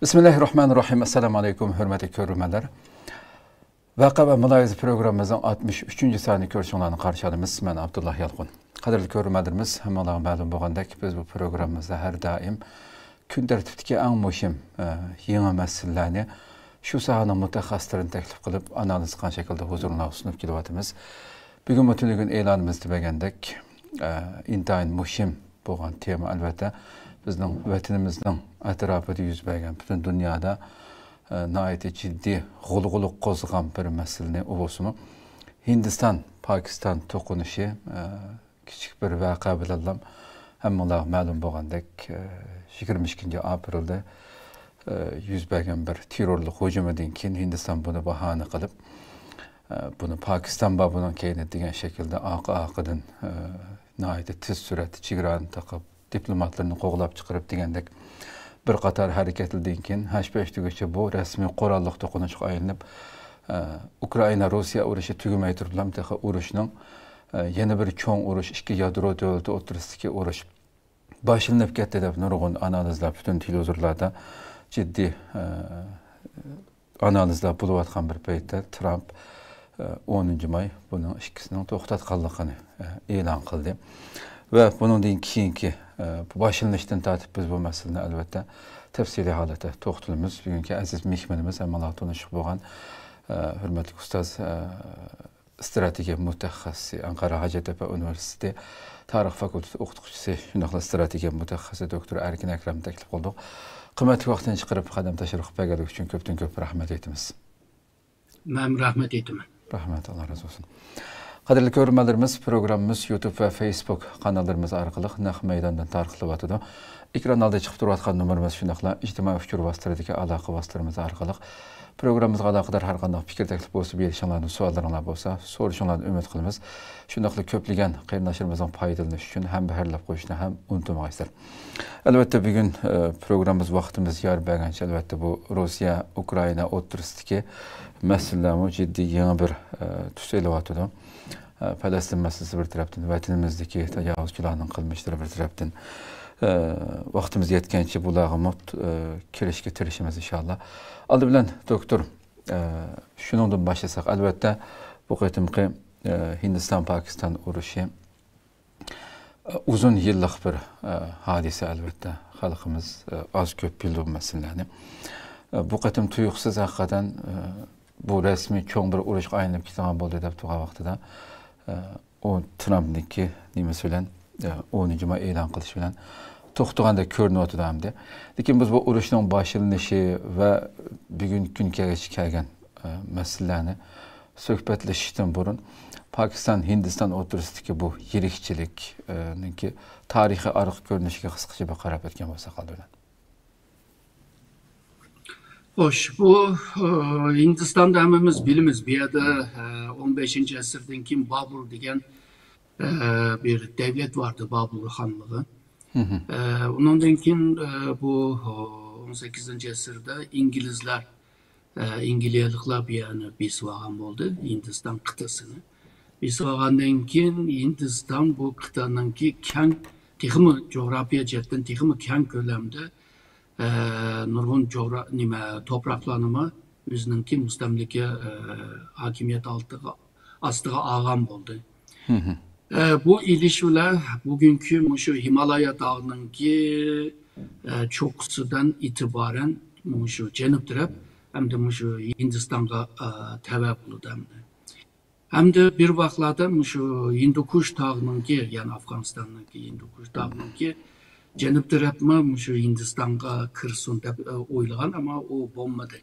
Bismillahirrahmanirrahim. Assalamu alaikum, hürmetli görürmenler. Vaka ve Mülayiz programımızın 63. sani görüşünlerini karşıladığımız ben Abdullah Yalqun. Kadirli görürmenlerimiz, hem Allah'a məlum boğandaki biz bu programımızda her daim gün tertipteki en muhim yeni meselelerini şu sahanın mütehassislerini teklif kılıp analiz kılan şekilde huzuruna sunup gidiyoruz. Bugün bütünlüğün elanımızda beğendik. İntayın muhim boğan tema elbette bizning vatanimizning atrofida yuz bergan butun dunyoda nihoyatda jiddiy g'ulg'uluq qo'zg'agan bir masalani o'g'isimi Hindiston Pokiston to'qinishi kichik bir voqea bilan hammalar ma'lum bo'lgandek 22 aprelda yuz bergan bir terrorlik hujumidan keyin Hindiston buni bahona qilib buni Pokiston va bunun keyin degan shaklda oqidan nihoyatda tez suratda chegarani taqib diplomatlarını qo'g'lab chiqarib degandek bir qator harakatlardan keyin H5gacha bu rasmiy qurolliq to'qinishga aylanib Ukraina Rossiya urushi tugmay turib urushning yana bir cho'ng urush ikki yadro davlati o'rtasidagi urush boshlanib ketdi deb nurg'un analizlar butun televizorlarda jiddiy analizlar bo'layotgan bir paytda Trump 10 may buning ikkisining to'xtatganligini e'lon qildi. Ve bunun keyinki başlanışdan tartib biz bu meseleni elbette tefsili halete to'xtalamiz. Bugünkü aziz mehmanimiz Emala tanışık bo'lgan hürmetli ustaz stratejiya mutaxassisi Ankara Hacettepe Üniversitesi Tarix Fakültesi o'qituvchisi shundoqla stratejiya mutaxassisi doktor Erkin Akram taklif qildik. Qimmatli vaqtini chiqarib qadam tashrif berganligi uchun ko'p rahmat aytamiz. Men rahmat aytaman. Rahmat, Allah razı olsun. Qadirli görürmenlerimiz programımız YouTube ve Facebook kanallarımız arkalık naq meydandan tarqılıb atıdı. Ekran alda çıxıb duruyatqan numarımız şundaqla ictimai fikir vasitələrdəki əlaqə vasitələrimiz arqalıq. Programımızға əlaqədar hər qandaq fikir təklif bolsa, belişənlərin, suallarına bolsa, soruşunlarını ümid qılımız. Şundaqla köplügən qeyrinlaşırımızın faydalanış üçün həm bəhərləb qoyuşuna həm unutmaq istər. Əlbəttə bugün programımız vaxtımız yar bəgənçə, əlbəttə bu Rusiya, Ukrayna o'rtasidagi məsələlərimiz ciddi yeni bir tüs elib atıdı. Palestin meselesi bir taraftan, vatanimizdeki tecavüzcülerin kılmışları bir taraftan vaktimiz yetkençe bulağımı kirişki tirişimiz inşallah. Aldı bilen doktor, şunundan başlasak, elbette bu kıytımki Hindistan-Pakistan uruşu uzun yıllık bir hadise elbette. Halkımız az köp bildiği meselelerini. Bu kıytım tuyuksuz hakikaten bu resmi çoğun bir uruş ayınıp gittiğin boldu edip tuğa vaxtıda. O Trump'niki neymiş bilen 10. may e'lon qilish bilan to'xtaganda ko'rinib o'tdi. Lekin biz bu urushning boshlanishi va bugungi kungacha kelgan masalalarni suhbatlashishdan burun Pokiston Hindiston o'rtasidagi bu yirikchilikning tarixiy ariq ko'rinishiga qisqacha bir qarab o'tgan bo'lsa qoldi. Hoş, bu Hindistan'da hemimiz bilimiz bir yerde 15. asırdan kim Babur degen bir devlet vardı, Babur Hanlığı. Ondan kim bu 18. asırda İngilizler, İngilizlikler bir yani bisvagan oldu Hindistan kıtasını. Bisvagandan kim Hindistan bu kıtanın ki keng, texmi coğrafya cetten texmi keng kölemde nurgun topraklanımı özününki müstemlike hakimiyet astığı ağam oldu. Bu ilişkiler bugünkü şu Himalaya dağınınki çokusudan itibaren şu cenub taraf hem de şu Hindistan'a tevap oldu hem de bir vaxtlarda şu Hindukuş dağınınki yani Afganistan'ınki Hindukuş dağınınki Cenub tarafı şu Hindistan'a kırsın deb oylagan ama o olmadı.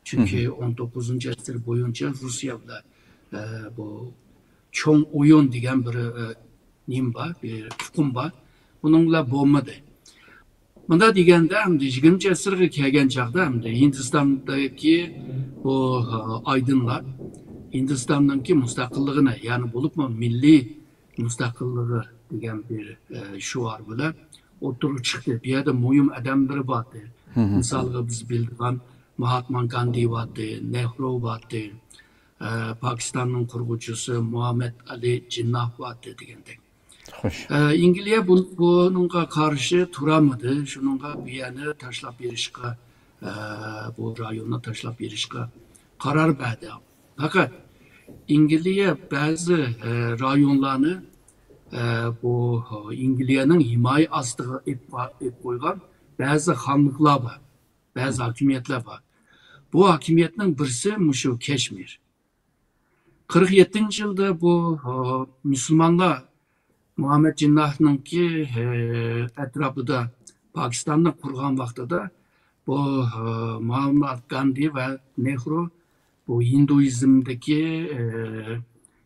Çünkü 19. asır boyunca Rusya'da bu çoğun oyun degen bir nim var, bir tukum var. Bununla olmadı. Bunda degende hem de 20. asırga kelgen çağda hem de Hindistan'daki bu aydınlar Hindistan'daki müstakillığına yani bulup mu milli müstakillığı degen bir şu var böyle. Oturup çıktı. Bir yerde mühim adamları vardı. Mesela biz bildiğimiz Mahatma Gandhi vardı, Nehru vardı, Pakistan'ın kurgucusu Muhammed Ali Jinnah vardı degende. İngilizce bununla karşı duramadı. Şununla bir yana taşlap berişke bu rayonuna taşlap berişke karar verdi. Fakat İngiliye bazı rayonlarını bu İngiliye'nin himaye astığı ep koygan bazı hanlıklar var, bazı hakimiyetler var. Bu hakimiyetinin birisi muşu Keşmir. 47. yılda bu Müslümanlar Muhammed Cinnah'ın ki etrafında Pakistan'da kurgan vaxtıda bu Mahatma Gandhi ve Nehru bu Hinduizm'deki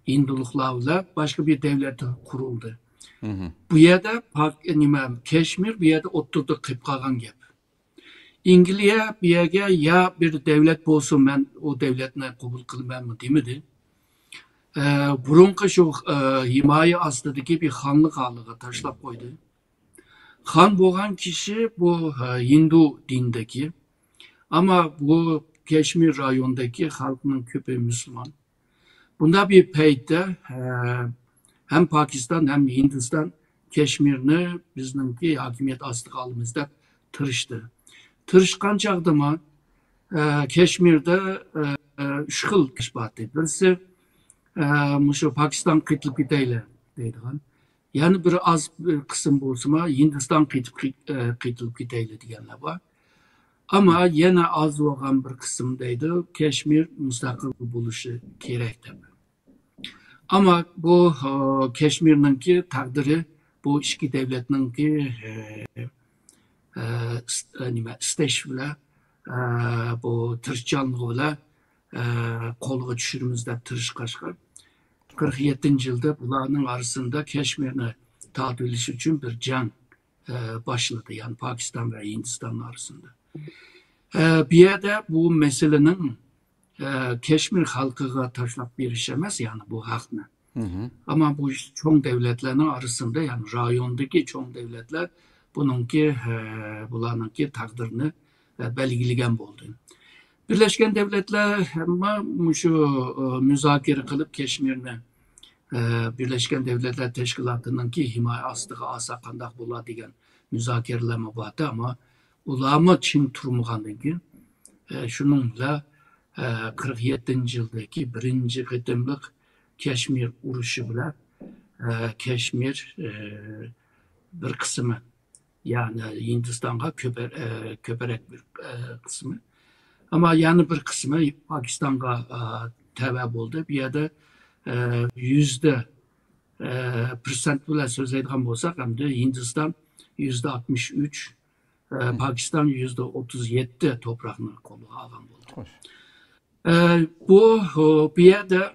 Hinduluklarla başka bir devlet kuruldu. Bu yerde Keşmir bir yerde oturdu kıyıp kalgan gap. İngiliye bir yerde ya bir devlet olsun ben o devletine kabul kılmam mı demedi. Burunki şu himaye astidagi bir xanlık halıga taşlap koydu. Xan bo'lgan kişi bu Hindu dindeki ama bu Keşmir rayondaki halkının köpeği Müslüman. Bunda bir peyde hem Pakistan hem Hindistan Keşmir'ni bizimki hakimiyet astığı alımızda tırıştı. Tırışkan çağdama Keşmir'de üç xil kışbatı. Birisi şu Pakistan kıytılıp gideyle deydiğen. Yani bir az bir kısım bolsama Hindistan kıytılıp gideyle diyenler var. Ama yine az olan bir kısımdaydı. Keşmir müstakil buluşu gerek tabi. Ama bu Keşmir'ninki takdiri bu iki devletninki steşvile bu tırışçanlığıyla kolga düşürümüzde tırışkaşkar. 47. yılda bunların arasında Keşmir'ne tadiliş için bir can başladı. Yani Pakistan ve Hindistan arasında. Bir yerde bu meselenin Keşmir halkıga taşlap berişemez yani bu hakını. Ama bu çoğun devletlerin arasında yani rayondaki çoğun devletler bununki bularınki takdirini belgiligen oldu. Birleşken Devletler ama şu müzakere kılıp Keşmir'ne Birleşken Devletler Teşkilatı'nın ki himaye astığı asa kandak bula degen müzakereleme vardı ama ulama Çin turmuğandan ki şununla 47. yıldaki birinci kıtımlık Keşmir uruşu bile Keşmir bir kısmı yani Hindistan'a köperek bir kısmı ama yani bir kısmı Pakistan'a tevab oldu. Bir yerde %% bile söz edilen olsak hem de Hindistan %63, Pakistan %37 toprağını kolu alan oldu. Bu bir yerde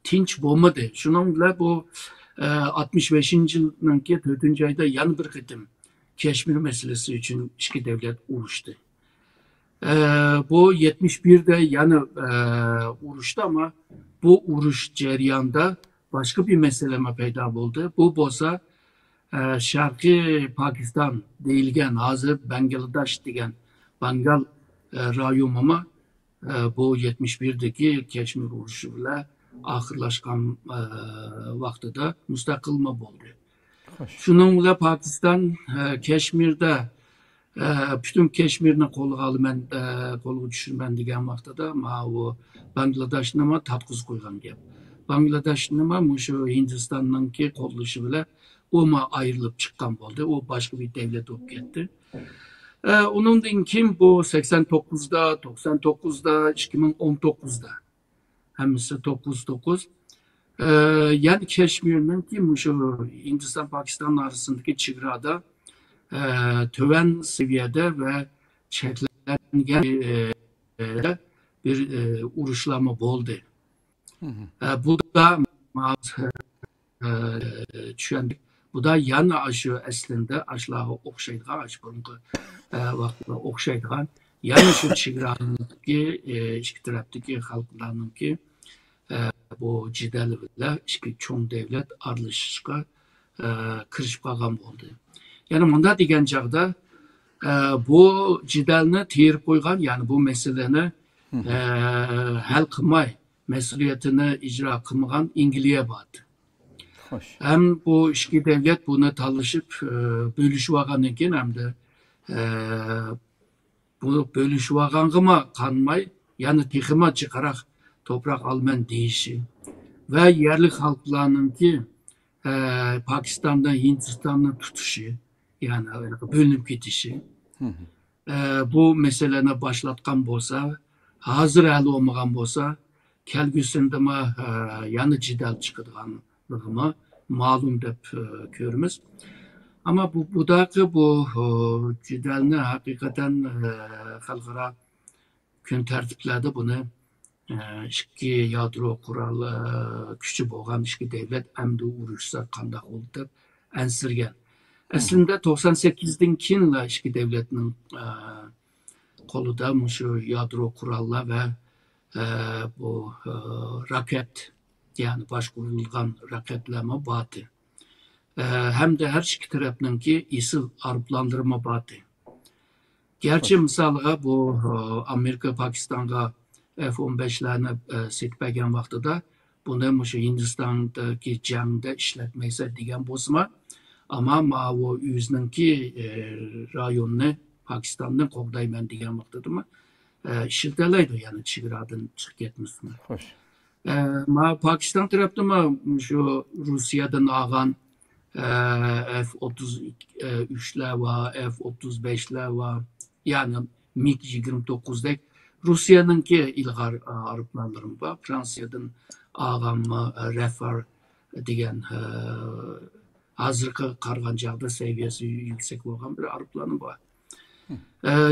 tinç bulmadı. Şununla bu 65. yılın 4. ayda yan bir kıtım Keşmir meselesi için iki devlet uğraştı. Bu 71'de yani uğraştı ama bu uğraş ceryanında başka bir meseleme peyda oldu. Bu bolsa Şarkı Pakistan deyilgen hazır Bangladesh degen Bangal rayonuma bu 71'deki Keşmir uğraşı bile ahırlaşkan vaxtıda müstakılma oldu. Şununla Pakistan Keşmir'de bütün Keşmir'ne kolu alımen kolu düşürmen degen vaxtıda ama o Bangladeş'in ama tatqız koygan gap. Bangladeş'in ama şu Hindistan'ınki koluşu bile oma ayrılıp çıkan oldu. O başka bir devlet olup gitti. Onun kim bu 89'da, 99'da, 2019'da hemisi 99 yani Keşmir'in ki şu Hindistan Pakistan arasındaki çigrada töven seviyede ve çeklengen bir uruşlama oldu. Bu da bu da yan aşı aslında aşlağı okşaydıgan aşı burunku vaxtda okşaydıgan yani şu çigradaki iki taraftaki halklarının ki bu cidel ile iki çoğun devlet aralışışka kırışıp kalgan oldu. Yani bunda degen çağda bu cidelini tiyirip koygan yani bu meseleni hal kılmay mesuliyetini icra kılmagan İngiliye vardı. Hem bu iki devlet buna talışıp bölüşüp algandan keyin hem de bu bölüşüp alğanğıma kanmay, yani tixima çıkarak toprak almen deyişi ve yerli halklarının ki Pakistan'dan Hindistan'dan tutuşu, yani bölünüp gidişi. Bu meseleni başlatkan bolsa, hazır əli olmagan bolsa, kelgüsünde yani cidal çıkıdığanlığımı malum dep görümüz. Ama bu cidalini hakikaten halkara gün tertiplerde bunu iki yadro kuralı küçük olan iki devlet emdi uğruşsa kandak oldu dep ensirgen. Aslında 98'den kinla iki devletinin koluda şu yadro kurallar ve bu raket, yani başkurulgan raketleme batı. Hem de her iki tarafının ki isil arıplandırma batı. Gerçi misalga bu Amerika Pakistan'a F-15'lerini setpegen vaxtıda bunu şu Hindistan'daki cangda işletmeyse diyen bozma. Ama o yüzünki rayonunu Pakistan'dan qoğdayman degan vaxtıda mı işiltelaydı, yani çiğradın çık etmişsin. Hoş. Pakistan tarafta mı şu Rusya'dan ağan F-33'ler var, F-35'ler var. Yani MiG-29'dek Rusya'nınki ilgar arıplarım var. Fransa'dan ağan mı Rafale degan hazırki qarğancaqda seviyesi yüksek olan bir arıplarım var.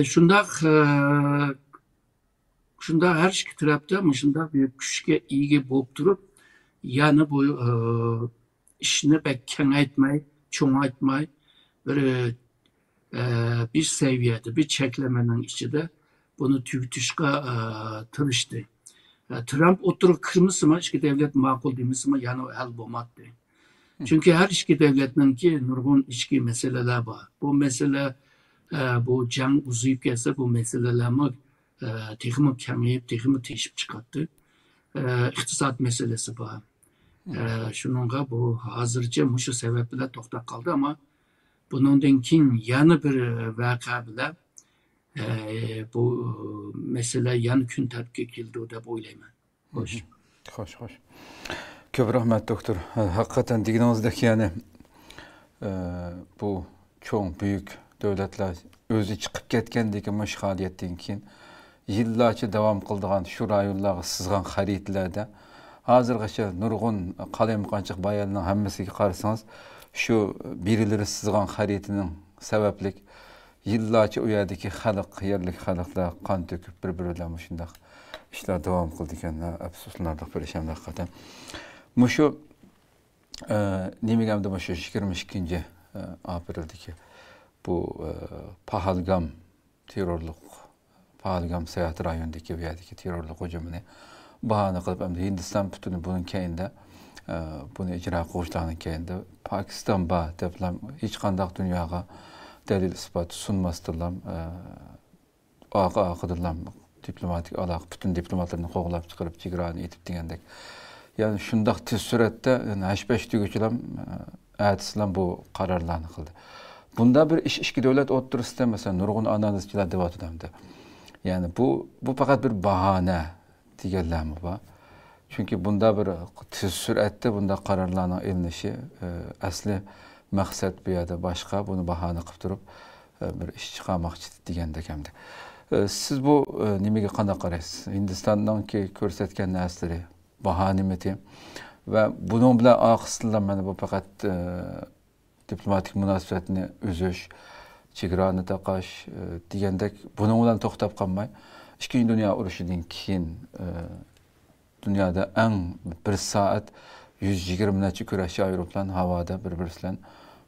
Şunda her iki tarafta şunda bir küçük iyi bulup durup, yani bu işini pek kengaytmay, çoğaltmay bir seviyede, bir çeklemenin içinde bunu tüktüşka tırıştı. Trump oturup kırmızı mı, iki devlet makul demişse mi, yani el bomattı. Çünkü her iki devletinin ki nurgun içki meseleler var. Bu mesele bu cang uzayıp gelse bu meselelerimi teximi kemiyip, teximi teşip çıkarttı. İktisat meselesi var. Şununla bu hazırca şu sebeple tokta kaldı ama bunun kin yanı bir vaka bile bu mesele yan gün tepki kildi o da oylayman. Hoş. Hoş, hoş. Köp rahmet doktor. Hakikaten diğinizdeki yani bu çok büyük devletler özü çıkıp ketgendeki meşgaliyetten keyin yıllarca devam kıldığan şu rayonlarga sızgan xaritlarda hazırgacha nurgun kalem kançık bayanının hammasiga qarasangiz şu birileri sızgan xaritinin sebeplik yıllarca u yerdagi xalq, yerlik xalqlar qon töküp bir-biri bilan shundaq ishlar davom qildi ekan. Afsuslanarli perişan hakikaten. Mushu nimagamda mushu 22 apreldagi bu Pahalgam terörlük, Pahalgam seyahat rayonundaki veyadaki terörlük hücumunu bahane kılıp hem de Hindistan bütünü bunun keyinde bunu icra koğuşlarının keyinde Pakistan ba deplam hiç kandak dünyaya delil ispat sunmastırlam ağıdırlam diplomatik alaq bütün diplomatlarını qoğulap çıkarıp çigrani etip degендek. Yani şundaq tez süratda yani 5 tügüçülam ätislam bu kararlarını kıldı. Bunda bir iki devlet oturursa mesela nurgun analizciler devat edemdi. Yani bu fakat bir bahane digerlermi var. Çünkü bunda bir tez süratte bunda kararlarının elinişi asli maksat bir yerde başka bunu bahane kılıp durup bir iş çıkarmakçı degендek hem de. Siz bu nimege qanday qaraysiz? Hindistandan ki ko'rsatgan narsalari bahane meti ve bunun bilan aqısından mana bu faqat diplomatik münasebetini üzüş, chegarani taqash degandek bunun bilan to'xtab qolmay, Ikkinchi Dünya urushidan keyin dunyoda eng bir soat 120 necha kurashchi aeroplan havoda bir-biri bilan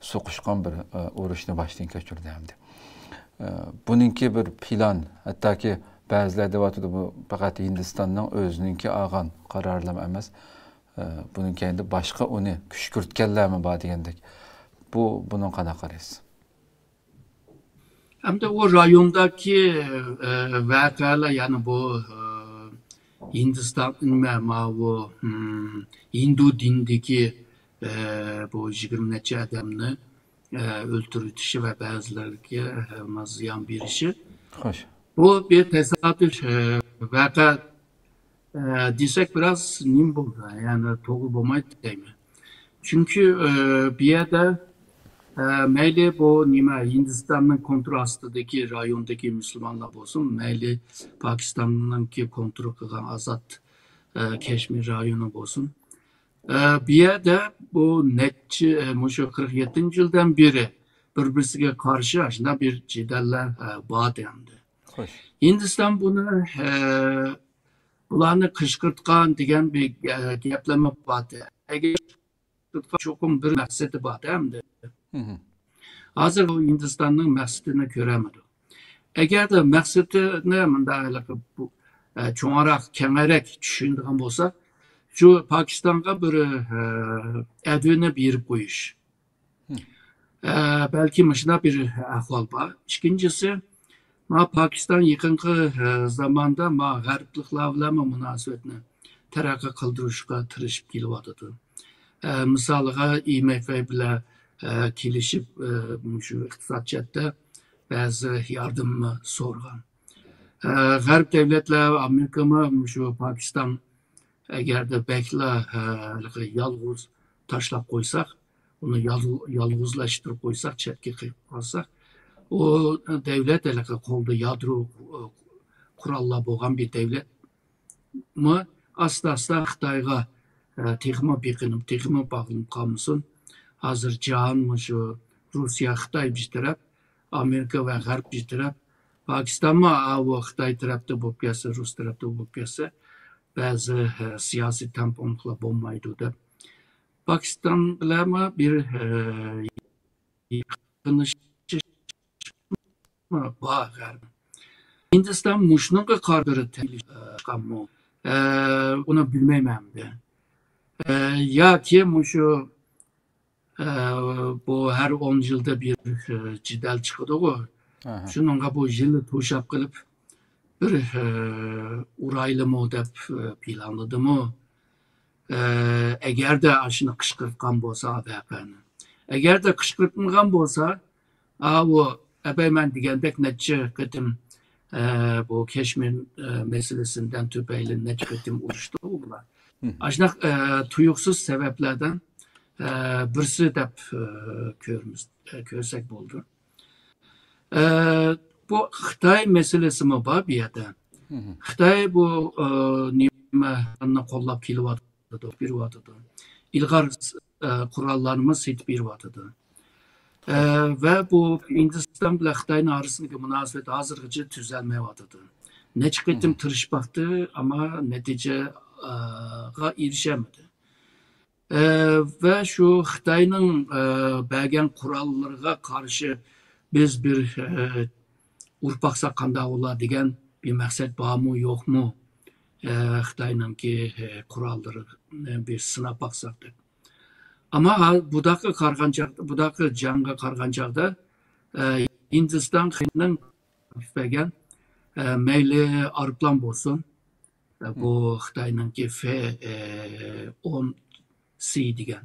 so'qishgan bir urushni boshdan kechirdi hamda. Bununki bir plan, hatta ki bazıları devatı bu fakat Hindistan'dan özününki ağan kararlama emas. Bunun kendi başka onu küşkürtkenlerme bağ degендek. Bunun qanday qaraysiz? Hem de o rayondaki vakalar, yani bu Hindistan'ın bu Hindu dindeki bu 20 neçe adamını öldürütüşü ve bazılarına ziyan bir işi. Hoş. Bu bir tesadüf vaka desek biraz nim buldu. Yani doğru bulmayı değil mi? Çünkü bir yerde meyli bu nime Hindistan'ın kontrol astındaki rayondaki Müslümanlar olsun, meyli Pakistan'ın ki kontrol kılan azat Keşmir rayonu olsun. Bir yerde bu netçi, şu 47. yıldan beri birbirine karşı aslında bir cideller bağlandı. Hoş. Hindistan bunu bularını kışkırtkan degan bir gaplama vardı. Eğer çokum bir maksatı vardı hem de. Hazır o Hindistan'ın maksatını göremedik. Eğer de maksatını bu çoğarak, kemerek düşündüğüm olsa, şu Pakistan'a bir edvini bir koyuş. Belki başına bir ahval var. İkincisi, Pakistan yakınki zamanda G'arbliklar bilan munosabatni taraqqiy qildirishga tirishib kelyapti. Misoliga IMF bilan kelishib shu iqtisodiyotda ba'zi yordamni so'rgan. G'arb davlatlar Amerikami shu Pokiston agarda bekla yolg'iz tashlab qo'ysak, uni yolg'izlashtirib qo'ysak, chetga qo'yib qo'ysak, o devlet kolda yadro kurallar boğan bir devlet mi asla Xitayga texmo beqinib, texmo bağlanıp kalmışsın. Hazır cihan şu Rusya, Xitay bir taraf, Amerika ve Garp bir taraf, Pakistan mı o Xitay tarafta bu piyasa, Rus tarafta bu piyasa, bazı siyasi tamponlukla bombaydı da. Pakistan bileme bir yakınış var. Hindistan muşnunga karşı çıkanmı. Onu bilmem de. Ya ki muşu bu her 10 yılda bir cidel çıkıyordu o. Şununla bu yılı tuşap kılıp bir uraylı mı dep planladı mı? Eğer de aşını kışkırtkan bolsa ABP'ni. Eğer de kışkırtmagan bolsa o ben degandek netçe kıtım bu Keşmir meselesinden tüpeyle netçe kıtım uçtu bular. Aşnak tuyuksuz sebeplerden birisi dep körsek buldu. Bu Xitay meselesi mi var bir yerde? Xitay bu nime'ni kollab kelyapti, beryapti. İlgar kurallarımız hit beryapti. Ve bu Hindistan bilan Xitayning arasındaki münasebet hazırgıca tüzelmeyapti. Ne çıkıttım tırış baktı ama neticeye erişemedi. Ve şu Xitayning bergen kurallarına karşı biz bir urpaqsa qanday olar degan bir maksat bormi yo'qmi? Xitayninki kuralları bir sınab baksak. Ama budaqı jangga qargan chaqda Hindistan Xitoyning bergan mayli aeroplan bo'lsin, bu Xitoyninki F-10C degan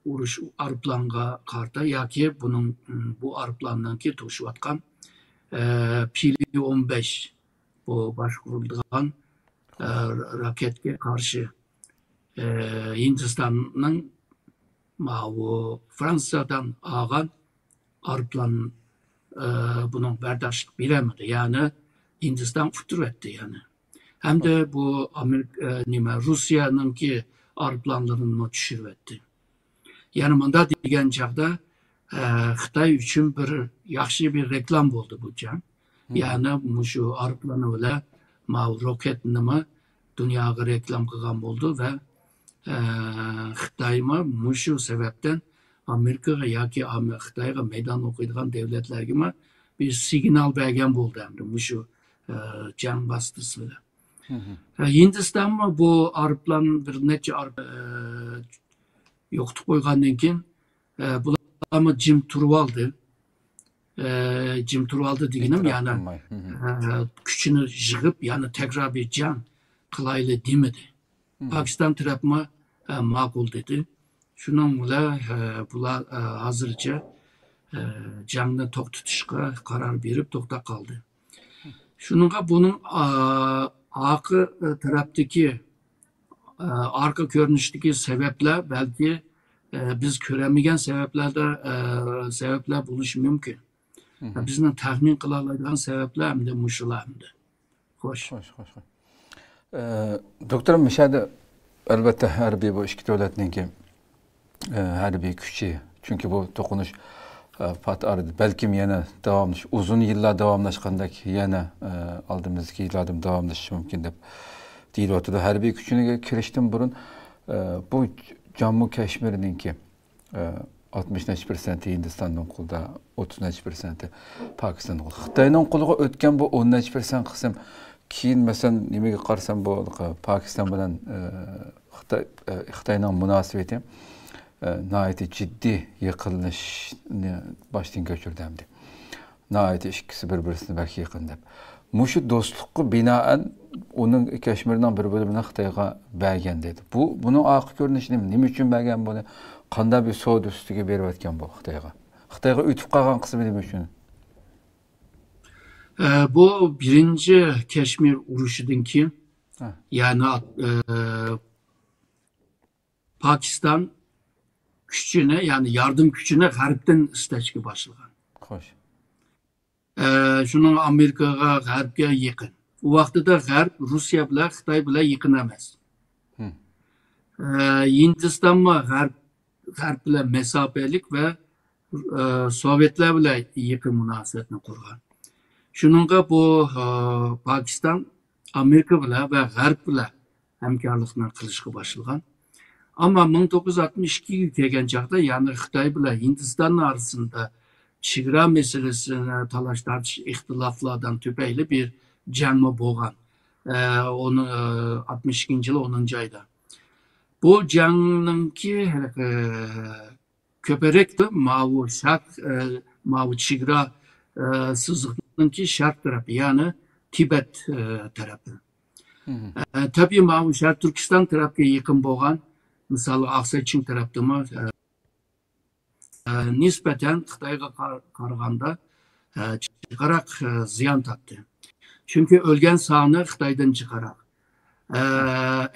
urush aeroplanga qarta yoki bunun bu aeroplanninki to'shiyotgan Pili-15 bu boshqarilgan raketga qarshi Hindistan'ın Fransa'dan ağan aeroplan bunun berdaşlık bilemedi. Yani Hindistan futur etti yani. Hem de bu Rusya'nın ki aeroplanlarını düşürüvetti. Yani bunda degen çağda Xitay için bir yaxşı bir reklam oldu bu can. Yani şu aeroplanı bile roketini mi dünyaya reklam kılgan oldu ve Xitayma şu sebepten Amerika'ya yoki Xitayga meydan o'qiydigan devletlarga bir signal bergan bo'ldi endi şu jang bastisi bilan. Hindiston bu aeroplan bir necha yo'qitib qo'ygandan keyin bular jim turib oldi. Jim turib oldi deganim yani kuchini yig'ib yani tekrar bir jang qilayli demedi. Pakistan tarafı ma'qul dedi. Şunun bilan bular hozircha jangni to'xtatishga qaror berib to'xtab qoldi. Shuningga buning arqa tarafdagi arqa ko'rinishdagi sabablar balki biz ko'ramagan sabablar bo'lishi mumkin. Bizning taxmin qila oladigan sabablar hamda mushular hamda. Xo'sh. Doktor Mishadi albatta harbiy bu ikki davlatninki harbiy kuchi, chunki bu to'qinish balkim yana davomlash, uzun yillar davomlashgandek yana oldimizdagi yillarda davomlashishi mumkin deb deyilyapti. Harbiy kuchiniga kirishdan burun bu Jammu Kashmirninki 60% Hindistonning qo'lida, 30% Pokiston qo'lida. Xitoyning qo'liga o'tgan bu 10% qism keyin masalan nimaga qarasam bu Pokiston bilan Xitoyning munosabati nihoyatda jiddiy yiqilishni boshdan kechirdi hamda. Nihoyatda ikkisi bir-birini balki yaqin deb. Mushu do'stlikqa binoan uning Kashmirning bir bo'limini Xitoyga bergan dedi. Buning oxir ko'rinishi nima uchun bergan buni? Qanday bir savdo ustiga berayotgan bu Xitoyga? Xitoyga o'tib qolgan qismi nima uchun? Bu birinchi Kashmir urushidan keyin, ya'ni Pokiston kuchini, ya'ni yardım kuchini g'arbdan istashga boshlagan. Xo'sh. Shuning Amerikaga, g'arbga yaqin. U vaqtida g'arb Rossiya bilan Xitoy bilan yaqin emas. Hindiston g'arb bilan masofalik va Sovetlar bilan yaqin munosabatni qurgan. Shuningga bu Pokiston Amerika bilan va g'arb bilan hamkorlikni qilishga boshlagan. Ammo 1962 ga kelgan chaqda, ya'ni Xitoy bilan Hindiston orasida chegara masalasini talash tortish ixtiloflardan tufayli bir jang bo'lgan. 62-yil 10-oyda. Bu jangninki ko'pirikdi mavu chegara siziqninki sharq tarafi, ya'ni Tibet tarafi. Tabii mavu sharq Turkiston tarafiga yaqin bo'lgan, misali Aqsaychin tarafdami nisbatan Xitoyga qaraganda jiqaroq ziyon topdi. Chunki o'lgan soni Xitoydan jiqaroq.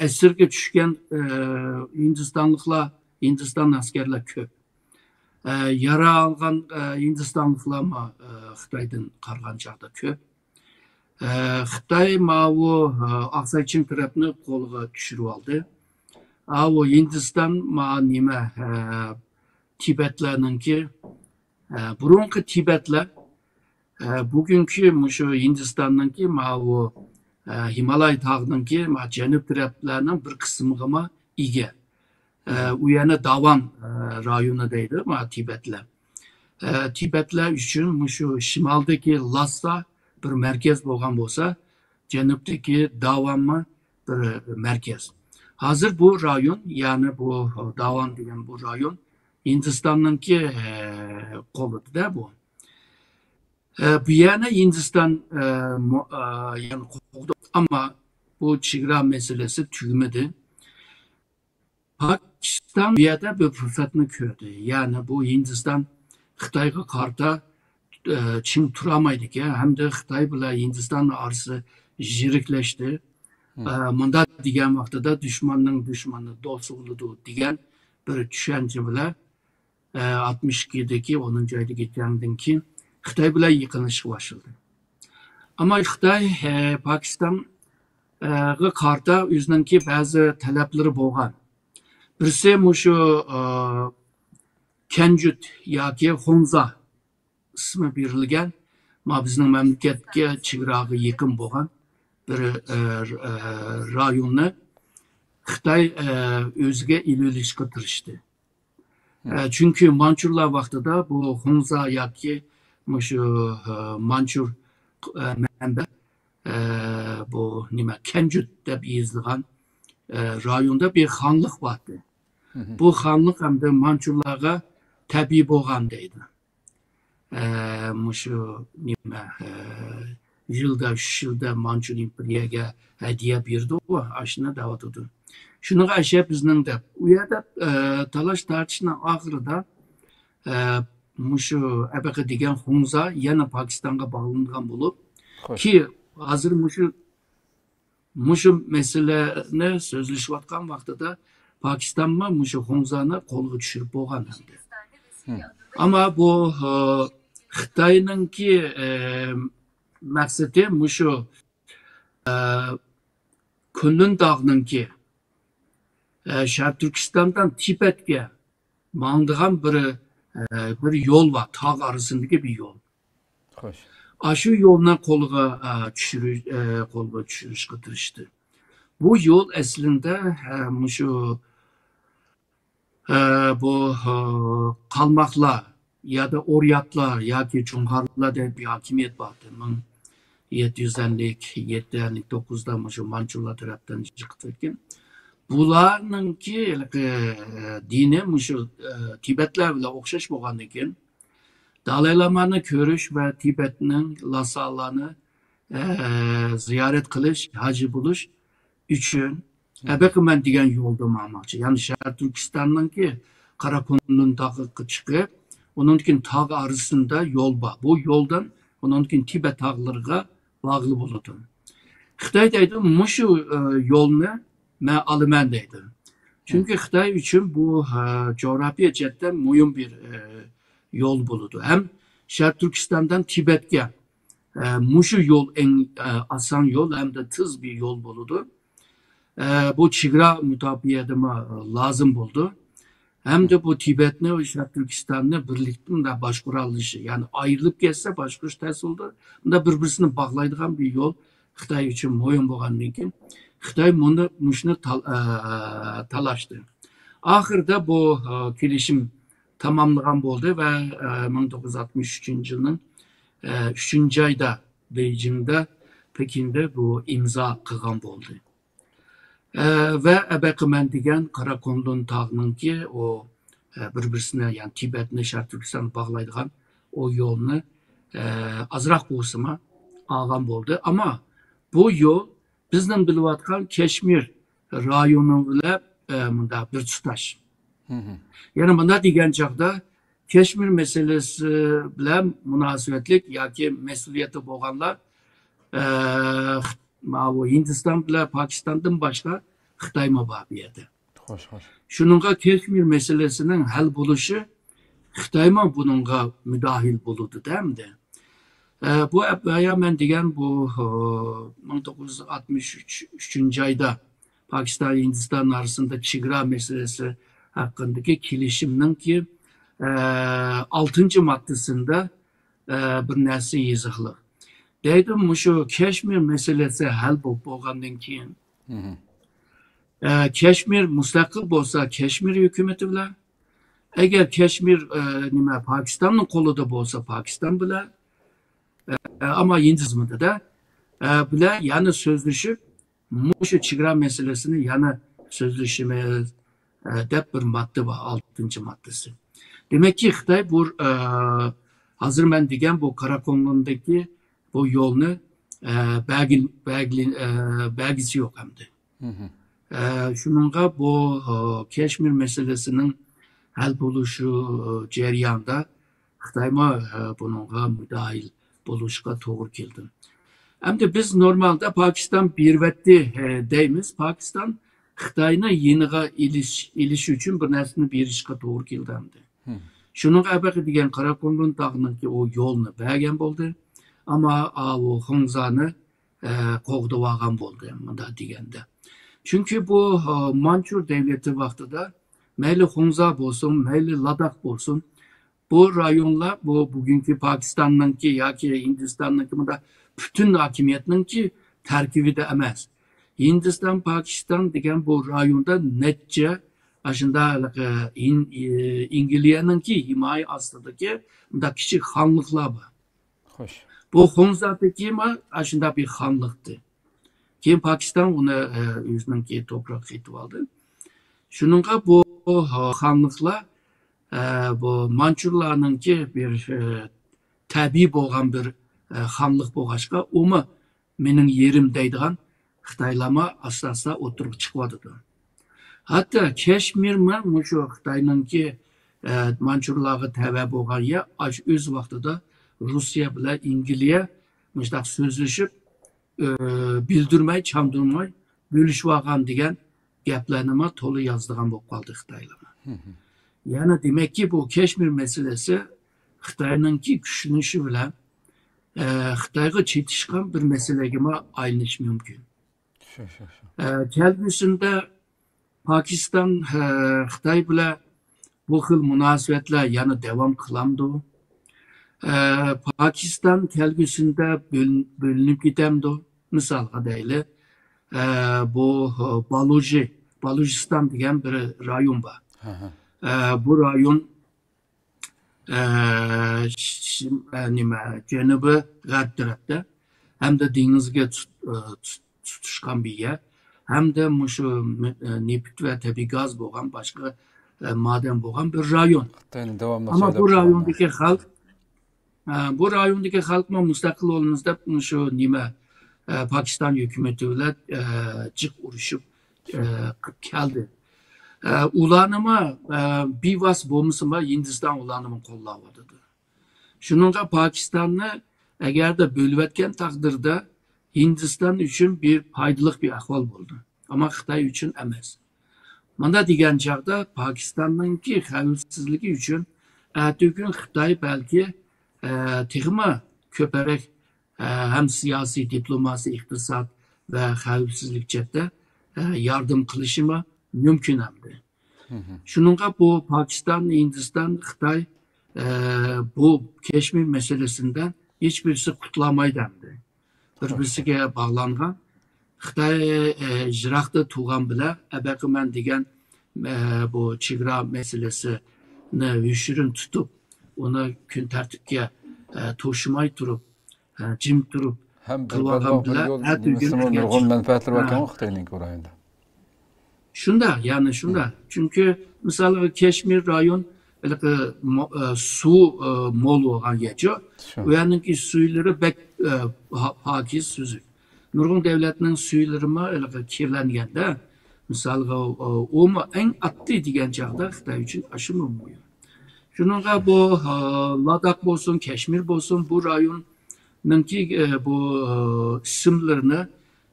Esirga tushgan Hindiston askarlar ko'p. Yara olgan Hindistonliklar Xitoydan qarag'an chaqda ko'p. Xitoy mavu Aqsaychin tarafni qo'lga tushirib oldi. O Hindiston nima Tibetlarninki burungi Tibetlar bugungi shu Hindistonninki mavu Himalay tog'ininki janub taraflarning bir qismiga ega. U yana Davan rayoni deydi Tibetlar. Tibetlar uchun shu shimoldagi Lhasa bir markaz bo'lgan bo'lsa, janubdagi Davanmi bir markaz. Hozir bu rayon, ya'ni bu Davan degan bu rayon Hindistonninki qo'lida bu. Bu yana Hindiston yani ama bu chegara meselesi tugmadi. Pakiston bu yerda bir fırsatni ko'rdi. Yani bu Hindiston Xitoyga qarta ching turamaydi ki, hem de Xitoy bilan Hindiston orasi jiriklashdi. Munda degan vaqtida dushmanning dushmani do'st bo'ladi degan bir tushuncha bilan 62dagi 10-oydagi jangdan keyin Xitoy bilan yaqinlashib boshladi. Ammo Xitoy Pokistonga qarta o'zininki ba'zi talablari bo'lgan. Birisi shu Kanjut yoki Xonza ismi berilgan, bizning mamlakatga chegaraga yaqin bo'lgan bir rayonni Xitoy o'ziga ilolishga tirishdi. Chunki Manchurlar vaqtida bu Xonza yoki shu Manchur manba bu nima Kanjut deb yozilgan rayonda bir xonlik vardı. Bu xonlik hamda Manchurlarga tabiiy bo'lgan deydi. Shu nima yılda, 3 yılda Manchur imperiyaga hadiya berdi u, ashuni davatudi. Shunga ashab bizning deb. U yerda talash tortishning oxirida muşu ebeki degan Hunza yana Pakistan'a bağlangan bulup Xo'sh. ki hazır muşu meseleni sözleşiyotgan vaqtida Pakistan mı muşu Hunza'nı kolga düşürüp bolgan endi. Ama bu Xitayninki maksati muşu Kunlun dağınınki Şarkı Türkistan'dan Tibet'e mağdığan bir yol var. Tağ arasındaki bir yol. Xo'sh. Aşı yoluna kolga düşürüş kıtırıştı. Bu yol aslında bu kalmakla ya da oryatlar ya ki Cumhurlar da bir hakimiyet vardı. 750'lik, 7'lik, 9'da şu Mançurlar tarafından çıktırken. Bularınki dini şu Tibetler bile okşaş bolgan eken. Dalai Lama'nı görüş ve Tibet'nin lasallarını ziyaret kılış, hacı buluş üçün Ebekimen degan yolda mağmakçı. Yani Şarkı Türkistan'ın ki Karakonlu'nun dağı çıkıp, onunkin tağ arasında yol var. Bu yoldan onunkin Tibet tağlarına bağlı buludu. Xitay'daydı muşu yolunu ben alımen deydi. Çünkü Xitay için bu coğrafya cidden mühim bir yol buludu. Hem Şarkı Türkistan'dan Tibet'e muşu yol en asan yol hem de tız bir yol buludu. Bu Çigra mutabiyetime lazım buldu. Hem de bu Tibet'ne ve Şarkı Türkistan'la birlikte de başkurallışı. Yani ayrılıp geçse başkuruş ters oldu. Bunda birbirini bağlaydıgan bir yol Xitay için mühim bolgan eken. Xitay muşunu talaştı. Ahırda bu kelişim tamamlanan oldu ve 1963 yılının 3. ayda Beijing'de, Pekin'de bu imza kılgan oldu. Ve Ebekimen degan Karakonlun tağının ki o birbirine yani Tibet'ne Şarkı Türkistan'ı bağlaydıgan o yolunu azrak boğusuma algan oldu. Ama bu yol bizden bilivatkan Keşmir rayonu ile bir tutaş. Yani bunda degan çağda Keşmir meselesi bilen münasebetlik yoki mesuliyeti bolganlar Hindistan bilen Pakistan'dan başka Xitay mababiyeti. Şununla Keşmir meselesinin hal buluşu Xitay mı bununla müdahil buludu değil mi de? Bu ben degan bu 1963 ayda Pakistan ve Hindistan arasında Çigra meselesi hakkındaki kilişimnin ki 6. maddesinde bir narsa yazıqlı. Deydim şu Keşmir meselesi hal bolgandan keyin Keşmir mustaqil bolsa Keşmir hükümeti bilen eğer Keşmir Pakistan'ın kolunda bolsa Pakistan bilen ama Hindizm'de de bilen yani sözleşip muşu Çigra meselesini yani sözleşime dep bir madde var 6. maddesi. Demek ki Xitay bu hazır ben degan bu Karakonlu'ndaki bu yolunu belgisi yok hem de. Şununla bu Keşmir meselesinin hal buluşu cereyanda Xitay mı bununla müdahil buluşka doğru geldi. Hem de biz normalde Pakistan bir vetti deyimiz. Pakistan Xitay'na yeniga iliş için bir nersini bir işe doğru geldi hem de. Şununla ebeki degan Karakonlun dağının ki o yolunu bergen oldu. Ama o Hunza'nı kovdu vagan oldu da degende. Çünkü bu Mançur devleti vaxtıda meyli Hunza bolsun, meyli Ladak bolsun bu rayonlar bu bugünkü Pakistan'ın ki ya ki Hindistan'ın ki da bütün hakimiyetinin ki terkibi de emez. Hindistan, Pakistan degen bu rayonda netçe aşında İngilizce'nin ki himaye aslındaki da küçük hanlıklar var. Hoş. Bu Hunza'daki aşında bir hanlıktı. Ki Pakistan onu yüzünden ki toprak fetih aldı. Şununla bu hanlıklar bu Mançurlarının ki bir tabi bolgan bir hanlık bolgaçka onu menin yerim deydigan Xitaylama asla oturup çıkmadı. Hatta Keşmir mi şu Xitay'nın ki Manchurlarga təvə bolğan yer öz vaxtında Rusiya bilan İngiliya müştaq sözləşib bildirmay, çamdırmay bölüşüp alğan degan gaplarni to'la yozdigan bo'lib qoldi Xitoylar. Yani demek ki bu Keşmir meselesi Xitoyninki kuchlanishi bilan Xitoyga chetishgan bir meseleге aylanishi mumkin. Kelgusida Pakistan Xitoy bilan bu xil munosabatlar yana davom qilamdi. Pakistan kelgusida bo'linib ketamdi. Misolga deyli, bu Balujiston degan bir rayon bor. Bu rayon janubiy g'arb tarafda hamda dengizga tutishgan bir yer, hamda shu neft va tabiiy gaz bo'lgan boshqa madan bo'lgan bir rayon. Ama bu rayondagi xalq mustaqil bo'lmizda shu Pakistan hükümeti bilan jiq urushib keldi. Ulanıma bir vas bo'lmasa Hindiston ulanımı qo'llayapti. Shuningga Pakistanni agarda bo'lib taqdirda Hindiston uchun bir foydali bir ahvol bo'ldi. Ammo Xitoy uchun emas. Mana degan chaqda Pakistanninki xavfsizligi uchun bugun Xitoy balki texma ko'proq hem siyasi, diplomasi, iqtisod va xavfsizlik chetda yardım qilishimi mümkün hamdi. Shuningga bu Pakistan, Hindiston, Xitoy bu Keşmir meselesinden hiçbirisi qutlamaydi hamdi. Bir-birisiga bağlangan. Xitoy Jiroqda tug'an bilan abaqiman degan bu chegara meselesini yushirin tutib, uni kun tartibga to'shimay turib, jim turib qilgan bilan nurg'un manfaatlar bor ekan Xitoyning orayında. Shunda, yani shunda. Chunki misol Keşmir rayon suv mo'l bo'lgan yerchi. U yerniki suylari bek pokiz suzuk. Nurg'un davlatning suylari kirlanganda, misol u eng oddiy degan chaqda Xitoy uchun aşımı bo'lgan. Shuningga bu Ladakh bo'lsin, Keşmir bo'lsin, bu rayonninki bu ismlarini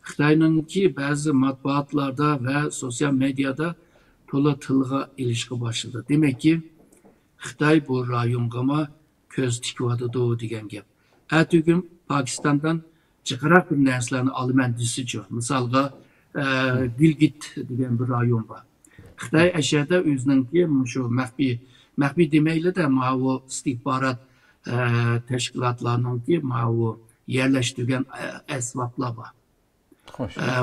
Xitoyninki ba'zi matbuotlarda va sosyal medyada to'la tilga ilishga boshladi. Demak ki Xitoy bu rayonga ko'z tikyapti degan gap. Bugun Pokistondan jiqroq bir narsalarni olaman desichi. Misolga Gilgit degan bir rayon bor. Xitoy ashada o'zininki shu maxfiy demayli-da, bu istihborot tashkilotlarninki bu yerlashtirgan asboblar bor.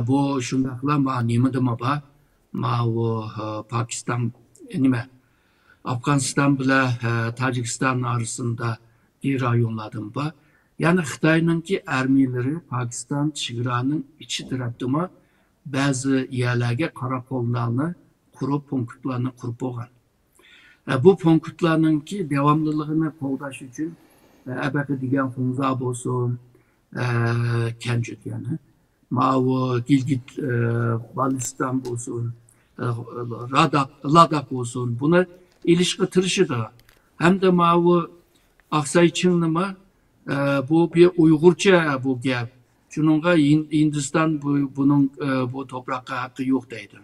Bu shundaqlar nimada bor? Bu Pakistan Afganistan bilan Tojikiston orasida bir rayonlardan bor. Yani Xitoyninki armiyalari Pakistan chegaraning ichi tarafida ba'zi yerlarga qarakollarni qurib, punktlarni qurib qo'ygan. Bu punktlarninki davomliligini qo'llash uchun abaqa degan Hunza bo'lsin, Kanjut yani. Bu Gilgit, Baltistan bo'lsin, Ladakh bo'lsin, buni ilishga tirishadi. Hamda bu Aqsaychinni bu bir Uyg'urcha bu gap. Shuningga Hindiston buning bu to'proqqa haqqi yo'q deydi.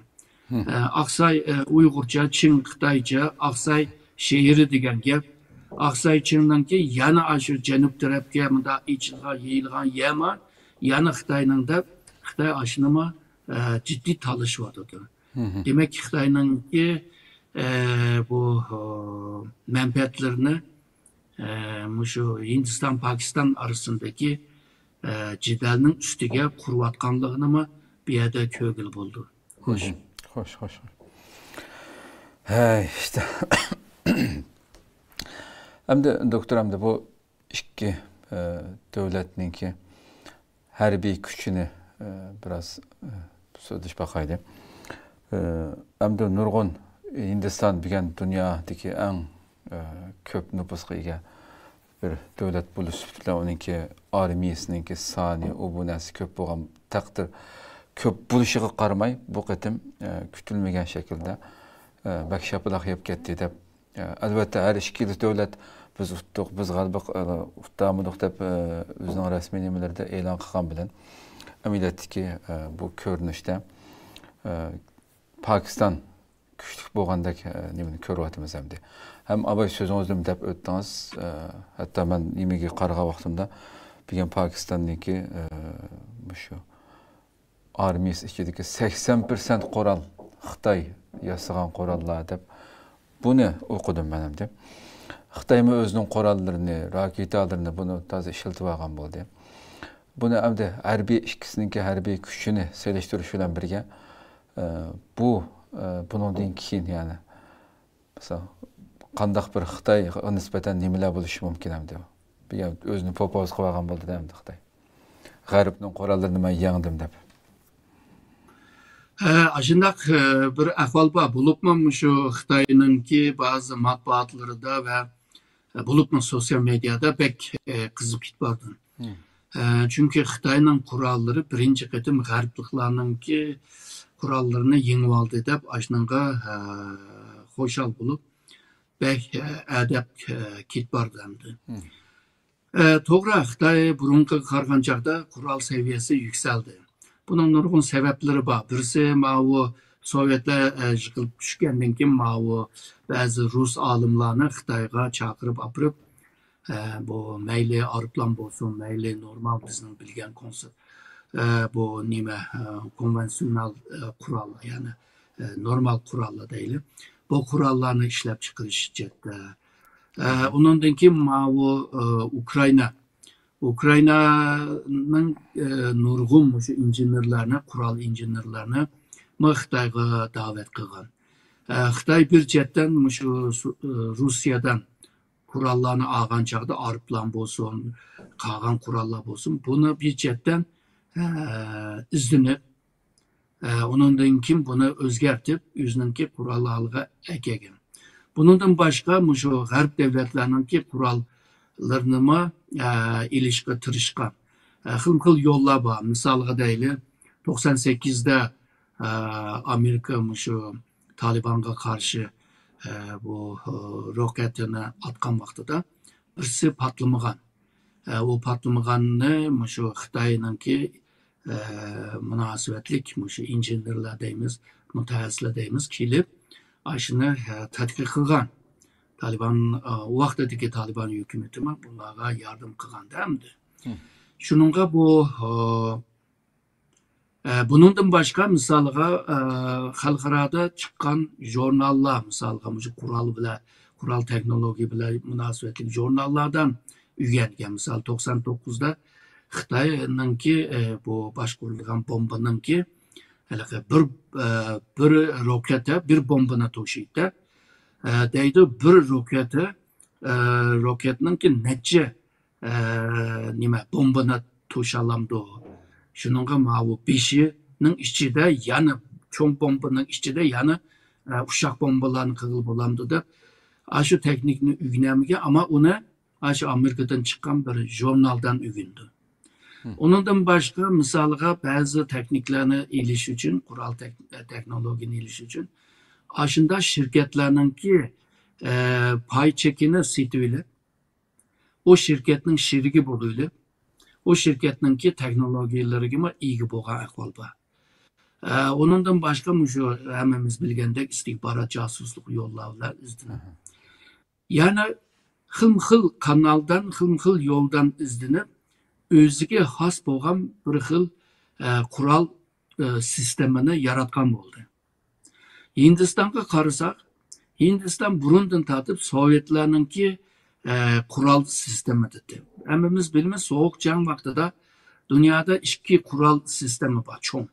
Aqsay Uyg'urcha, Chin Xitoycha, Aqsay shehri degan gap. Aqsaychinninki yana shu janub tarafga bunda ichilgan, yeyilgan yema, yana Xitoyningda Xitoy ashnimi jiddiy talashyapti. Demak, Xitoyningki bu manfaatlarini shu Hindiston Pakistan arasındaki jidalning ustiga qurayotganligini bu yerda ko'gil bo'ldi. Xo'sh. Hey, işte. Hamda doktor hamda bu ikki davlatninki harbiy kuchini biraz so'zish baqaydi. Hamda nurg'un Hindiston degan dunyodagi eng ko'p nüfusga ega bir davlat bo'lishi bilan uninki armiyasininki soni bu narsa ko'p bo'lgan taqdir ko'p bo'lishiga qaramay bu qatim kutilmagan shaklda bakshapilaq yeb ketdi deb Albatta her ikki devlet biz uttuk, biz galiba uttamıdık dep özünün resmi nimelerinde e'lon qilgan bilan emilatki bu ko'rinishda Pakistan kuchli bo'lgandek nimani ko'ryapmiz hamda. Ham abay so'zingizni deb o'tdingiz, hatto men nimaga qaragan vaqtimda bilgan Pokistonniki shu armiyasi ichidagi 80% qurol Xitoy yasagan qurollar deb buni o'qidim men hamda. Xitoymi o'zining qurollarini, raketalarini buni toza ishlatib olgan bo'ldi. Buni hamda harbiy ikkisiniki harbiy kuchini selishtirish bilan birga bu bundan keyin yani mesela qandaq bir Xitoyga nisbatan nimalar bo'lishi mumkin hamda. Bu o'zini propoz qilib olgan bo'ldi hamda Xitoy. G'arbning qurollarini men yangdim deb. Aşındak bir ahval var. Bulupman şu Xitay'ınki bazı matbuatlarında ve bulupman sosyal medyada pek kızıp gitmardın. Çünkü Xitay'nın kuralları birinci ketim G'arbliklarınki kurallarını yengib aldı deb aşınanga hoşal bulup pek edep gitmardı hamdı. To'g'ri, Xitoy burungi qarag'anchaqda kural seviyesi yükseldi. Bunun nurgun sebepleri var. Birisi mavu Sovyetler yıkılıp düşkenden kim mavu bazı Rus alimlarını Xitayga çağırıp apırıp bu meyli Araplan bolsun, meyli normal bizim bilgen konsept bu nime konvansiyonel kurallar yani normal kurallar değil. Bu kurallarını işlep çıkarışacakta. Onundan kim mavu Ukrayna'nın nurgun injenerlerine, kural injenerlerine Xitoyga davet qilgan. Xitoy bir chetdan Rusiyadan kurallarını algan chaqda Araplar bo'lsin, qolgan kurallar bo'lsin, buni bir chetdan izlanib, onundan kim buni o'zgartib, o'zininki kurallarga ekegan. Bundan başka şu G'arb devletlerininki kurallarını ilişki tırışkan. Xil yollar var. Misalga deyli 98'de Amerika şu Taliban'a karşı bu roketini atkan vaxtıda birisi patlamagan. O patlamaganını şu Xitay'ınki münasebetlik şu injenerler deyimiz, mütehassisler deyimiz kilip aşını tadqiq qilgan. Taliban vaqtdagi Taliban hükümeti bunlarga yardım qilgan hamdi. Şununla bu bunundan başka misalga xalqarada chiqqan jurnallar misalga kural teknoloji bilan münasebetli jurnallardan üyengen. Misal 99'da Xitoyninki bu boshqarilgan bombanınki bir rokete bir bombana to'shiydi. Deydi bir roketninki necha nima bombana to'shalamdi. Shuningga mavu 5'ning ichida yana cho'ng bombaning ichida yana ushaq bombalarni qilib bo'lamdi deb shu texnikni o'rganmagan, ama uni shu Amerikadan chiqqan bir jurnaldan o'rgandi. Onundan başka misalga bazı tekniklerini iliş için, kural teknolojini iliş için aşında şirketlerinki pay çekini sitüyle o şirketin şirki buluyla o şirketinki teknolojileri gibi iyi boğan ahval var. Onundan başka şu hemimiz bilgendek istihbarat casusluk yollarlar izlenir. Yani xil kanaldan, xil yoldan izlenip özüge has bo'lgan bir xil kural sistemini yaratgan bo'ldi. Hindistonga qarasak, Hindiston burundan tatib Sovyetlarninki kural sistemi dedi. Hammamiz bilamiz, soğuk jang vaqtida dunyoda ikki kural sistemi bor, cho'ng.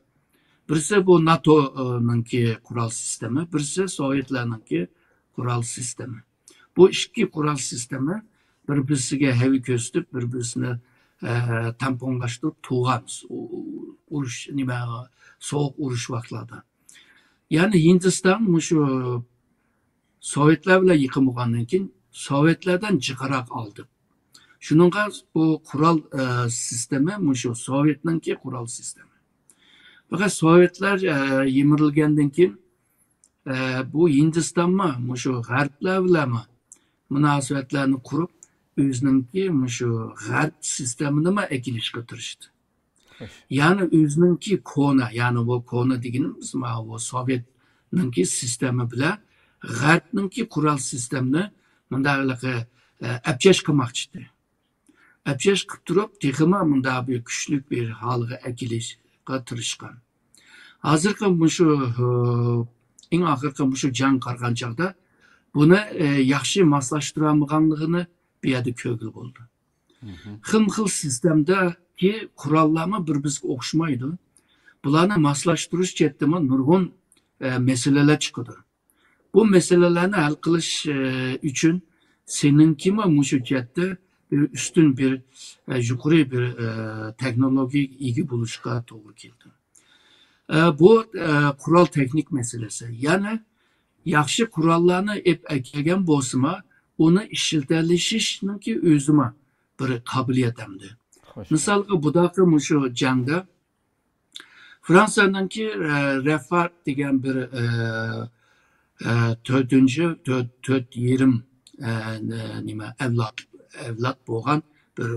Birisi bu NATO'ninki kural sistemi, birisi Sovyetlarninki kural sistemi. Bu ikki kural sistemi bir-birisiga hevi ko'stib, bir-birisini tamponlaştırıp tuğamız. Uruş, soğuk uruş vaxtlarda. Yani Hindistan şu Sovyetler bile yıkılmagandan keyin Sovyetlerden çıkarak aldı. Şununla bu kural sistemi şu Sovyetninki kural sistemi. Fakat Sovyetler yemirilgandan keyin bu Hindistanma şu G'arblar bilanmi munosabatlarni qurib, o'zininki shu G'arb sistemini ekilishga tirishdi. Yani o'zininki kona, yani bu kona deganimiz bu Sovetninki sistemi bilan G'arbninki kural sistemini bundaqliqi apchesh qilmoqchi. Apchesh qilib turib, texima bunda bir kuchlik bir holga ekilishga tirishgan. Hozirgi shu eng oxirgi shu jang qargan chaqda buni yaxshi moslashtira olmaganligini bu yerda ko'rgil bo'ldi. Xil sistemdagi qurollarni bir-biriga o'xshamaydi. Bularni moslashtirish chetdimi nurg'un meseleler chiqadi. Bu meselelerni hal qilish uchun seninkimi shu chetda bir ustun bir yuqori bir texnologik ega bo'lishga to'g'ri keldi. Bu qurol texnik meselesi. Yani yaxshi qurollarni ekelgan bo'lsa, uni ishlatishninki o'zima bir qobiliyatimdi. Misalga budaqa shu jangda Fransiyadagi Rafah degan bir 4 yerim evlat bo'lgan bir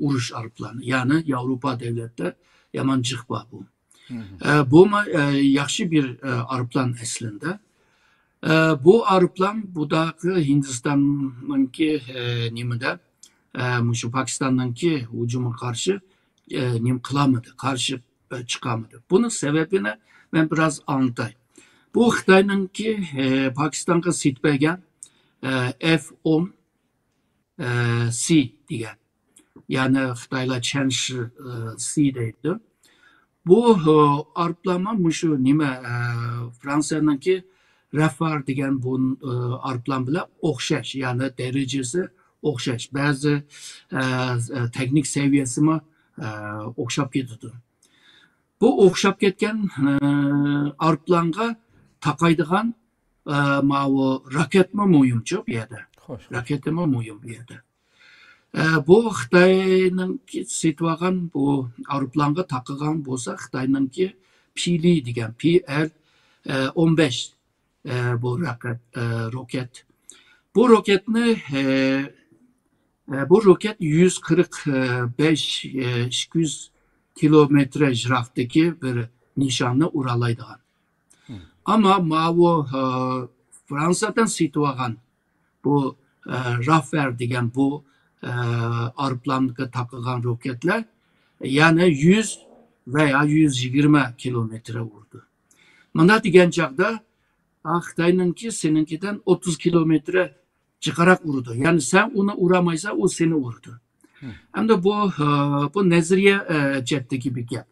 urush aeroplanı. Yani Avrupa devletler yaman jiqba bu. Bu yaxshi bir aeroplan aslında. Bu aeroplan budaqa Hindistan'daki nimada şu Pakistan'daki hücuma karşı qilamadı, karşı çıkamadı. Bunun sebebini ben biraz anlatayım. Bu Xitay'nınki Pakistan'a sitbegen F-10C degan. Yani Xitaylar Chenshi C deydi. Bu aeroplanma şu nima Fransiyadagi Rafah degan bu aeroplan bilan o'xshash, yani derecesi o'xshash. Ba'zi teknik seviyesi mi o'xshab ketadi. Bu o'xshab ketgan aeroplanga taqaydigan raketmi mo'yimchi bu yerda. Raketmi mo'yim bu yerda. Bu Xitoyninki setvagan bu aeroplanga taqilgan bo'lsa, Xitoyninki Pili degan PL-15 bu roket. Bu roket 145-200 kilometre jiraftaki bir nişanlı uralaydigan. Ama bu Fransa'dan sitvagan bu Rafah degan bu aeroplanga taqilgan roketler yani 100 veya 120 kilometre vurdu. Mana degan chaqda Xitoyninki seninkidan 30 kilometre çıkarak vurdu. Yani sen onu uramaysa o seni vurdu. Hem de bu nezriye chetdagi bir gap.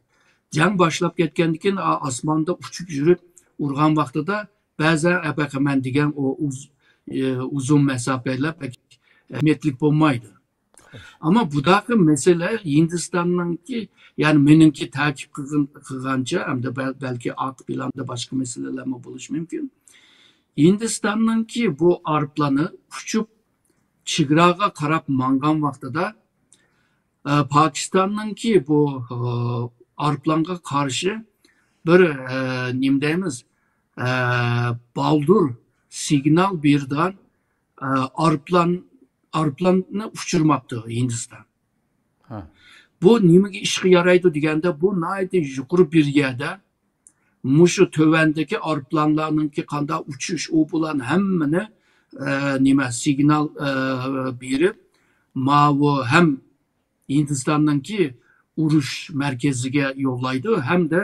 Jang boshlab ketgandan osmonda uchib yurib urgan vaqtida ba'zan men degan o uzun mesafeler pek ahmiyetlik bo'lmaydi. Ama budaqa mesele Hindistan'nınki yani menimki takip qilgancha hamda belki art planda boshqa meseleler mi bo'lishi mumkin. Hindistan'nınki bu aeroplanı uçup chegaraga qarab mangan vaqtida Pakistan'nınki bu aeroplanga qarshi bir nim deymiz baldur signal bergan aeroplanni uçurmaptı Hindistan. Bu nimaga ishga yaraydi deganda bu naydi yuqori bir yerda mushu tövendeki aeroplanlarınki qanday uçuş o bulan hemmini nima signal berib hem Hindistan'daki urush merkeziga yollaydı hem de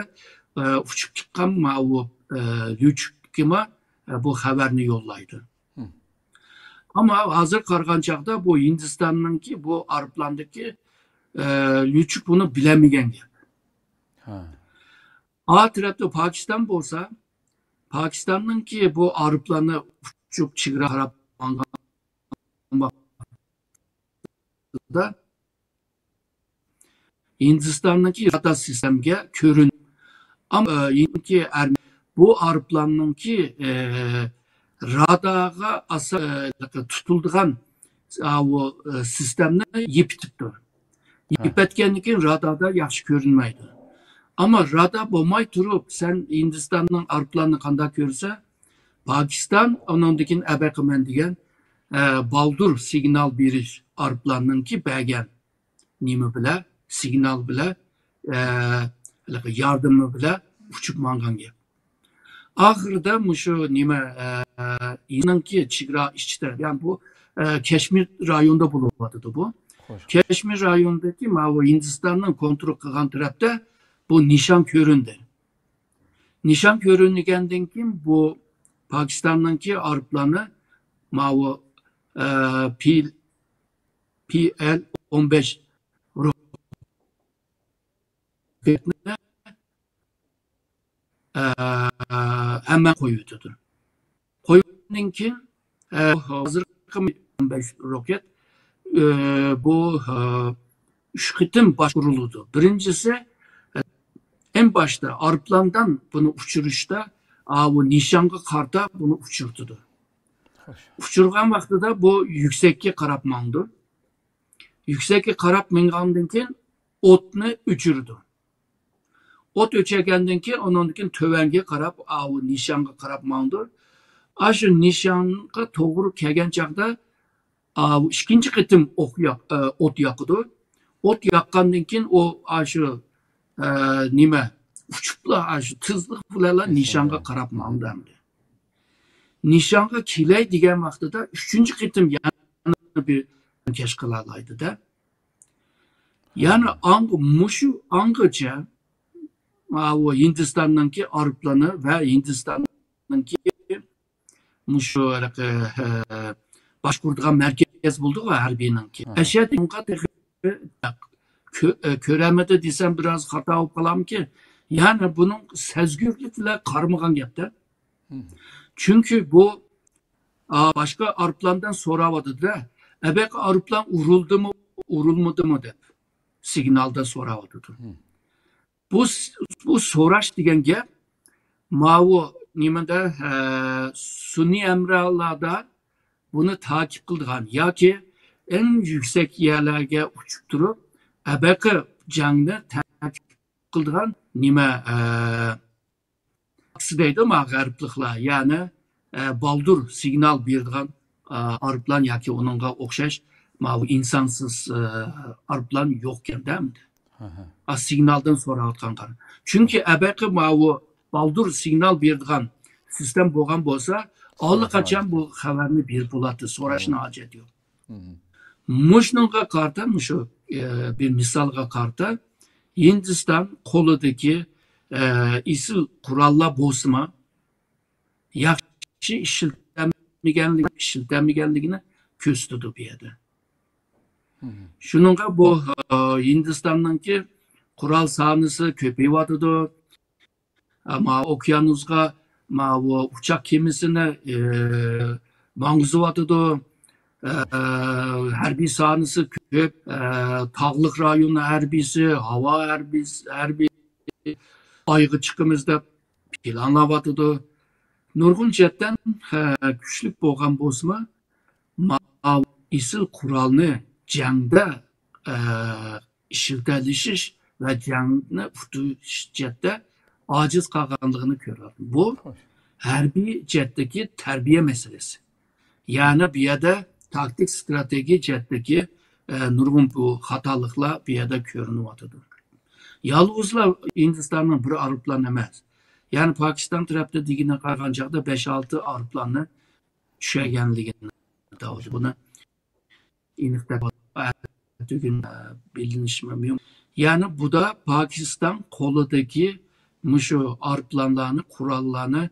uçup çıkan lüçkima bu haberini yollaydı. Ama hazır qargan chaqda bu Hindistan'nınki bu aeroplandaki lüçük bunu bilemigen gap. A tarafta Pakistan bolsa, Pakistan'nınki bu aeroplanı uçup chegara qarab da Hindistan'nınki radar sistemge körün. Ama bu aeroplanınki radarga tutulduğan o sistemni yipitipti. Yipetkenlikin radarda yaxshi görünmeydi. Ama radar bo'lmay turib, sen Hindistan'nın aeroplanını qanday görse, Pakistan onundakin əbəqimen degan baldur signal beriş arıplarınınki bəgən nimi bile signal bile yardımı bile uçup mangan gap. Ahırda şu nime inanki çigra işçiler yani bu Keşmir rayonunda bulunmadıdı bu. Hoş. Keşmir rayonundaki mavi Hindistan'ın kontrol kılan tarafta bu nişan köründe. Nişan körünü kendin kim bu Pakistan'daki Araplarını mavi PL-15 roketine hemen koyuyordu. Koyunun ki hazır 15 roket bu üç kıtım başvuruludu. Birincisi en başta Araplardan bunu uçuruşta bu nişanga karta bunu uçurdu. Uçurgan vakti da bu yüksekki karap mandı. Yüksekki karap mingandan keyin otni uçurdu. Ot öçegendan keyin onunkin tövenge karap bu nişanga karap mandı. Aşı nişanga toğru kelgen çağda ikinci kıtım ot yakıdı. Ot yakkandan keyin o aşı nime uçupla aşı tızlık bulala nişanga karap mandı emdi. Nişanga kiley digen vakti da üçüncü kıtım yani bir keş kılalaydı da. Yani muşu angıca o Hindistan'daki Araplarını ve Hindistan'daki muşu başkurduğun merkez buldu ve harbiyinki. Eşyat onka köremede desem biraz hata olup kalam ki yani bunun sezgürlükle karmıgan yaptı. Çünkü bu başka Araplardan soravadı da ebek Araplar uruldu mu urulmadı mı dep signalda soravadı. Bu soraş diyen gap mavu nimede Sunni Emrallarda bunu takip kıldıgan ya ki en yüksek yerlerge uçup durup ebek canlı takip kıldıgan nime aksıdaydı ma gariplikla yani baldur signal birdiğen Araplan ya ki onunla okşaş mavu insansız Araplan yokken değil mi? Signaldan sonra atkan karın. Çünkü ebeki mavu baldur signal birdiğen sistem boğan bolsa Allah kaçan bu haberini bir buladı. Sonrasını acı ediyor. Muşnunga karta muşu bir misalga karta Hindistan koludaki isil kuralla bozma yakşı işiltenmigenliğine küstüdü bir yerde. Şununla bu Hindistan'daki kural sahanısı köpeği vardı ama okyanusga bu uçak gemisine mangızı vardı harbiy sahanısı köp tağlık rayonu harbisi hava harbi aygı çıkımızda planlavadı nurgun jetten güçlük boğan bozma isil kuralını jangda işiltelişiş ve jangni tutuş jette aciz kalganlığını görüyorum. Bu harbiy jetteki terbiye meselesi. Yani bir yerde taktik strateji jetteki nurgun bu hatalıkla bir yerde görünüyordu. Yalnızla Hindistan'ın bir Araplan emez. Yani Pakistan tarafta digine kalkancakta 5-6 Araplanı düşegenliğine davacı. Buna inikte gün bilinişmem. Yani bu da Pakistan koludaki muşu Araplanlarını, kurallarını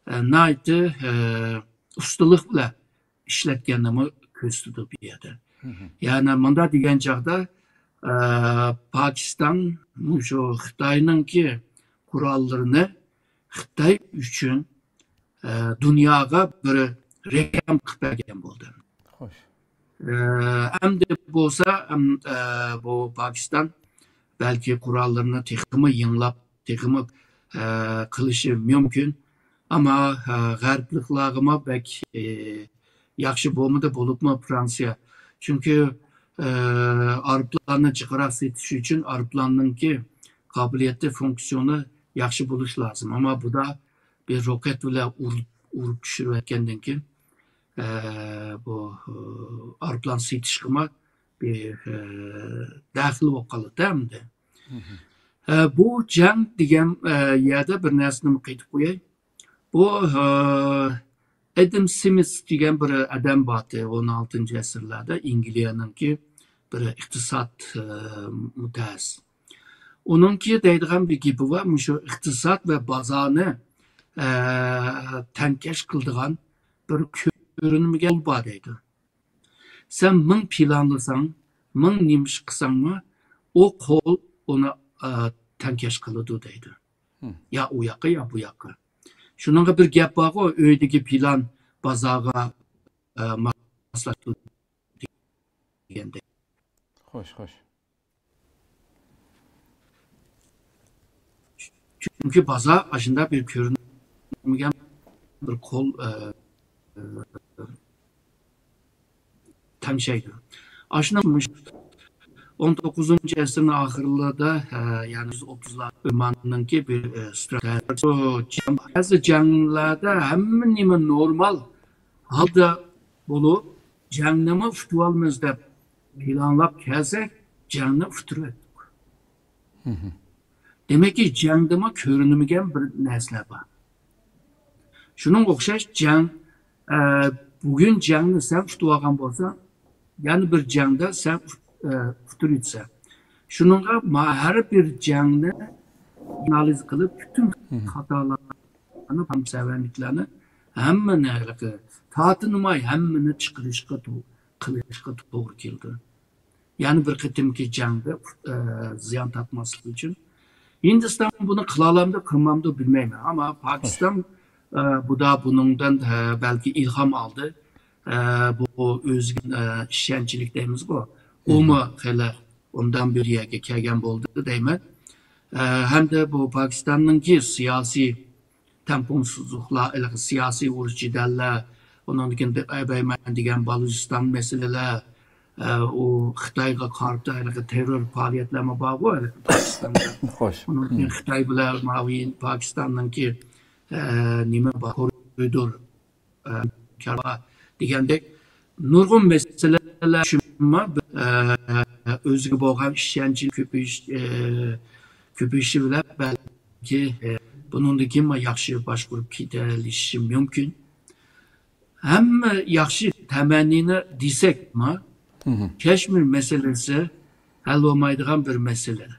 naydı ustalıkla işletkenliğimi köstüdü bir yerde. Yani bunda diyen çağda Pakistan muşu Xitay'nın ki kurallarını Xitay üçün dünyaya bir reklam kıpırgen buldu. Hoş. Hem de bolsa bu Pakistan belki kurallarını tekimi yınlap, tekimi kılışı mümkün ama garipliklarıma belki yakşı bolmadı bolup mu Fransa. Çünkü Araplarını çıkarak yetiş için Araplarının ki kabiliyeti fonksiyonu yakşı buluş lazım ama bu da bir roket ile urup düşürüp keyin bu aeroplan sıytışkıma bir dahil bo'lib qoldi hamda. Bu jang degan yerda bir narsani qaytib qo'yay. Bu Adam Smith degan bir adam bordi 16-asrlarda Angliyaninki bir iqtisod mutaxassis. Onunki deydigan bir gapi bor, shu iqtisod va bozorni tankash qiladigan bir ko'rinmagan bor deydi. Sen 1000 planlasang, 1000 nima ish qilsangmi, o qo'l uni tankash qiladi deydi. Ya u yoqqa, ya bu yoqqa. Shuningga bir gap bor-ku, uydagi plan bozorga moslashadi deganda. Xo'sh. Çünkü bozor aslında bir ko'rinmagan bir qo'l tanshaydi. Aslında 19-asrning oxirlarida, ya'ni 30'lar zamanınki bir strateji. Bazı janglarda hamma nima normal holda bo'lib, jangni futib olamiz deb planlab kelsak, jangni futirdik. Demek ki jangda ko'rinmagan bir narsalar bor. Shuningga o'xshash jang, bugun jangni sen futib olgan bo'lsang, yani bir jangda sen futurutsa. Shuningga har bir jangni analiz qilib, bütün xatolarni, hamsavanliklarni hammani tatinmay hammani chiqarishga to'g'ri keldi. Yani bir qitimki jangda ziyon topmaslik uchun Hindiston buni qila olamdi, qilmamdi bilmayman, ama Pakiston bu da buningdan belki ilham aldı. Bu o'ziga ishonchlik deymiz bu. Umi hali undan bir yerga kelgan bo'ldi deyman. Hamda bu Pokistonningki siyosiy tamponsuzliklar, siyosiy urush jidallar, undan keyin aybayman degan Balujiston masalalar, o Xitoyga qarshi terror faoliyatlarga bor Pokistonda. Xo'sh. Undan keyin Xitoy bilan Maviy Pokistonningki nima bor, koridor degandek nurg'un masalalar shunma o'ziga bo'lgan ishonchi ko'payishi bilan balki bundan keyin yaxshi boshqarib ketilishi mumkin. Hamma yaxshi tamannini desakmi, Kashmir masalasi hal bo'lmaydigan bir masala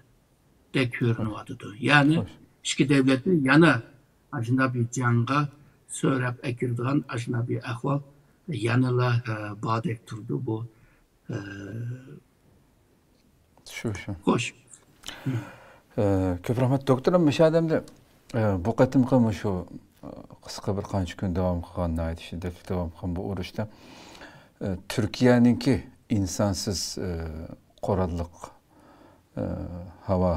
deb ko'rinyapti. Ya'ni ikki davlatni yana ashuna bir jangga so'rab akirdigan ashuna bir ahvol yanıla badek turdu bu. Shu. Xo'sh. Ko'p rahmat doktorim, mishadamda bu qatimqi shu qisqa bir qancha kun davom qilganini aytish, shiddatli davom qilgan bu urushda Turkiyaninki insonsiz qurolliq havo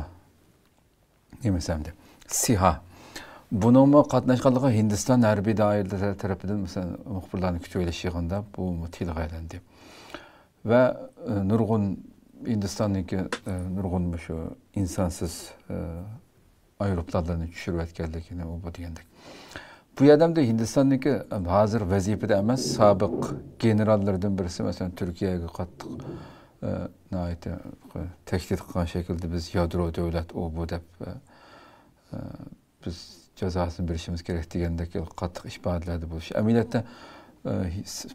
demasam de SİHA. Bunun qatnaşqanlığı Hindistan hərbi dairələri tərəfindən məsələn müxbirlərin kütübələşi yığında bu tilq eləndi. Və nurgun Hindistan'daki nurgun şu insansız aeroplanlarını düşürüp etkilerlikini o bu diyendik. Bu adam da Hindistan'daki hazır vazifede emas, sabık generallardan birisi mesela Türkiye'ye kattık tehdit qilgan şekilde biz yadro devlet o bu deb biz cezasını berishimiz kerak degandek qattiq ifodalardi bu. Amaliyotda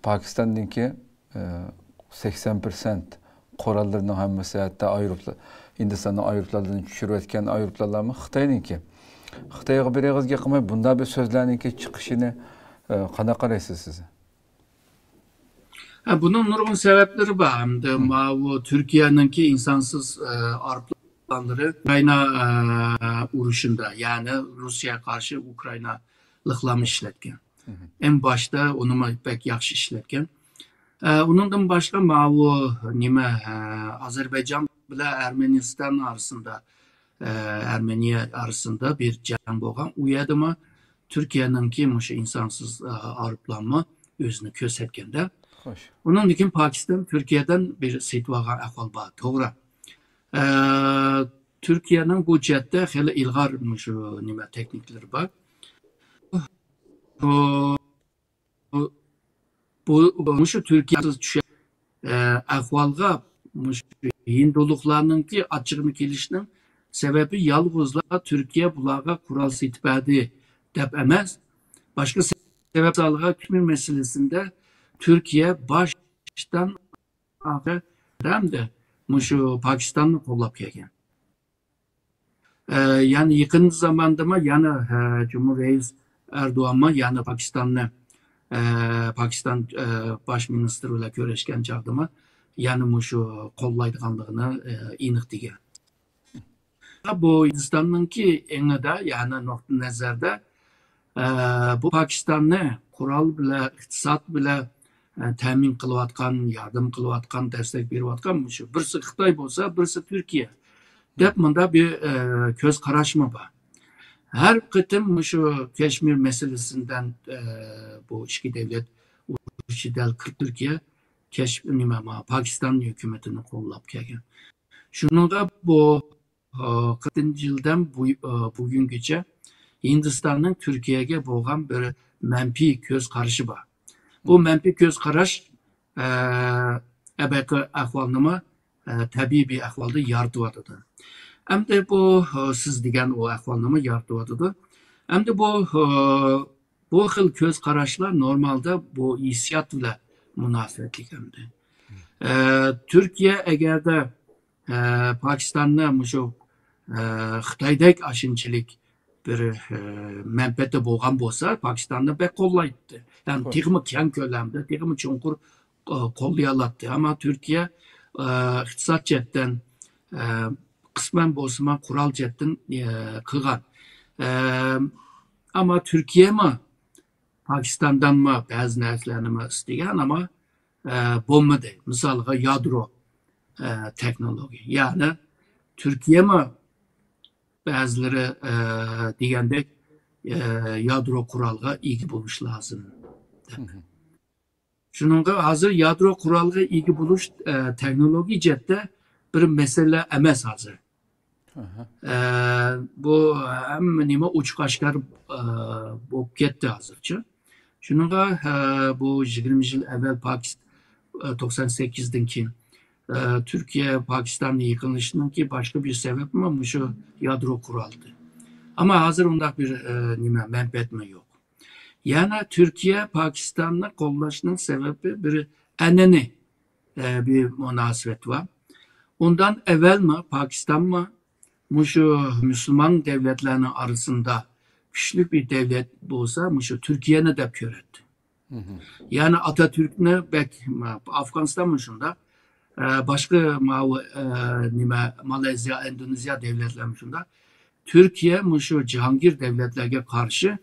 Pokistondagi 80% qurollarning hammasi hatto Hindistonning aeroplanlarini tushirayotgan aeroplanlarmi Xitoyniki. Xitoyga bir og'izga qilmay bunday bir so'zlarningki chiqishini qanaqa qaraysiz siz? Bunun nurgun sebepleri var. Hamda bu Türkiye'ninki insansız aeroplanları Ukrayna uruşunda, yani Rusya'ya karşı Ukraynalıklarını işletken. En başta onu pek yaxşı işletken. Onundan başka bu Azerbaycan ile Ermenistan arasında Ermeniye arasında bir can boğan. Uyadıma Türkiye'ninki insansız aeroplanma özünü kösetkende. Onun için Pakistan Türkiye'den bir sitvagan ahval var. Doğru. Türkiye'nin bu cihette hele ilgar teknikleri var. bu şu Türkiye düşen ahvalga Hinduluklarınki açığını kelişinin sebebi yalğızla Türkiye bulağa kural sitibadi dep emez. Başka sebep sağlığa Küşmir meselesinde Türkiye baştan ahir hem de şu Pakistan'ı kollap gelgen. Yani yakın zamanda mı yani Cumhurreis Erdoğan'ma yani Pakistan başministeriyle görüşken çağdımı yani şu kollaydıganlığını inik diye. Bu Hindistan'ınki enge de yani nokta nazarda bu Pakistan'ı kural bile, iktisat bile temin kılıvatkan, yardım kılıvatkan, destek verivatkan şu. Birisi Xitay olsa, birisi Türkiye. Dep bunda bir göz karaşma var. Her kıtım şu Keşmir meselesinden bu iki devlet Uçidel Türkiye Pakistan hükümetini kollap gelgen. Şunu da bu 40 yıldan bugünküce Hindistan'ın Türkiye'ye boğan böyle menfi göz karışı var. Bu menfi göz karış ebeki ahvalını tabii bir ahvalda yardıvadıdır. Hem de bu siz degen o ahvalını yardıvadıdır. Hem de bu xil göz karışlar normalde bu hissiyatla münasebetlik hem de. Türkiye eğer de Pakistan'da şu Xitay'daki aşınçılık bir menfaati boğan bolsa Pakistan'da pek kollaydı. Yani tekimi keng kölemde, tekimi çonkur kollayalattı. Ama Türkiye iktisat cetten kısmen bolsama kural cetten kılgan. Ama Türkiye mi Pakistan'dan mı bazı nerflerini mi isteyen ama bomba değil. Mesela yadro teknoloji. Yani Türkiye mi bazıları degende yadro kuralga ilgi buluş lazım. Şununla hazır yadro kuralga ilgi buluş teknoloji cette bir mesele emez hazır. Bu hem nime uç kaşkar bu ketti hazırca. Şununla bu 20 yıl evvel Pakistan 98'den ki Türkiye Pakistan'la yıkılışının ki başka bir sebep mi ama şu yadro kuraldı. Ama hazır onda bir menfaat mi yok. Yani Türkiye Pakistan'la kollaşının sebebi bir eneni bir münasebet var. Ondan evvel mi Pakistan mı şu Müslüman devletlerinin arasında güçlü bir devlet olsa şu Türkiye'ne de köretti. Yani Atatürk'ne Afganistan mı şunda başka Malezya, Endonezya devletlerinde Türkiye şu Cihangir devletlerine karşı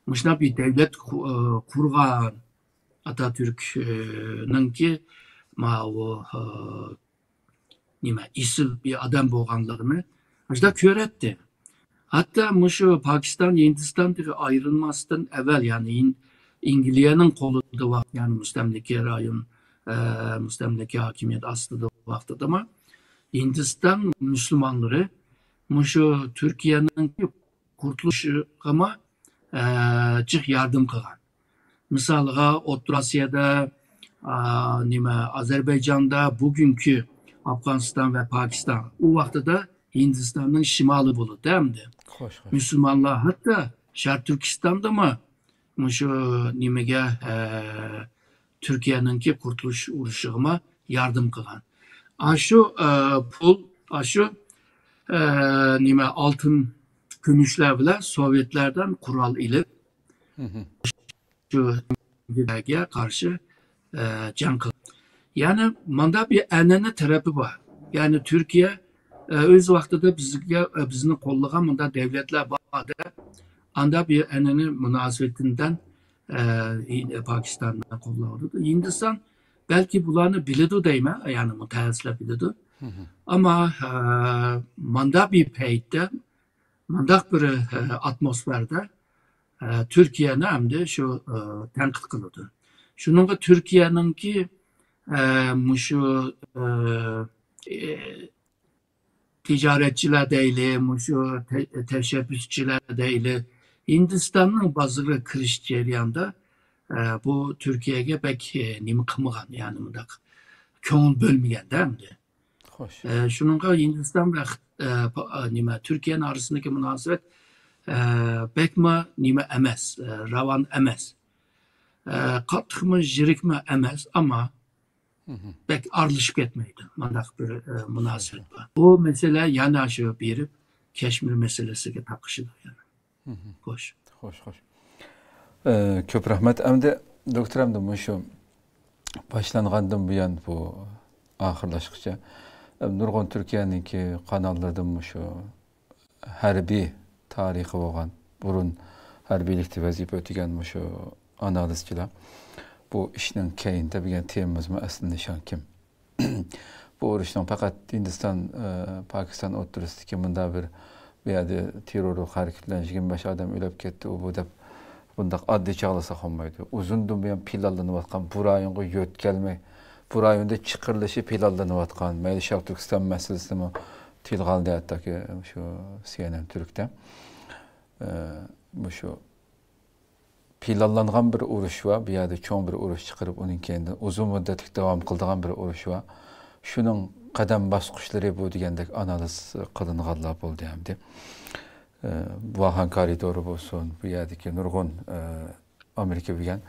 bir devlet kurgan Atatürk'ün ki isil bir adam boğanlarını işte köretti. Hatta şu Pakistan Hindistan'daki ayrılmasından evvel yani İngilizce'nin kolu da var yani müstemleke rayon müstemleke hakimiyet aslı da vakti ama Hindistan Müslümanları şu Türkiye'nin kurtuluşu ama çık yardım kılan. Mesela Orta Asya'da Azerbaycan'da bugünkü Afganistan ve Pakistan o vakti de Hindistan'ın şimalı bulu değil mi? Müslümanlar hatta Şark Türkistan'da mı şu nimege Türkiye'ninki kurtuluş uğraşıma yardım kılan. Aşı pul, aşı altın gümüşler bile Sovyetlerden kural ile şu karşı can kılan. Yani manda bir enene terapi var. Yani Türkiye öz vaxtıda bizini kollagan manda devletler vardı. Anda bir enene münasebetinden Pakistan'dan kolladı. Hindistan belki bularını biliyordu deyme, yani mütehassısla biliyordu. Ama manda bir peyde, mandak bir atmosferde Türkiye'nin hem de şu tenkit kılıyordu. Şununla Türkiye'nin ki şu ticaretçiler değil, şu teşebbüsçiler değil, Hindistan'ın bazı kriz ceryanında bu Türkiye'ye pek nima qilmagan, yani mundaq ko'ngil bölmegende endi. Xo'sh. Şununla Hindistan ve nima Türkiye'nin arasındaki münasebet bekma nima emas, ravan emas. Qattiqmi, jirikmi emas, ama pek aralashib ketmaydi. Mundaq bir münasebet var. Bu mesele yana shu berib Keşmir meselesiga taqishidi yani. Xo'sh. Xo'sh, xo'sh. Ko'p rahmat. Endi doktor endi shu boshlangandan buyon bu oxirlashgacha nurg'un Turkiyaniki kanallardan shu harbiy tarixi bo'lgan, burun harbiylikda vazifa o'tagan shu analizchilar bu ishning keyinda degan temamizmi asli nishon kim? Bu urushning faqat Hindiston, Pokiston o'rtasidagi bunda bir bu yerda terrorlik harakatlanishgan 25 odam o'lib ketdi, u bu deb bundaq oddiy chog'lasa olmaydi. Uzundan buyon planlanayotgan bu rayonga yo'tkalmay, bu rayonda chiqirilishi planlanayotgan, mayli Sharq Turkiston masalasini tilga oldi hattoki shu CNN Turkda. Bu shu planlangan bir urush va bu yerda cho'ng bir urush chiqarib, uning keyinda uzun muddatli davom qiladigan bir urush va shuning qadam bosqichlari bu degandek analiz qilinganlar bo'ldi hamda. Wuhan koridori bo'lsin, bu yerdagi nurg'un Amerika degan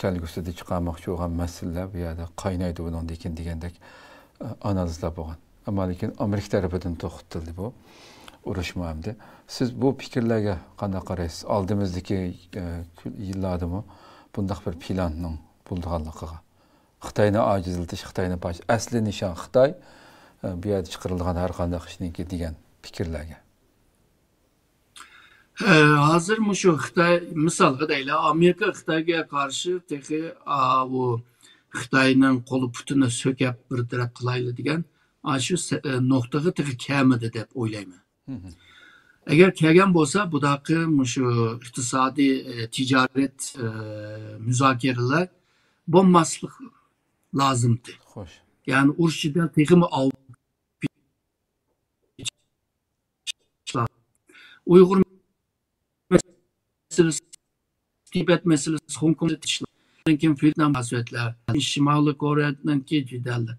kelgusida chiqarmoqchi bo'lgan masalalar bu yerda qaynaydi bundan keyin degandek analizlar bo'lgan. Ammo lekin Amerika tarafidan to'xtatildi bu urush hamda. Siz bu fikrlarga qanday qaraysiz? Oldimizdagi yillardami bundaq bir planning bo'lganligiga? Xitoyni ojizlatish, Xitoyni baş asli nishon Xitoy bu yerda chiqarilgan har qanday ishniki degan fikrlarga. Hazır şu Xitay misalga deyli, Amerika Xitayga qarşı texi bu Xitayning qo'li putini sökep bir taraf qilayli degan shu nuqtaga texi kamidi deb o'ylayman. Agar kelgan bo'lsa, budaqi shu iqtisodiy tijorat muzokaralar bo'lmaslik lozimdi. Xo'sh. Yani urushchidan teximi Uyghur meselesi, Tibet meselesi, Hong Kong meselesi, Vietnam meselesi, Şimali Kore'ninki ciddiler.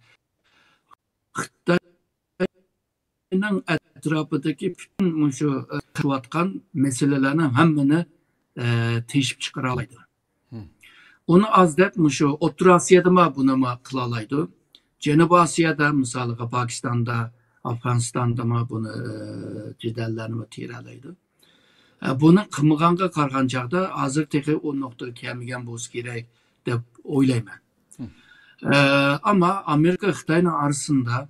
Xitayning etrafındaki bütün şu kıvatkan meselelerin hemmini teşvik çıkaralaydı. Onu az dep şu Otur Asya'da mı bunu mu kılalaydı? Cenubi Asya'da mesela Pakistan'da, Afganistan'da mı bunu ciddilerini tiralaydı. Bunu qılmağanğa qarğancaqda hazır texi o nokta kemigen bo'lsa kerak deb o'ylayman. Ama Amerika Xitoyning arasında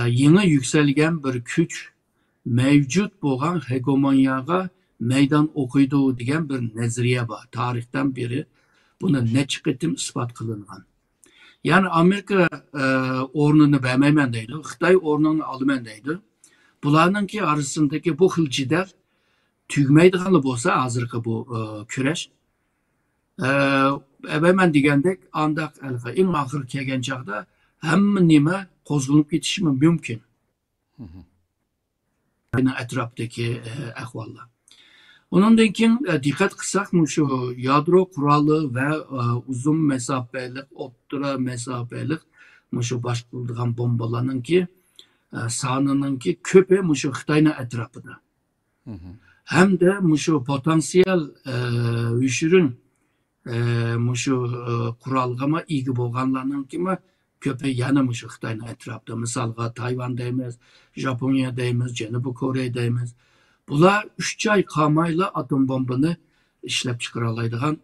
yeni yükselgen bir güç mevcut bo'lgan hegemoniyaga meydan o'qiydi degan bir nazariya bor. Tarixdan beri buni necha qitim isbot qilingan. Yani Amerika o'rnini bermayman deydi, Xitoy o'rnini olaman deydi. Bularninki arasındaki bu xil jidal tügmeydiğanlı bolsa hazırki bu küreş. Ben degandek andak en ahir kelgan chaqda hamma nima qo'zg'alib ketishi mumkin. Etrafdagi ahvollar. Ondan keyin dikkat qilsak, shu yadro quroli va uzun mesafalik, o'rta mesafalik shu boshqarilgan bombalarninki sonininki ko'pi shu Xitoyning atrofida. Hem de şu potansiyel uyuşurun şu kuralgama ilgi boğanlarının kimi köpe yanı şu Xitayning etrafında. Misalga Tayvan deymiz, Japonya deymiz, Cenubi Kore deymiz. Bular 3 ay qamayla atom bombini ishlab chiqaralaydigan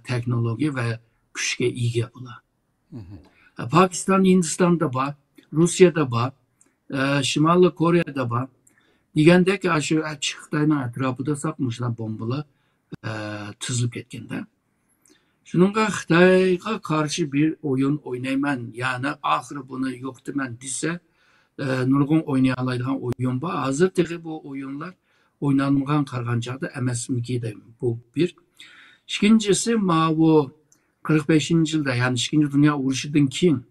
teknologi ve kuchga ega bular. Pakistan, Hindistonda bor, Rusiyada bor, Shimoliy Koreyada bor. Degandek shu Xitoyning atrofida saqlamışlar bombalar tizilib ketganda. Shuningga Xitoyga qarshi bir o'yin o'ynayman, ya'ni oxiri buni yo'qtiman desa, nurg'un o'ynay oladigan o'yin bor. Hozir bu o'yinlar o'ynalmagan qarg'anchaqda emasmiki deyman. Bu bir. Ikkinchisi, bu 45-yilda, ya'ni Ikkinchi dunyo urushidan keyin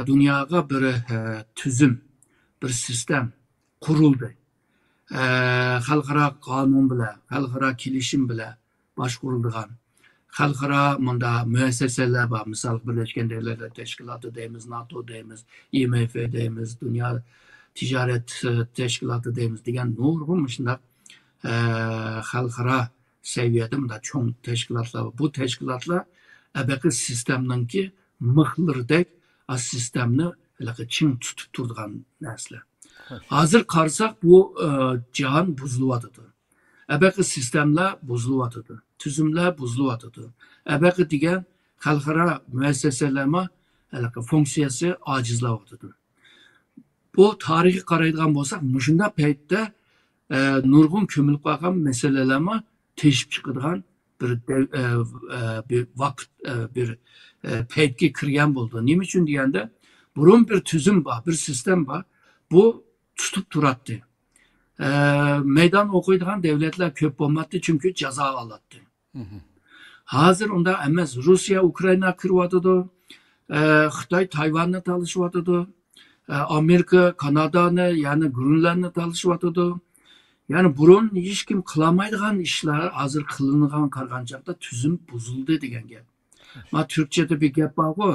dunyoga bir tuzum, bir sistem kuruldu. Xalqaro qonun bilan, xalqaro kelishim bilan boshqarilgan xalqaro munda müesseseler var. Misal Birleşken Devletler Teşkilatı deyimiz, NATO deyimiz, IMF deyimiz, Dünya Ticaret Teşkilatı deyimiz degan nurg'un shunday xalqaro seviyede munda cho'ng teşkilatlar var. Bu teşkilatlar abaqi sistemninki mixlirdek sistemni ching tutib turgan narsalar. Hazır qarsak bu jahon buzilyotidi. Abaqi sistemlar buzilyotidi. Tüzümler buzilyotidi. Abaqi degan xalqaro muassasalarma funksiyasi ojizlayotidi. Bu tarixiy qaraydigan bo'lsak, shunday paytda nurg'un ko'milib qolgan masalalarni teshib chiqadigan bir vaqt bir paytga kirgan bo'ldi. Nima uchun deganda, burun bir tüzüm bor, bir sistem bor. Bu tutib turadi. Meydan o'qiydigan davlatlar ko'p bo'lmadi, chunki jazo oladi. Hozir unda emas, Rossiya Ukraina kiryotidi, Xitoy Tayvanni talashyotidi, Amerika Kanadani, ya'ni Grunlandni talashyotidi. Yani burun hech kim qilolmaydigan ishlar hozir qilingan qarg'anchaqda tüzüm buzildi degan gap. Ma Türkçede bir gap bor-ku,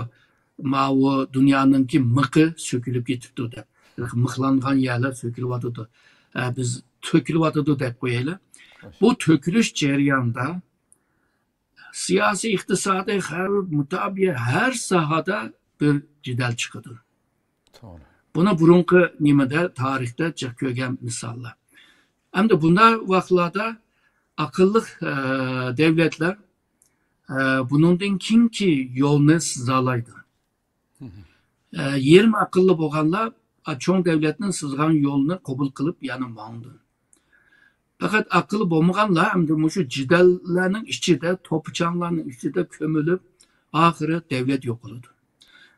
ma o dunyoninki miqi so'kilib ketibdi deb. Mixlangan yerlar so'kilyotidi. Biz to'kilyotidi deb qo'yaylik. Bu to'kilish jarayonida siyosiy, iqtisodiy, mutabiye her sahada bir jidal chiqadi. Buna burunqi nimada tarixda jiq ko'rgan misollar. Hem de bunlar vaqtlarda akıllı devletler bunundan kimki yolunu sızalaydı. 20 akıllı boğanlar çoğun devletinin sızgan yolunu kabul kılıp yanılmandı. Fakat akıllı boğmaganlar hem de şu cidallarının içinde, topuçanlarının içinde kömülüp ahire devlet yok oldu.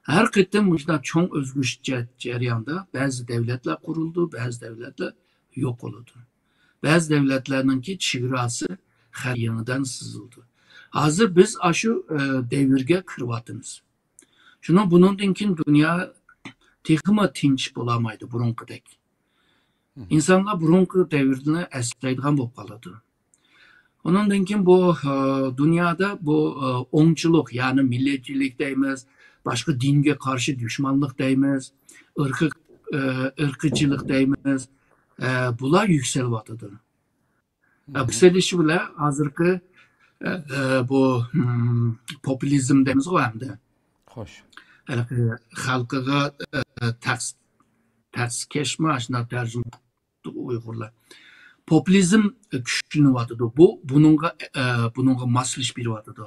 Her kıtın bu çoğun özgürlük ceryanında bazı devletler kuruldu, bazı devletler yok oldu. Bazı devletlerinki çigrası her yanından sızıldı. Hazır biz aşı devirge kırvatımız. Şuna bunundankin dünya tekima tinç bulamaydı burunqidek. İnsanlar burunqi devirine esraydigan bo'lib qoladi. Onundankin bu dünyada bu oңçuluk, yani milletçilik deymiz, başka dinge karşı düşmanlık deymiz, ırkıcılık deymiz. Bular yükseliyotidir. Yükselishi bilan hozirgi bu populizm deymiz o hamda. Xo'sh. Xalqiga takskeşma shuna tarjima Uyg'urlar. Populizm kuchlanayotidi. Bununga moslashish beryotidi.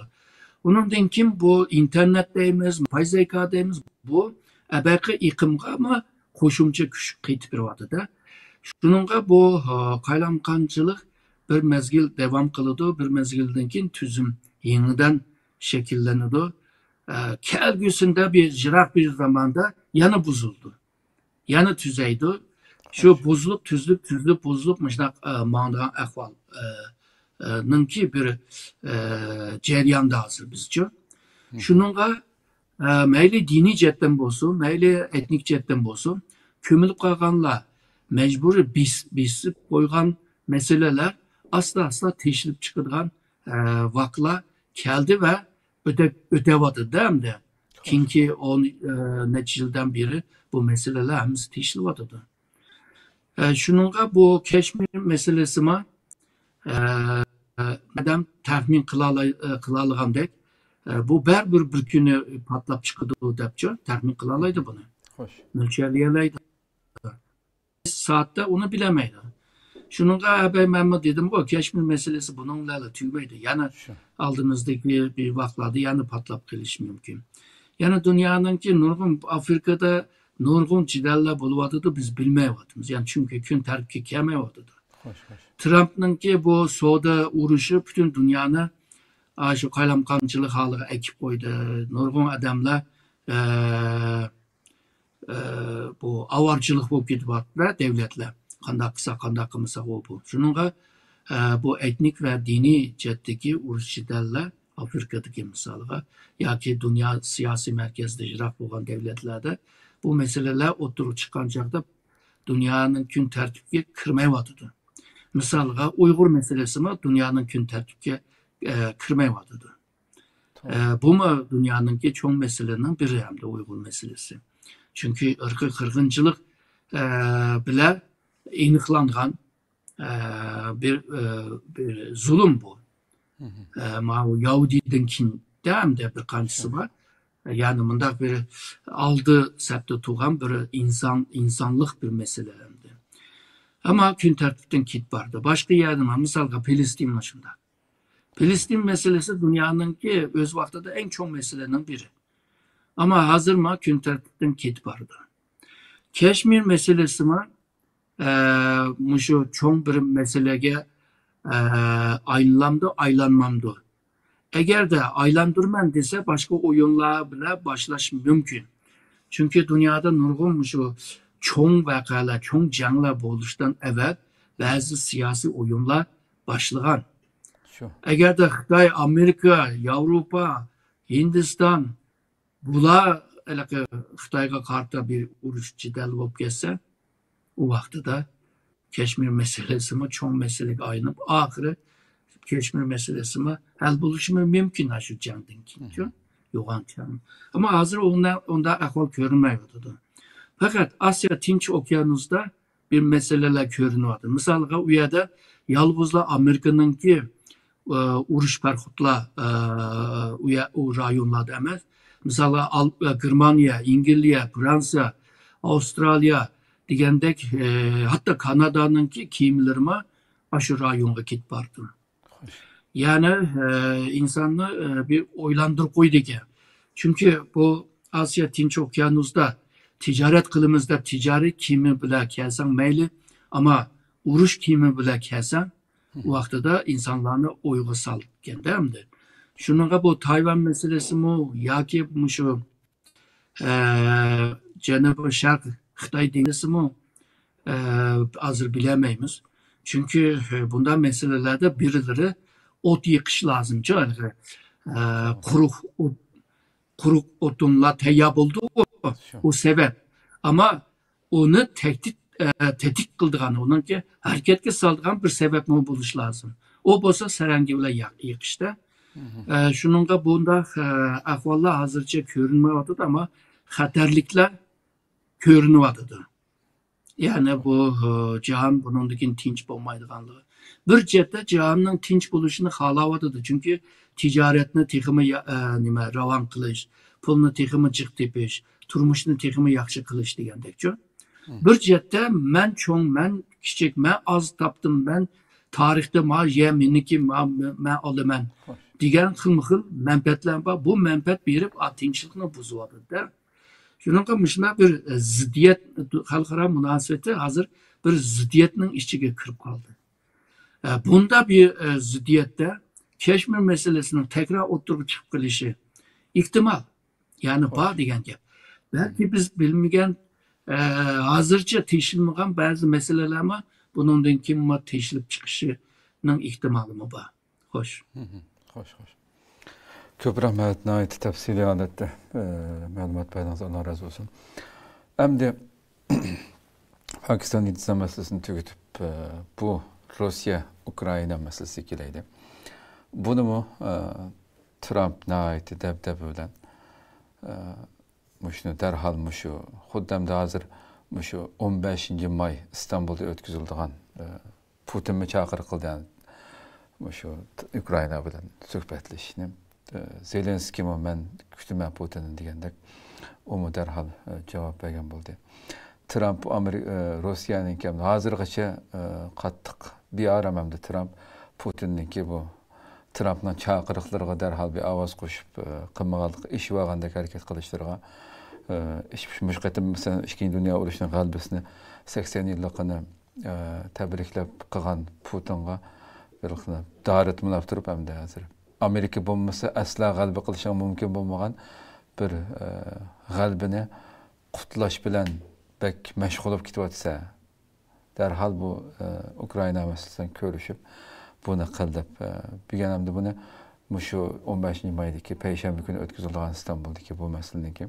Undan keyin bu internet deymiz, yapay zeka deymiz, bu abaqi iqimga ama qo'shimcha kuch qaytib beryotidi. Şununla bu kaylamkancılık bir mezgil devam kılıdı, bir mezgilden keyin tüzüm yeniden şekilleniyordu. Kelgüsünde bir jirak bir zamanda yana buzuldu. Yana tüzeydi. Şu buzulup buzulup müşnak mağdan ahval nınki bir ceriyanda hazır bizce. Şununla meyli dini cetten bolsun, meyli etnik cetten bolsun, kömülüp kalganlar mecburi bisip koygan meseleler asla teşrip çıkırgan vakla geldi ve ödevadı değil mi? Çünkü o neticeden biri bu meseleler hemiz teşrivadıdı. Şununla bu Keşmir meselesi mi neden tahmin kılalığan dek bu bir günü patlap çıkıdı depçe tahmin kılalaydı bunu. Mülçerleyeleydi. Saatte onu bilemeydi. Şununla ben dedim o Keşmir meselesi bununla tüymeydi. Yani aldığımızdaki bir vaktlarda yani patlap geliş mümkün. Yani dünyanın ki nurgun Afrika'da nurgun cidaller buluvadıdı biz bilmeyordumuz. Yani çünkü gün terki kemeyordu. Trump'ın ki bu soda uğraşı bütün dünyanı şu kaylamkancılık haline ekip koydu. Nurgun adamlar bu avarcılık bu gidiyorlar devletler. Kandak kısa kandak kımısa o bu. Şununla bu etnik ve dini cetteki uğraşçılarla Afrika'daki misalga ya ki dünya siyasi merkezde jirak olan devletlerde bu meseleler oturup çıkan çağda dünyanın gün tertipki kırmayvatıdı. Misalga Uygur meselesi mi dünyanın gün tertipki kırmayvatıdı. Bu mu dünyanınki çoğun meselenin biri hem de Uygur meselesi. Çünkü ırkı kırgınçılık bile iniqlanğan bir zulüm bu. Yahudidinkin hem de bir kanısı var. Yani bunda bir aldı septe tuğan bir insanlık bir mesele hem de. Ama gün tertipten kit vardı. Başka yerden misalga Filistin başında. Filistin meselesi dünyanın ki öz vaxtında en çok meselenin biri. Ama hazır mı gün tertipten kit vardı. Keşmir meselesi mi şu çok bir meselege aylanmamdı. Eğer de aylandırman dese başka oyunlar bile başlaş mümkün. Çünkü dünyada nurgun şu çoğun vakalar, çoğun canlar buluştan evvel bazı siyasi oyunlar başlayan. Eğer de Xitay, Amerika, Avrupa, Hindistan bula Xitayga karta bir uruş cidel olup gelse o vakti da Keşmir meselesi mi çoğun meselek ayınıp ahire Keşmir meselesi mi hal buluşumu mümkün şu candinki. Yoğan canım. Ama hazır onda ahval görünmüyordu. Fakat Asya Tinç Okyanus'ta bir meseleler görünüyordu. Mesela uyada yalnızla Amerika'nınki uruş perhutla o rayonlarda emez. Mesela Germanya, İngiltere, Fransa, Avustralya digendek hatta Kanada'nınki kimilerime aşı rayonga git bardı. Yani insanı bir oylandır koydu ki. Çünkü bu Asya Tinç Okyanus'ta ticaret kılımızda ticari kimi bile kelsen meyli ama uruş kimi bile kelsen o vakti da insanlarını oygu salıkken değil mi? Şununla bu Tayvan meselesi mi ya ki şu Cenab-ı Şark Xitay dengesi mi hazır bilemeyiz. Çünkü bundan meselelerde birileri ot yıkış lazım. Kuruk otunla teyyap oldu o sebep. Ama onu tetik kıldığını, onun ki hareketke saldığın bir sebep mi buluş lazım. O bolsa serengi bile yıkıştı. Şununla bunda ahvallar hazırca görünmüyordu ama haterlikler görünüyordu. Yani bu cihan bunundakin tinç bulmaydıganlığı. Bir cihette cihanın tinç buluşunu halavadıdı. Çünkü ticaretini teximi ravan kılış, pulunu teximi cık tepiş, turmuşunu teximi yaxşı kılış degandek. Bir cihette men çoğun, men kiçik, men az taptım, men tarihte ma yeminiki men alımen degen xılmıxıl menpetlen var. Bu menpet birip tinçlikini buzuvadı der. Şununla mışına bir ziddiyet, halkara münasebeti hazır bir ziddiyetinin içine kırıp kaldı. Bunda bir ziddiyette Keşmir meselesinin tekrar oturup çıkıp gelişi ihtimal. Yani bağ degen gap. Belki biz bilmegen hazırca teşilmeyen bazı meseleler ama bunun kim teşilip çıkışının ihtimali mi bağ. Hoş. Hoş. Köp rahmet nayet tefsili adette malumat paydanız Allah razı olsun. Hem de Pakistan İdisa meselesini tüketip bu Rusya-Ukrayna meselesi kileydi. Bunu mu Trump nayeti debdeb ölen müşnü derhal müşü xuddamda hazır müşü 15. may İstanbul'da ötküzüldüğün Putin mi çağır kıldı yani müşü Ukrayna bilen söhbetleşini Zelenski mi men kütüme Putin'in degandek o mu derhal cevap vergen buldu. Trump Rusya'nın ki hazırgacha qattiq bir aramamda Trump Putin'ninki bu Trump'dan çağırıqlarga derhal bir avaz qo'shib qilmag'anlik ish vag'andek harakat qilishlarga mush qatim masalan Ikkinchi dunyo urushining g'alabasini 80 yilligini tabriklab qilgan Putinga bir darat mulab turib hamda hozir Amerika bo'lmasa asla g'alaba qilishi mumkin bo'lmagan bir g'alabani qutlash bilan bek mashg'ul bo'lib ketyapsa derhal bu Ukrayna masalasidan ko'rishib buni qildib bilganimda buni shu 15 maydagi payshanba kuni o'tkazilgan İstanbul'dagi bu masalaniki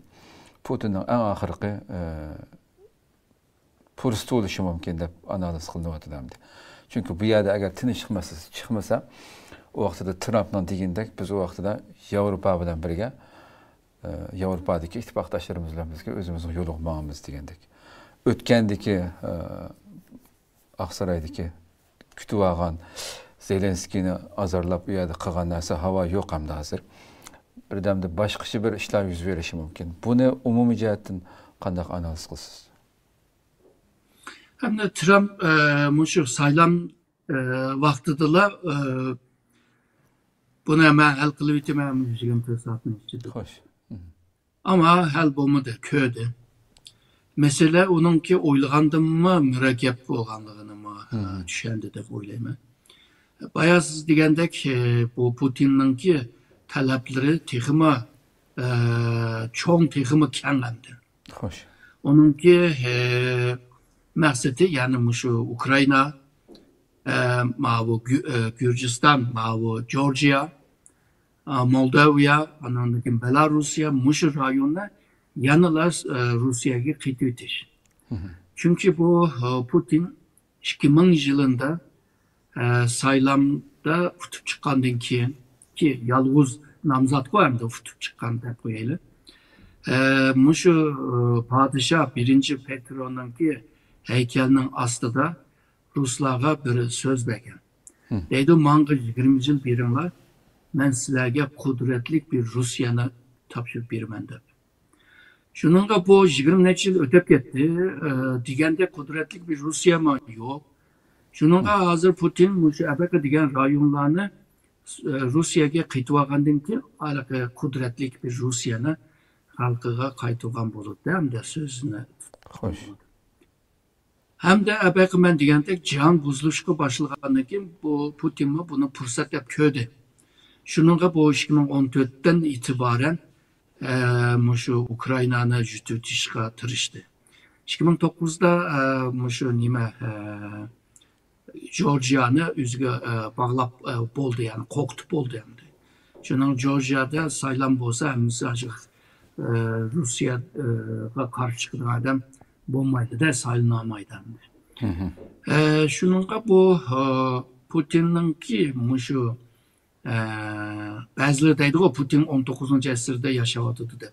Putinning eng oxirgi pursti bo'lishi mumkin deb analiz qilinyapti. Chunki bu yerda agar tinchlik masalasi chiqmasa o vaqtida Trump'dan degindek biz o vaqtida Avrupa bilan birga Avrupadagi ittifoqdoshlarimiz bilan bizga o'zimizni yo'liqmamiz degandek. O'tgandagi Aqsaraydagi kutib olgan Zelenskiyni azarlab u yerda qilgan narsa havo yo'q hamda hozir. Birdamda boshqacha bir ishlar yuz berishi mumkin. Buni umumiy jihatdan qanday analiz qilasiz? Hamda Trump shu saylam vaqtida buni hemen hal qilib yetmem 24 saatning ichida. Xo'sh. Ama hal bo'lmadi, ko'di. Mesele onunki o'ylagandim-mi, murakkab bo'lganligini tushundi deb o'ylayman. Bayağı siz degandek bu Putinninki talablari texmi cho'ng texmi kengandi. Xo'sh. Onunki maqsadi ya'ni shu Ukraina, Gürcistan, Georgia, Moldova, anandaki Belarusya, shu rayonlar yanılar Rusya'ya qaytib o'tish. Çünkü bu Putin 2000 yılında saylamda tutup çıkandan keyin ki yalğız namzat koyamda tutup çıkan deb qo'yaylik. Shu padişah 1. Petron'unki heykelinin astida Ruslarga bir söz bergan. Deydi, "Manga 20 yıl beringlar, men sizlarga qudratli bir Rusyani topshirib beraman" deb. Şununla bu 20 neçe yıl ötep gitti. Digende kudretli bir Rusya mı? Yok. Şununla hazır Putin şu Afrika digen rayonlarını Rusya'ya kayıtvagandan ki alaka kudretli bir Rusya'nı halkıga kayıtvagan bulup hem de sözüne. Hoş. Hem de Afrika men digende cihan buzuluşku başlagandan ki bu Putin mi bunu fırsat yap köydü. Şununla bu 2014'ten itibaren şu Ukrayna'nı jututishga tirishdi. 2009'da şu nima Georgia'ni o'ziga bog'lab bo'ldi, ya'ni qo'qitib bo'ldi endi. Shuning Georgia'da saylam bo'lsa, misol Rusiyaga qarshi chiqadigan odam bo'lmaydi-da, saylanolmaydi. Shuningga bu Putinninki shu bazıları deydi o Putin 19. asırda yaşavadıdı da.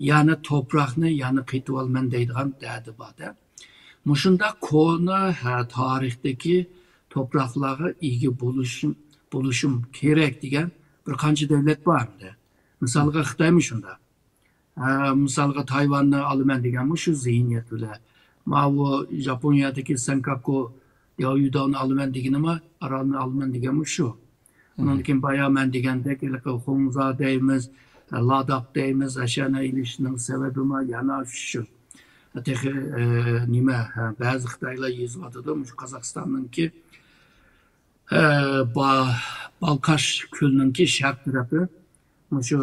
Yani toprağını yani qıytib olman deydigan derdi bada. Muşunda konu tarihteki topraklara ilgi buluşum gerek diyen bir qancha devlet var mı? Misalga Xitaymi şunda. Misalga Tayvan'ı alıman diyen şu zihniyet bile. O Japonya'daki Senkaku Yahudan'ı alıman diyen ama Aran'ı alıman diyen şu. Onun için bayağı men degende ki Hunza deyimiz, Ladak deyimiz, aşağına ilişkinin sebebi mi? Yani şu. Tek nime bazı Xitaylar yazıladı şu Kazakistan'ın ki Balkaş külünün ki şark tarafı şu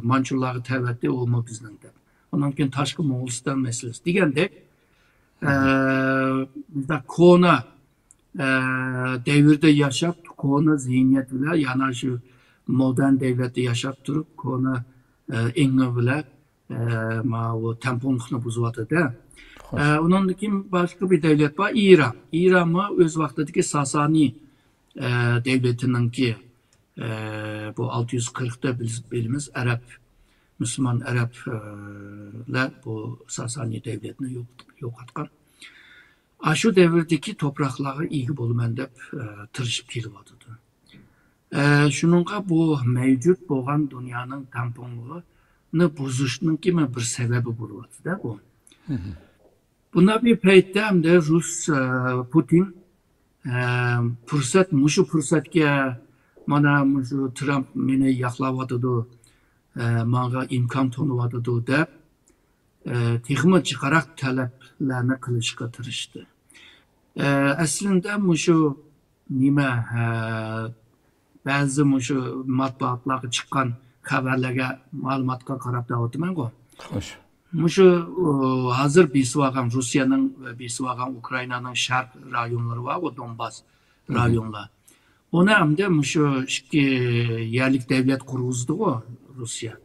Mançurları tevetti olma bizden de. Onun için Taşkı Moğolistan meselesi. Degende bizde kona devirde yaşap, kona zihniyet bile, yani şu modern devlette yaşap durup, kona enge bile o temponluğunu buzuvadı da. Onun için başka bir devlet var, İran. İran mı öz vaxtdaki Sasani devletinin ki bu 640'da bilimiz Arap, Müslüman Arap'la bu Sasani devletini yok atkan. Şu devirdeki topraklara ilgi bolumen dep tırışıp kelip atıdı. Şununla bu mevcut boğan dünyanın tamponluğunu buzuşunun kimi bir sebebi buluyordu da bu. Buna bir peytte hem de Rus Putin şu fırsatga mana şu Trump meni yaqlavadıdı, manga imkan tonuvadıdı dep texmi çıkarak taleplerini kılışqa tirishdi. Aslında şu nima bazı şu matbuatlarga chiqqan xabarlarga ma'lumotga qarab davatman go. Xo'sh. Şu hazır besvagan Rusiyanın ve besvagan Ukraynanın şark rayonları var, o Donbas rayonlar. Ona hem de şu yerlik devlet kurguzdu o Rusya.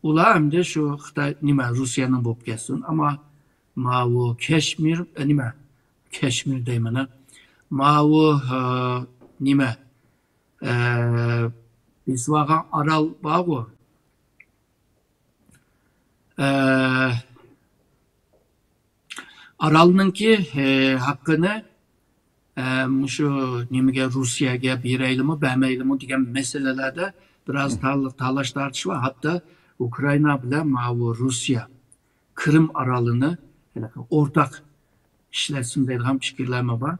Ular hem de şu Xitay nima Rusya'nın bo'lib ketsin, ama o Keşmir nima Keşmir deyman. O nima Biz vagan aral bağı. Aralnınki hakkını şu nimege Rusya'ya bir eylemi, BM eylemi diyen meselelerde biraz talaş tartış var. Hatta Ukrayna bile mavu Rusya Kırım aralını ortak işletsin deyilgan fikirleme var.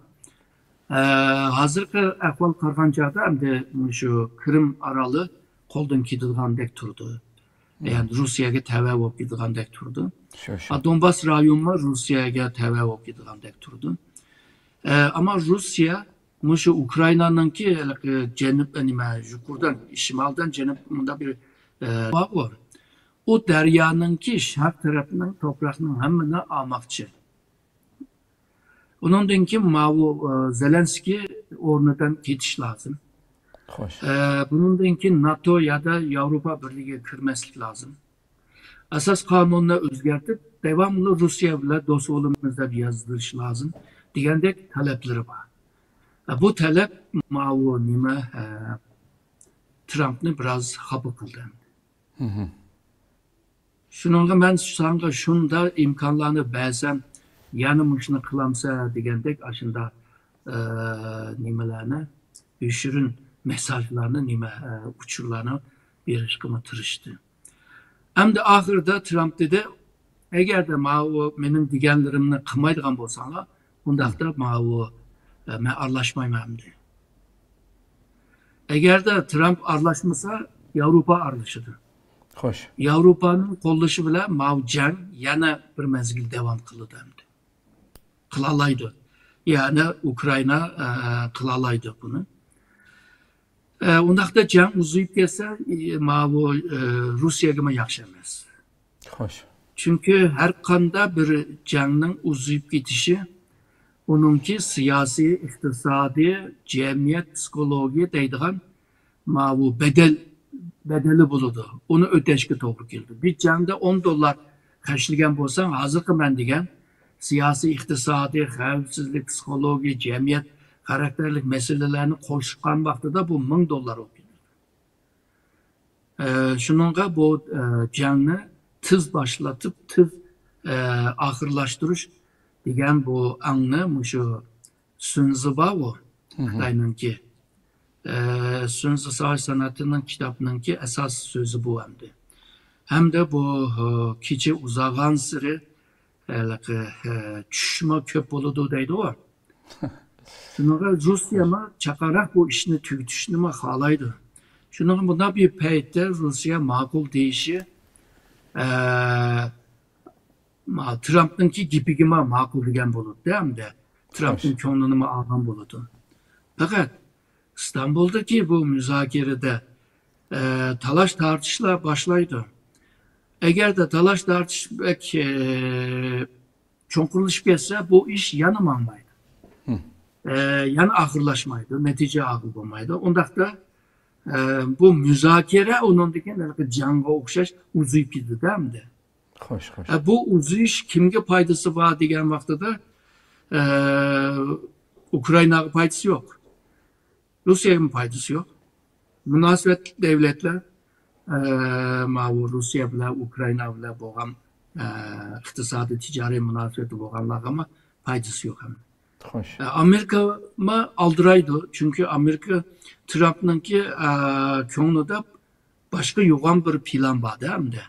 Hazırki ahval kargancada hem de şu Kırım aralı koldan gidilgandek turdu. Yani Rusya'ya teve olup gidilgandek turdu. Donbas rayonu Rusya'ya teve olup gidilgandek turdu. Ama Rusya şu Ukrayna'nın ki cenub yukarıdan şimaldan cenubunda bir bağ var. O deryanın ki şark tarafının toprağının hemine almakçı. Ondan ki mavu Zelenski ornadan geçiş lazım. Bunun ki NATO ya da Avrupa Birliği kırmaslık lazım. Asas kanununa özgertip devamlı Rusya ile dost olumumuzda bir yazılış lazım. Diyendek talepleri var. Bu talep mavu nime Trump'ını biraz hapı kıldı. Şununla ben sanki şunda imkanlarını bazen yanımışını kılamsa diyendek aşında nimelerine üşürün mesajlarını nime uçurlarını bir ışkıma tırıştı. Hem de ahırda Trump dedi eğer de mavu benim digenlerimle kımaydıgan bolsana bundakta mavu ben arlaşmayım hem de. Eğer de Trump arlaşmasa Avrupa arlaşıdır. Hoş. Avrupa'nın koldaşı bile mavu can yana bir mezgil devam kılıdı hem de. Kılalaydı. Yani Ukrayna kılalaydı bunu. Ondakta can uzayıp gelse mavu Rusya gibi yakşamaz. Hoş. Çünkü her kanda bir canın uzayıp gidişi onunki siyasi, iktisadi, cemiyet, psikoloji deydiğen mavu bedeli buludu. Onu ödeşki doğru geldi. Bir canda $10 karşılayan bolsan hazırkı ben diyen siyasi, iktisadi, xavfsizlik, psikoloji, cemiyet, karakterlik meselelerini koşkan vaxtıda bu $1000 okuyor. Şununla bu canını tız başlatıp tız ahırlaştırış diyen bu anını şu Sünzü Bao Xitay'nın ki Sünzü Savaş Sanatı'nın kitabının ki esas sözü bu hemdi. Hem de bu kiçi uzağan sırı çüşme köp oludu deydi o. Şununla Rusya'ma çakarak bu işini tüyütüşünü halaydı. Şununla buna bir peyde Rusya makul deyişi Trump'ınki gibi makul diyen buludu değil mi de? Trump'ın konunu algan buludu. Fakat İstanbul'daki bu müzakerede talaş tartışla başlaydı. Eğer de talaş tartışmak çoğunluş gelse bu iş yanımanmaydı. Yani ahırlaşmaydı, netice ağır bulmaydı. Ondakta bu müzakere onundaki canga okşaş uzayıp gitti değil mi de? Hoş, hoş. Bu uzayış kimge paydası var diyen vaxtıda Ukrayna'ya paydası yok. Rusya'nın paydası yok. Münasebet devletler Rusya ile Ukrayna ile boğan iktisadi ticari münasebeti boğanlar ama paydası yok hem. Hoş. Amerika mı aldıraydı çünkü Amerika Trump'ın ki konuda başka yoğun bir plan var değil mi de?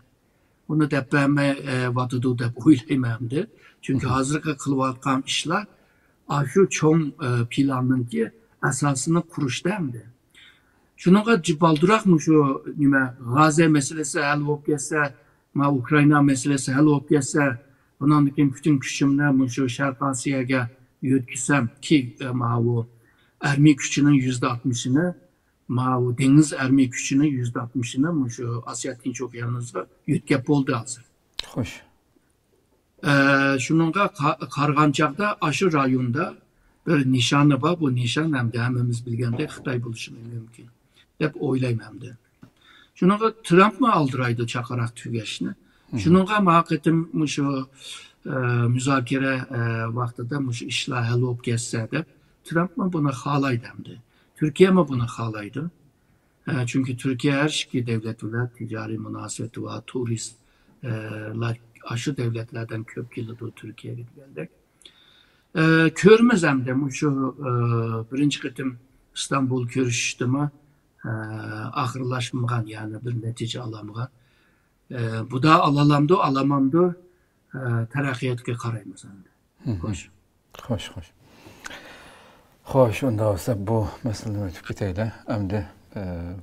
Onu da ben vatıdı da oylayayım de. Çünkü hazırlıkla kılıvatkan işler şu çoğun planın ki esasını kuruş değil mi de? Şununla cibaldurak mı şu Gazze meselesi hal olup gelse, Ukrayna meselesi hal olup gelse, bunun bütün küçümle şu Şark Asya'ya yötkisem ki bu ermi gücünün %60'ını deniz ermi gücünün %60'ını şu Asya Tinç Okyanusu'nda yütkep oldu hazır. Hoş. Şununla Kargancak'ta aşı rayonunda bir nişanı var. Bu nişan hem de hemimiz bilgende Xitay buluşumu mümkün. Hep oylayım hem de. Şununla Trump mı aldıraydı çakarak tügeşini? Şununla mahketim şu müzakere vaxtıda işler hal olup geçse de Trump mı bunu halaydı hem de. Türkiye mi bunu halaydı? Çünkü Türkiye her iki devlet ile ticari münasebeti ve turistler aşı devletlerden köp yılıdı Türkiye'ye geldik. Körmez hem de şu birinci kıtım İstanbul görüştüğümü ahırlaşmağın yani bir netice alamağın. Bu da alalamdı, alamamdı terakkiyatga qaraymiz endi. Xo'sh. Xo'sh. Xo'sh, unda bo'lsa bu masalani o'tib ketaylik. Endi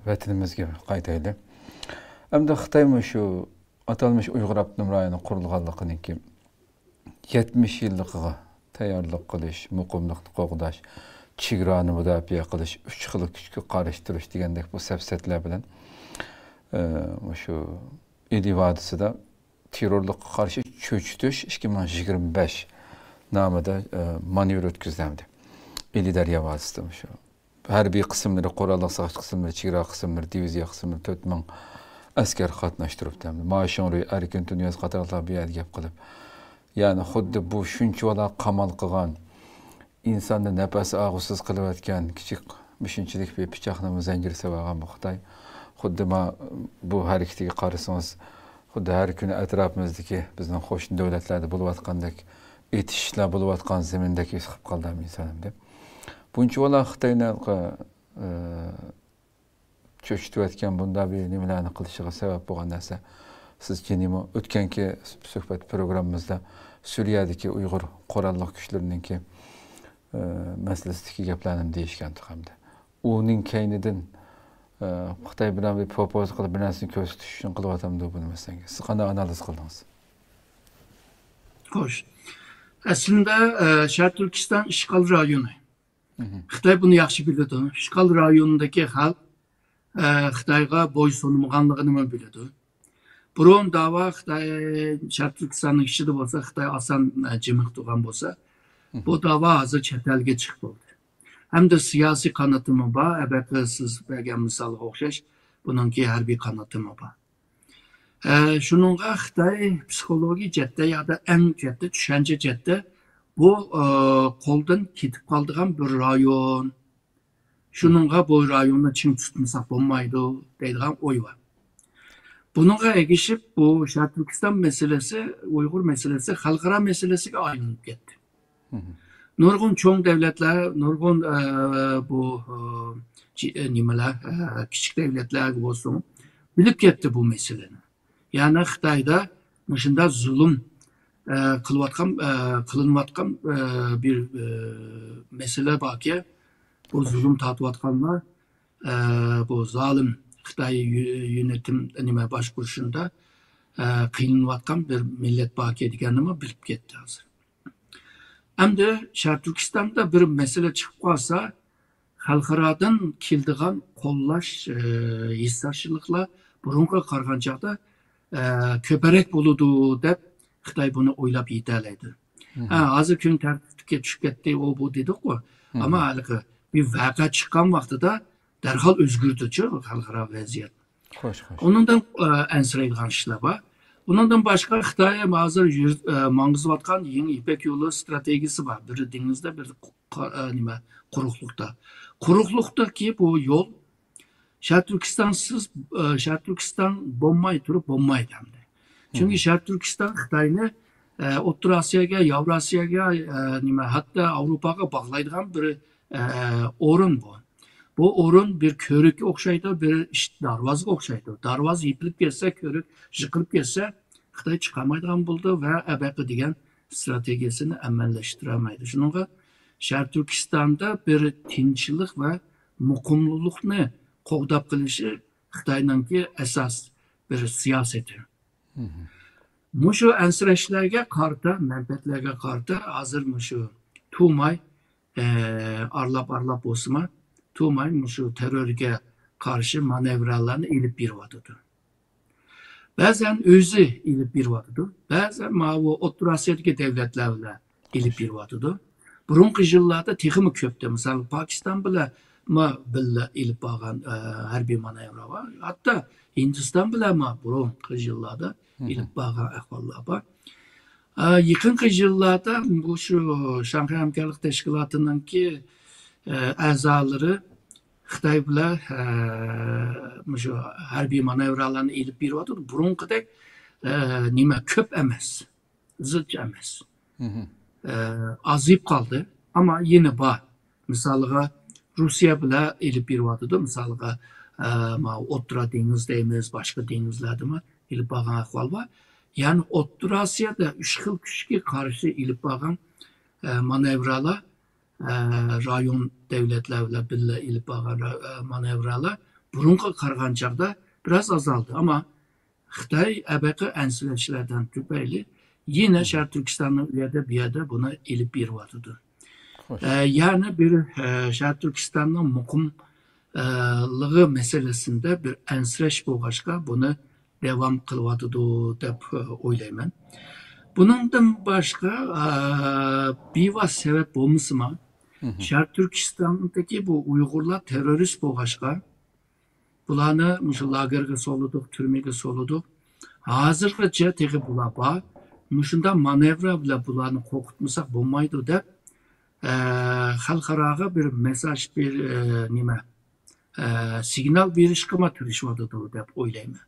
vatanimizga qaytaylik. Endi Xitoy shu atalmış Uyg'ur Abnum rayoni qurilganligininki 70 yilligiga tayyorlik qilish, muqimlikni qo'g'dash, chegarani mudofaa qilish, 3 xil kuchga qarshi turish degandek bu safsatlar bilan shu İli Vadisi'de terörlük karşı çöçtüş 2025 namıda manevr ötküzlemdi. İli Derya Vadisi'de şu. Her bir kısımları, Qoralıq sağış kısımları, Çiğra kısımları, Diviziya kısımları 4.000 asker katnaştırıp demdi. Maaşın orayı erken dünyası qatarlar bir yer gap qılıp. Yani xuddi bu şuncha ola qamal qilgan, insonni nafasi og'usiz qilib etgan kichik mishinchilik bir pichoqni zanjir sevagan bu Xitoy. Xuddi bu hareketiga qarasangiz, xuddi har kuni atrofimizdagi bizning qo'shni davlatlarda bo'layotgandek etishlar bo'layotgan zamindagi his qilib qoldim insonimda. Buncha ola Xitoyni cho'chitayotgan bunda bir nimalarni qilishiga sabab bo'lgan narsa. Siz kenimo o'tganki suhbat programmamizda Suriyadagi Uyg'ur qurolli kuchlarininki masalasidagi gaplarni deyishgandi hamda. Uning kaynidan Xitoy bilan bir propoz qilib bir narsani ko'rsatish uchun qilyaptimdi buni masangiz. Siz qanday analiz qildingiz? Xo'sh. Aslında Şarq Türkistan işgal rayonu. Xitoy buni yaxshi biladi. İşgal rayonundaki xalq Xitoyga bo'ysunmaganligini biladi. Burun dava Xitoy Şarq Türkistanning ichida bo'lsa, Xitoy asan jimiq turgan bo'lsa, bu dava hozir chet elga chiqib bo'ldi. Hem de siyasi kanatımı var, siz bergen misalga o'xshash, bununki harbiy kanatımı var. Şununla Xitoy psixologik jihatda ya da eng jihatda, tushuncha jihatda bu qo'ldan ketib qoldigan bir rayon. Şununla bu rayonni ching tutmasak bo'lmaydi deydigan o'y var. Bununla egishib bu Şarq Türkistan meselesi, Uyg'ur meselesi xalqaro meselesiga aylanib ketdi. Nurgun çoğun devletler, nurgun bu nimeler, küçük devletler olsun, bilip gitti bu meseleni. Yani Xitayda dışında zulüm kılınvatkan bir mesele var ki, bu zulüm tatvatkanlar, bu zalim Xitay yönetim başkuruşunda kıyınvatkan bir millet var ki dikenimi bilip gitti hazır. Hem de Şarq Türkistan'da bir mesele çıkıp kalsa, xalqaradan keldigan qo'llash hissarchiliklar burunga qaraganda ko'proq bo'ladi deb Xitoy buni o'ylab yetalaydi. Hozir kun tartibga tushib ketdi, o bu dedik-ku. Ama haligi bir voqea chiqqan vaqtida darhol o'zgardi-chi xalqaro vaziyat. Onundan ansiraydigan ishlar bor. Bundan başka Xitoy hozir mangizayotgan yangi İpek yolu stratejisi var. Biri dengizde, biri quruqlikda. Quruqlikdagi bu yol Şarq Türkistan bo'lmay turib bo'lmaydi hamda. Çünkü Şarq Türkistan Xitoyni O'rta Osiyoga, Yevrosiyoga, hatta Avropaga bog'laydigan bir o'rin bu. Bu o'rin bir ko'rikka o'xshaydi, bir darvozga o'xshaydi. Darvoz yipilib ketsa, ko'rik yiqilib ketsa, Xitoy chiqamaydigan bo'ldi va ABP degan strategiyasini amallashtiramaydi. Shunga Şarq Turkistonda bir tinchlik va muqimlikni qo'g'dab qilishi Xitoyningki asos bir siyosati. Mushu ansirashlarga qarta, manfaatlarga qarta hozir mushu Tumay arlab bo'lsa Tumay şu terörge karşı manevralarını ilip bir vatıdı. Bazen özü ilip bir vatıdı. Bazen bu O'rta Osiyo'daki devletlerle ilip bir vatıdı. Burunqi yıllarda texmi köptü. Mesela Pakistan bile ilip bağlan harbiy manevra var. Hatta Hindistan bile burunqi yıllarda ilip bağlan ahvallar var. Yaqinqi yıllarda bu şu Şanghay Hamkorlik Teşkilatı'nınki a'zolari Xitoy bilan shu harbiy manevralarni elib beryapti. Burunqidek nima ko'p emas, zilch emas. Azayıp qoldi, ammo yana bor. Misoliga Rossiya bilan elib beryapti. Misoliga O'rta dengiz deymiz, boshqa dengizlardami elib borgan ahvol bor. Ya'ni O'rta Osiyada 3 xil kuchga qarshi elib borgan manevralar, rayon devletler bilan birga elib borgan manevralar burunga qaragan chaqda biroz azaldi. Ammo Xitoy abaqa ansirashlardan tufayli yine Şarkı Türkistan'ın bu yerda buni elib beryapti. Yani bir Şarkı Türkistan'ın muqimligi meselesinde bir ansirash bo'lg'achqa buni devam qilyapti deb o'ylayman. Bundan başqa bevos sebep bo'lmasmi? Şarkı Türkistan'daki bu Uygurlar terörist bo'lg'achqa bularni shu lagerga soldik, turmaga soldik. Hozirgacha tegi bular bor. Shunda manevra bilan bularni qo'rqitmasak bo'lmaydi deb xalqaroga bir mesaj, bir signal berishga tirishyapti deb o'ylayman.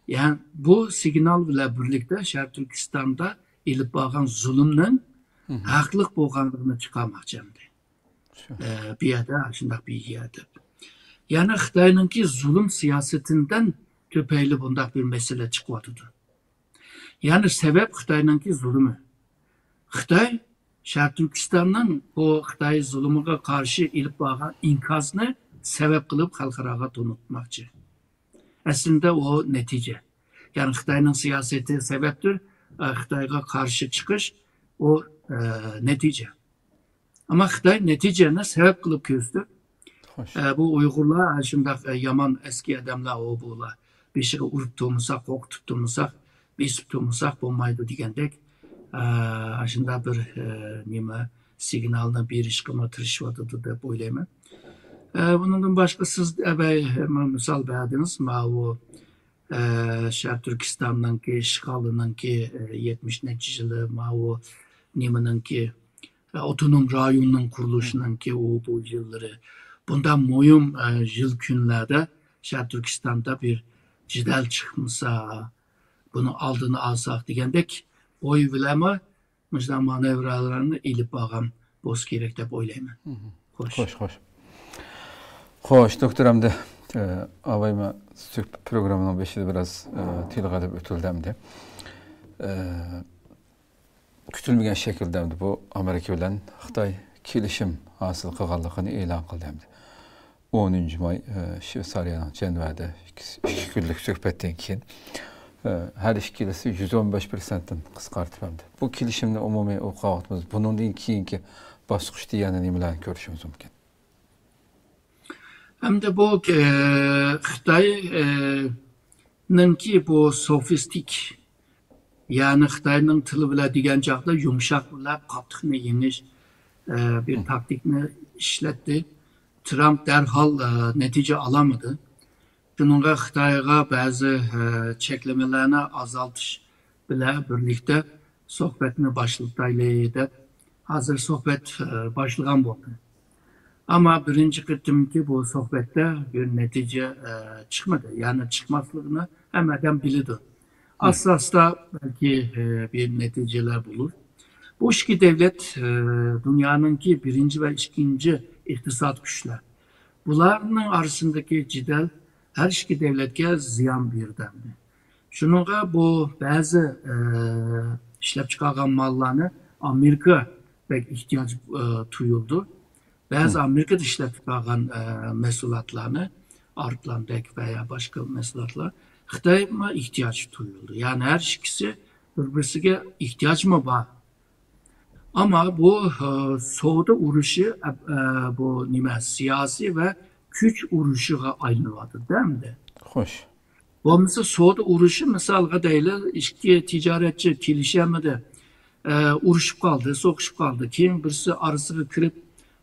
Yani bu signal bilan birlikda Şarkı Türkistan'da elib borgan zulmning haqli bo'lganligini chiqarmoqchiman. Bu yerda shunday bir yerda. Yani Xitoyninki zulm siyosatidan tufayli bunday bir mesele chiqyapti. Yani sebep Xitoyninki zulmü. Xitoy Şarkı Türkistan'ın bu Xitoy zulmüge karşı elib borgan inkazni sebep qilib xalqaroga tanıtmoqchi. Aslında o netice. Yani Xitoyning siyosati sebeptir, Xitoyga qarshi chiqish o netice. Ama Xitoy neticeni sebep qilib ko'rsatdi. Bu Uyg'urlar shunday yomon eski odamlar o bular. Beshiga urib turmasak, qo'rqitib turmasak, besib turmasak bo'lmaydi degandek shunday bir signalni berishga tirishyapti deb o'ylayman. Bundan başqa siz misal berdiniz. O Şarkı Türkistan'daki işgalınınki 70'li yılı, o nimeninki otonom rayonun kuruluşununki bu yılları. Bundan mühim yıl günlerde Şarkı Türkistan'da bir cidel çıkmışsa, bunu aldığını alsak degandek oy bileme mesela manevralarını elib borgan bo'lish kerak deb o'ylayman. Xo'sh, doktor hamda avayma programının beşide biraz tilga deb o'tildi. Kütülmegen şekilde bu Amerika bilan Xitoy kelishim hosil qilganligini e'lon qildi. 10 may Shveysariyaning Jenevada 2 kunlik suhbatdan keyin her ikkalasi 115%dan qisqartib hamdi. Bu kelishimni umumiy o'qiyapmiz. Bundan keyingi bosqichda yana nimalarni ko'rishimiz mumkin? Hem de bu Xitoyninki bu sofistik, yani Xitoyning tili bilan degan chaqda yumshoq bilan qattiqni yengish bir taktikni ishlatdi. Trump derhal netice alamadı. Bununla Xitoyga ba'zi cheklamalarni azaltish bilan birlikda suhbatni boshlaylik deb hozir suhbat boshlagan bo'ldi. Ama birinci kıtımki bu sohbette bir netice çıkmadı. Yani çıkmazlığını hemen bilirdi. Asla belki bir neticeler bulur. Bu iki devlet dünyanınki birinci ve ikinci iktisat güçler. Bunların arasındaki cidel her iki devletke ziyan birdendi. Şununla bu bazı işlep çıkargan mallarını Amerika pek ihtiyaç duyuldu. Bazı Amerika'da işlep çıkargan mesulatlarını Artlandek veya başka mesulatlar Xitoy'a ihtiyaç duyuldu. Yani her ikisi birbirine ihtiyaç mı var? Ama bu Soğuda uruşu bu siyasi ve güç uruşuğa ayrıldı değil mi? Hoş. Bu mesela Soğuda uruşu mesela değil, iki ticaretçi kilişemedi, uruşup kaldı, soğuşup kaldı. Kim birisi arasını kırıp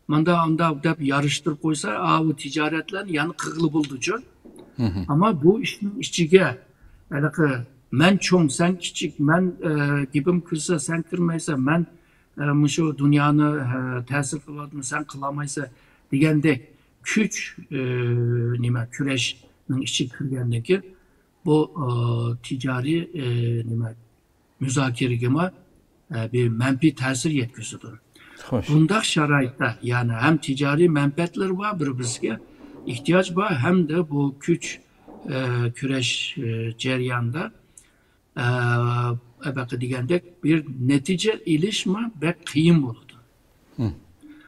manda deb yarıştırıp koysa, bu ticaretler yani kıgılı bulducu. Ama bu işin içige, men çoğum, sen küçük, men dibim kırsa, sen kırmaysa, men şu dünyanı tesir kıladım, sen kılamaysa degende kuch nima kurashning ichiga kirgandan keyin bu ticari nima muzokaraga bir manfiy ta'sir yetkazadi. Xo'sh. Bundaq sharoitda yani hem ticari menfaatlar var bir-biriga ihtiyoç var hem de bu kuch kurash jarayonida abaqa degandek bir natija ilishma ve qiyin bo'ladi.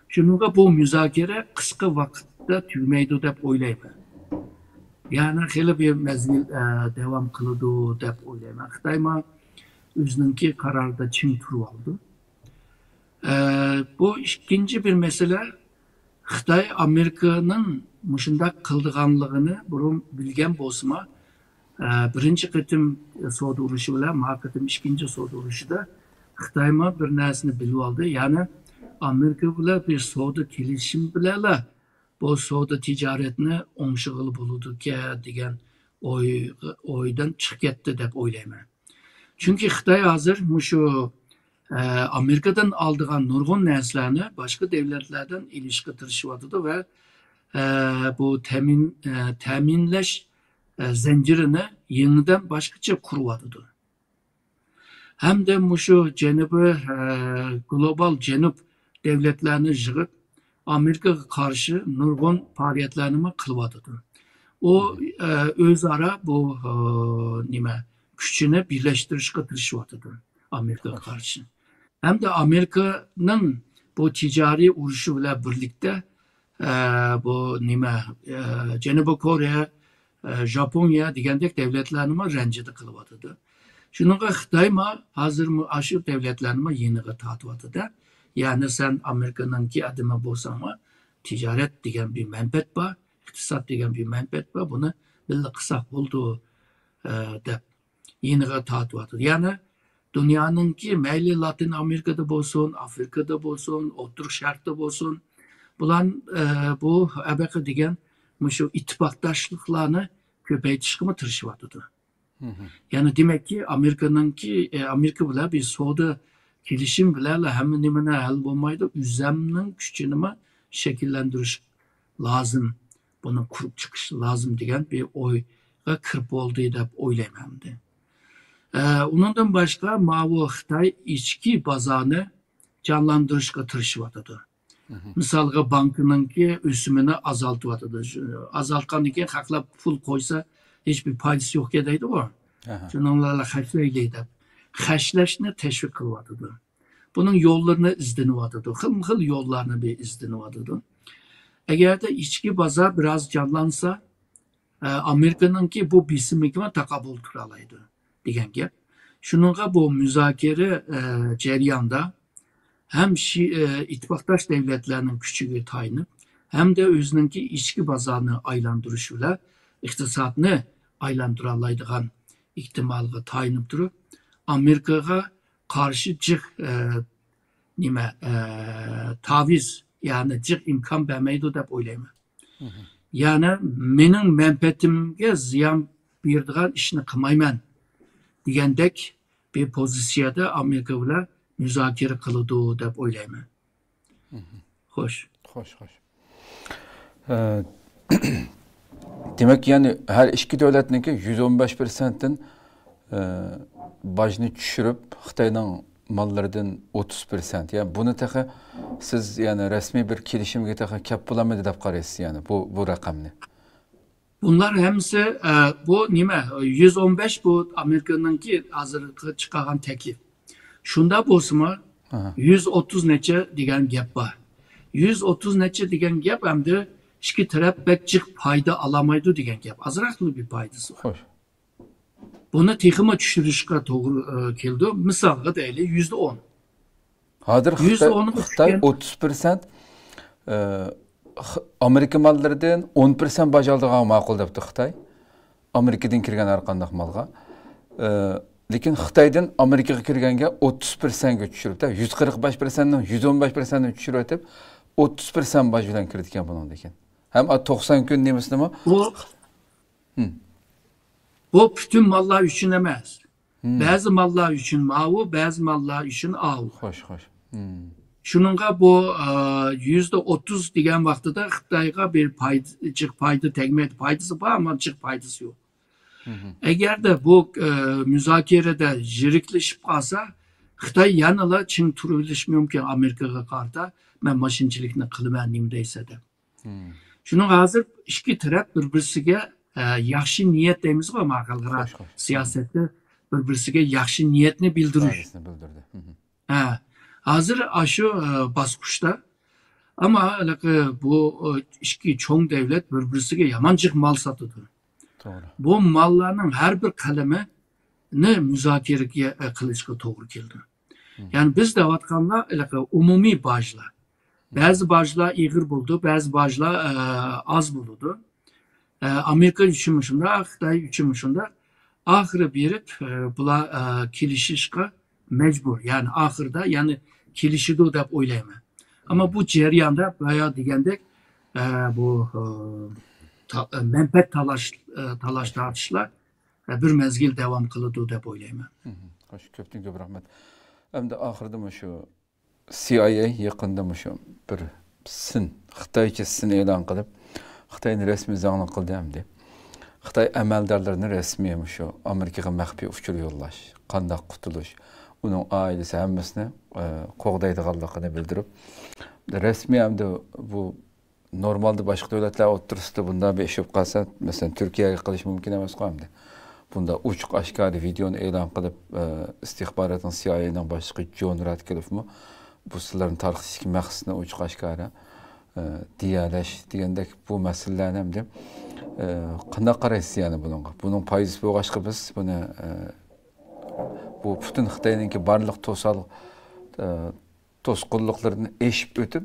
Shuninga bu muzokara qisqa vaqtda tugmaydi deb o'ylayman. Yani xeyli bir mezgil devam qiladi deb o'ylayman. Xitoy o'zininki qarorida chin turib oldi. Bu ikinci bir mesele Xitoy Amerika'nın mushundaq qildiganligini burun bilgan bo'lsa, birinchi qitim savdo urushi bilan ma qitim ikkinchi savdo urushida Xitoy bir narsani bilib oldi. Ya'ni Amerika bilan bir savdo kelishim bilan bu savdo tijoratni o'ngshig'il bo'ladi degan o'ydan chiqib ketdi deb o'ylayman. Chunki Xitoy hozir shu Amerika'dan aldığan nurgun narsalarni başka devletlerden ilişki tirişiyordu ve bu teminleş zincirini yeniden başkaça kuruyordu. Hem de şu global cenub devletlerini yığıp Amerika'ya karşı nurgun faaliyetlerini kılıyordu. O özara bu güçünü birleştirişe tirişiyordu Amerika'ya karşı. Hem de Amerika'nın bu ticari uruşuyla birlikte bu Janubi Kore, Japonya degandek devletlerini rencide kılıvatıdı. Şununla Xitoy hazır aşı devletlerini yeniğe tatıvatıdı. Yani sen Amerika'nın ki adımı bolsan ticaret degen bir menfaat var, iktisat degen bir menfaat var. Bunu birlik kısak buldu dep yeniğe tatıvatıdı. Yani dünyanın ki meyli Latin Amerika'da bolsun, Afrika'da bolsun, Oturuk Şark'ta bolsun, bulan bu abaka degen şu ittifaktaşlıklarını köpeytişkimi tırışıvatıdı. Yani demek ki Amerika bile bir savdo gelişim bile hemen nimene hal olmaydı. Üzeminin güçünü şekillendiriş lazım. Bunun kurup çıkış lazım degen bir oyga kırp olduğu da oylaymandı. Ondan başka Xitoy içki bazarını canlandırışga tırışıvatıdı. Misalga bankınınki ösümünü azaltıvatıdı. Azaltkandan keyin haqlab pul koysa hiçbir faydası yok edeydi o. Onlarla haşlaydı. Haşlaşını teşvik kılvatıdı. Bunun yollarını izlenivatıdı. Xil yollarını bir izlenivatıdı. Eğer de içki bazar biraz canlansa Amerika'nınki bu bisimlikime takabül turalaydı. Degen gap. Şununla bu müzakere ceryanında hem ittifaktaş devletlerinin küçüğü tayinip hem de özününki içki bazarını aylandırışıyla iktisatını aylandıralaydıgan ihtimalı tayinip durup Amerika'ya karşı cık taviz yani cık imkan vermeydi dep oylayman. Yani mening menfaatimga ziyon beradigan ishni qilmayman degandek bir pozisyada Amerika bilan muzokara qiladi deb o'ylayman. Xo'sh. Demek yani her iki devletninki 115%'in bajını düşürüp Xitoyning mallardan 30%. Yani bunu taqa siz yani resmi bir kelishimga taqa kap bo'lamidi deb qaraysiz yani bu raqamni. Bunlar hemsi bu 115 bu Amerika'nınki hazırlıklı çıkan teklif. Şunda bolsa 130 neçe degan gap var. 130 neçe degan gap hem de iki taraf pek cık payda alamaydı degan gap. Azraqlı bir paydası var. Hoş. Bunu texima düşürüşke doğru keldi. Misalga deyli %10. Hazır Xitoy 30% Amerika mallarından 10% baj aldığan ma'qul debdi Xitoy. Amerikadan kirgan har qanday malga. Lekin Xitoydan Amerikaga kirganga 30% tushirib, 145%dan 115% tushirib o'tib 30% baj bilan kiritgan bundan ekan. Hem 90 kun demisimi? Bu bütün mallar üçün emas. Bazı mallar üçün mavu, bazı mallar üçün avu. Xoş. Şununla bu %30 degan vaqtida Xitoyga bir payda tegmaydi. Paydası var ama jiq paydası yo'q. Agarda bu müzakerede jiriklashib qolsa, Xitoy yanala ching turilishi mumkin Amerikaga qarata. Men mashinchilikni qilaman nima deysa deb. Shuning hozir ikki taraf bir-birisiga yaxshi niyat deymizmi xalqaro siyosatda bir-birisiga yaxshi niyatni bildirish. Hozir shu bosqichda ama bu ikki cho'ng davlat bir-birisiga yomon jiq mol sotadi. Bu mallarning har bir qalamini muzokaraga qilishga to'g'ri keldi. Yani biz deyotganlar umumiy bajlar. Bazı bajlar ig'ir bo'ldi, ba'zi bajlar az bo'ldi. Amerika uchun shunday, Xitoy uchun shunday. Oxiri berib bular kelishishga majbur. Yani oxirida, yani kelishidi deb o'ylayman. Ama bu jarayonda boya degandek bu manfaat talash tortishlar bir mezgil devam qiladi deb o'ylayman. Ko'pdan ko'p rahmat. Endi oxirida shu CIA yaqinda shu bir Xitoycha sin e'lon qilib, Xitoyni rasmiy zangli qildi hamdi. Xitoy amaldorlarini rasmiy shu Amerikaga maxfiy uchur yo'llash, qanday qutulish, uning oilasi hammasini qo'g'daydiganligini bildirib, rasmiy hamda bu normalde boshqa davlatlar o'rtasida bunday bir ish bo'lib qolsa, masalan Turkiyaga qilish mumkin emas qo'yamdi. Bunda uçuk aşkari videonu e'lon qilib, istihbaratning CIA'ning boshlig'i John Ratcliffe'mi bu sizlarning tarqatishga maqsadni uçuk aşkari diyalash degandek bu masalalarni ham deb qanday qaraysiz yani bunga? Buning foizi bo'lg'achqa biz buni bu butun Xitoyninki barliq to'sqinliklarini eshib o'tib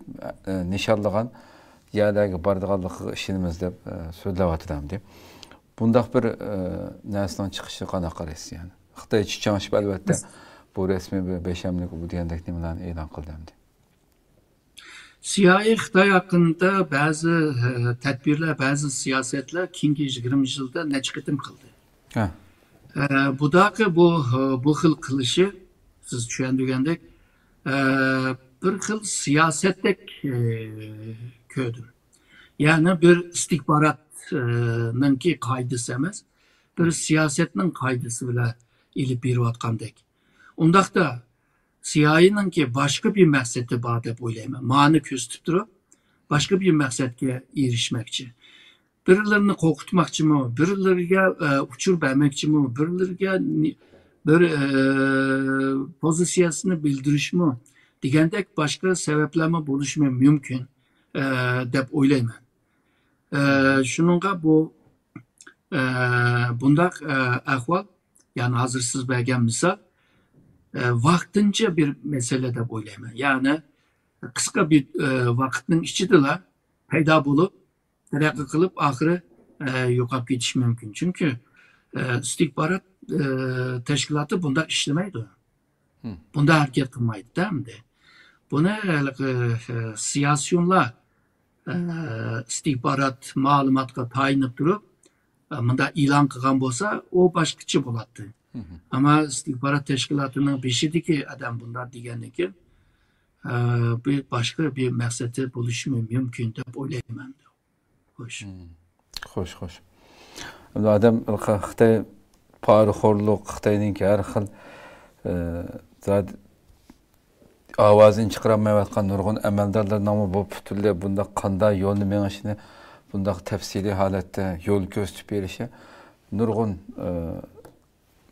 nishonlagan yerlarga boradiganligiga ishonamiz deb so'zlayotgandim deb. Bundaq bir narsadan chiqishi qanaqa qaraysiz yani? Xitoy chiqishib albatta bu rasmiy bir beshamlik bu degandek nimalarni e'lon qildi. CIA Xitoy haqida ba'zi tadbirlar, ba'zi siyosatlar keyingi 20 yilda necha qitim qildi. Bu xil qilishi siz tushundigandek bir xil siyosatdek ko'rdim. Yani bir istihbaratninki qoidasi emas, bir siyosatning qoidasi bilan ilib berayotgandek. Undaqda CIA'ninki boshqa bir maqsadi bor deb o'ylayman. Ma'ni ko'rsatib turib, boshqa bir maqsadga erishmoqchi. Birilarini qo'rqitmoqchimi, birilariga uchur bermoqchimi, birilariga bir pozitsiyasini bildirishmi degandek boshqa sabablarmi bo'lishi mumkin deb o'ylayman. Shuningga bu bundaq ahvol, yani hozir siz bergan misol vaqtincha bir mesele deb o'ylayman. Yani qisqa bir vaqtning ichida paydo bo'lib, taraqqiy qilib, oxiri yo'qolib ketishi mumkin. Chunki istihbarat tashkiloti bunda ishlamaydi. Bunda harakat qilmaydi-da. Buni siyosiyonlar istihbarat ma'lumotga tayinib turib, bunda e'lon qilgan bo'lsa, o boshqacha bo'ladi. Ama istihbarat tashkilotining beshidagi adam bunlar deganiki, bir boshqa bir maqsadi bo'lishi mumkin deb o'ylayman. Xo'sh. Adam Xitoy poraxo'rlik, Xitoyning har xil ovozini chiqarmayotgan nurg'un amaldorlarning bu butunlay bunda qanday yo'lni mengishini bunda tafsiliy holatda yo'l ko'rsatib berishi nurg'un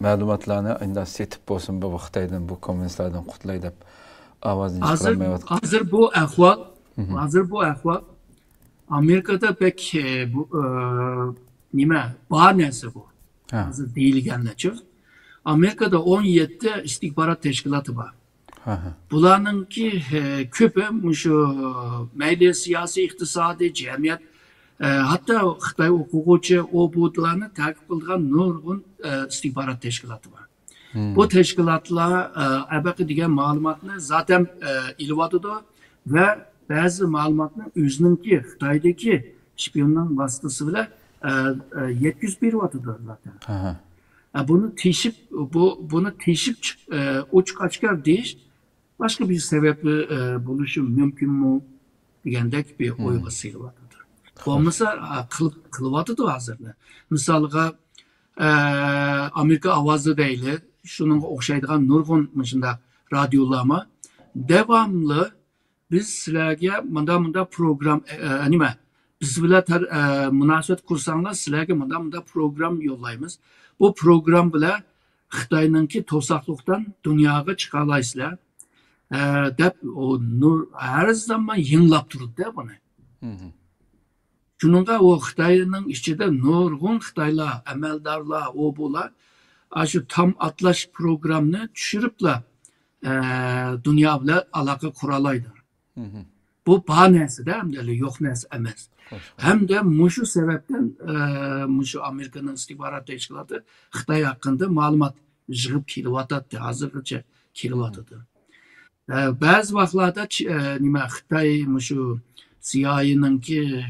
ma'lumotlarni endi setib bo'lsin bu Xitoydan bu kommunistlardan qutlay deb ovozini chiqarmayotgan. Hozir bu ahvol Amerikada pek bu nima bor narsa bu. Hozir deyilganlarcha Amerikada 17 istihbarat tashkiloti bor. Bularninki ko'pi shu mayli siyosiy, iqtisodiy, jamiyat, hatto Xitoy o'quvchi o'quvchilarni ta'qib qilgan nurg'un istihbarat tashkiloti bor. Bu tashkilotlar abaqa degan ma'lumotni zaten ilyotadi va ba'zi ma'lumotni o'zininki Xitoydagi shpionning vasitasi bilan yetkazib beryotadi zaten. Bunu teshib uch qochkar deyish başka bir sebeple buluşum mümkün mü degandek bir oyga sıyırıvatıdır. Olmasa kılıvatıdır hazırda. Misalga Amerika avazı değil, şunun okşaydıgan nurgun mışında radyolama devamlı biz sizlerge mında program anime biz bile münasebet kursanlar sizlerge mında program yollayımız. Bu program bile Xitay'nınki tosaqlıqdan dünyaya çıqalaysızlar. Dep o nur her zaman yığınlap durdu da bunu. Şununla o Xitay'nın içinde nurgun Xitaylar, emeldarlar, o bular şu tam atlaş programını düşürüpla dünya ile alaka kuralaydı. Bu bahanesi de hem de yok nesi emez. Hem de muşu sebepten muşu Amerika'nın istihbarat teşkilatı Xitay hakkında malumat yığıp kilivatatdı, hazırlıca kilivatıdı. Bazı vaxtlarda nima Xitay muşu CIA'nın ki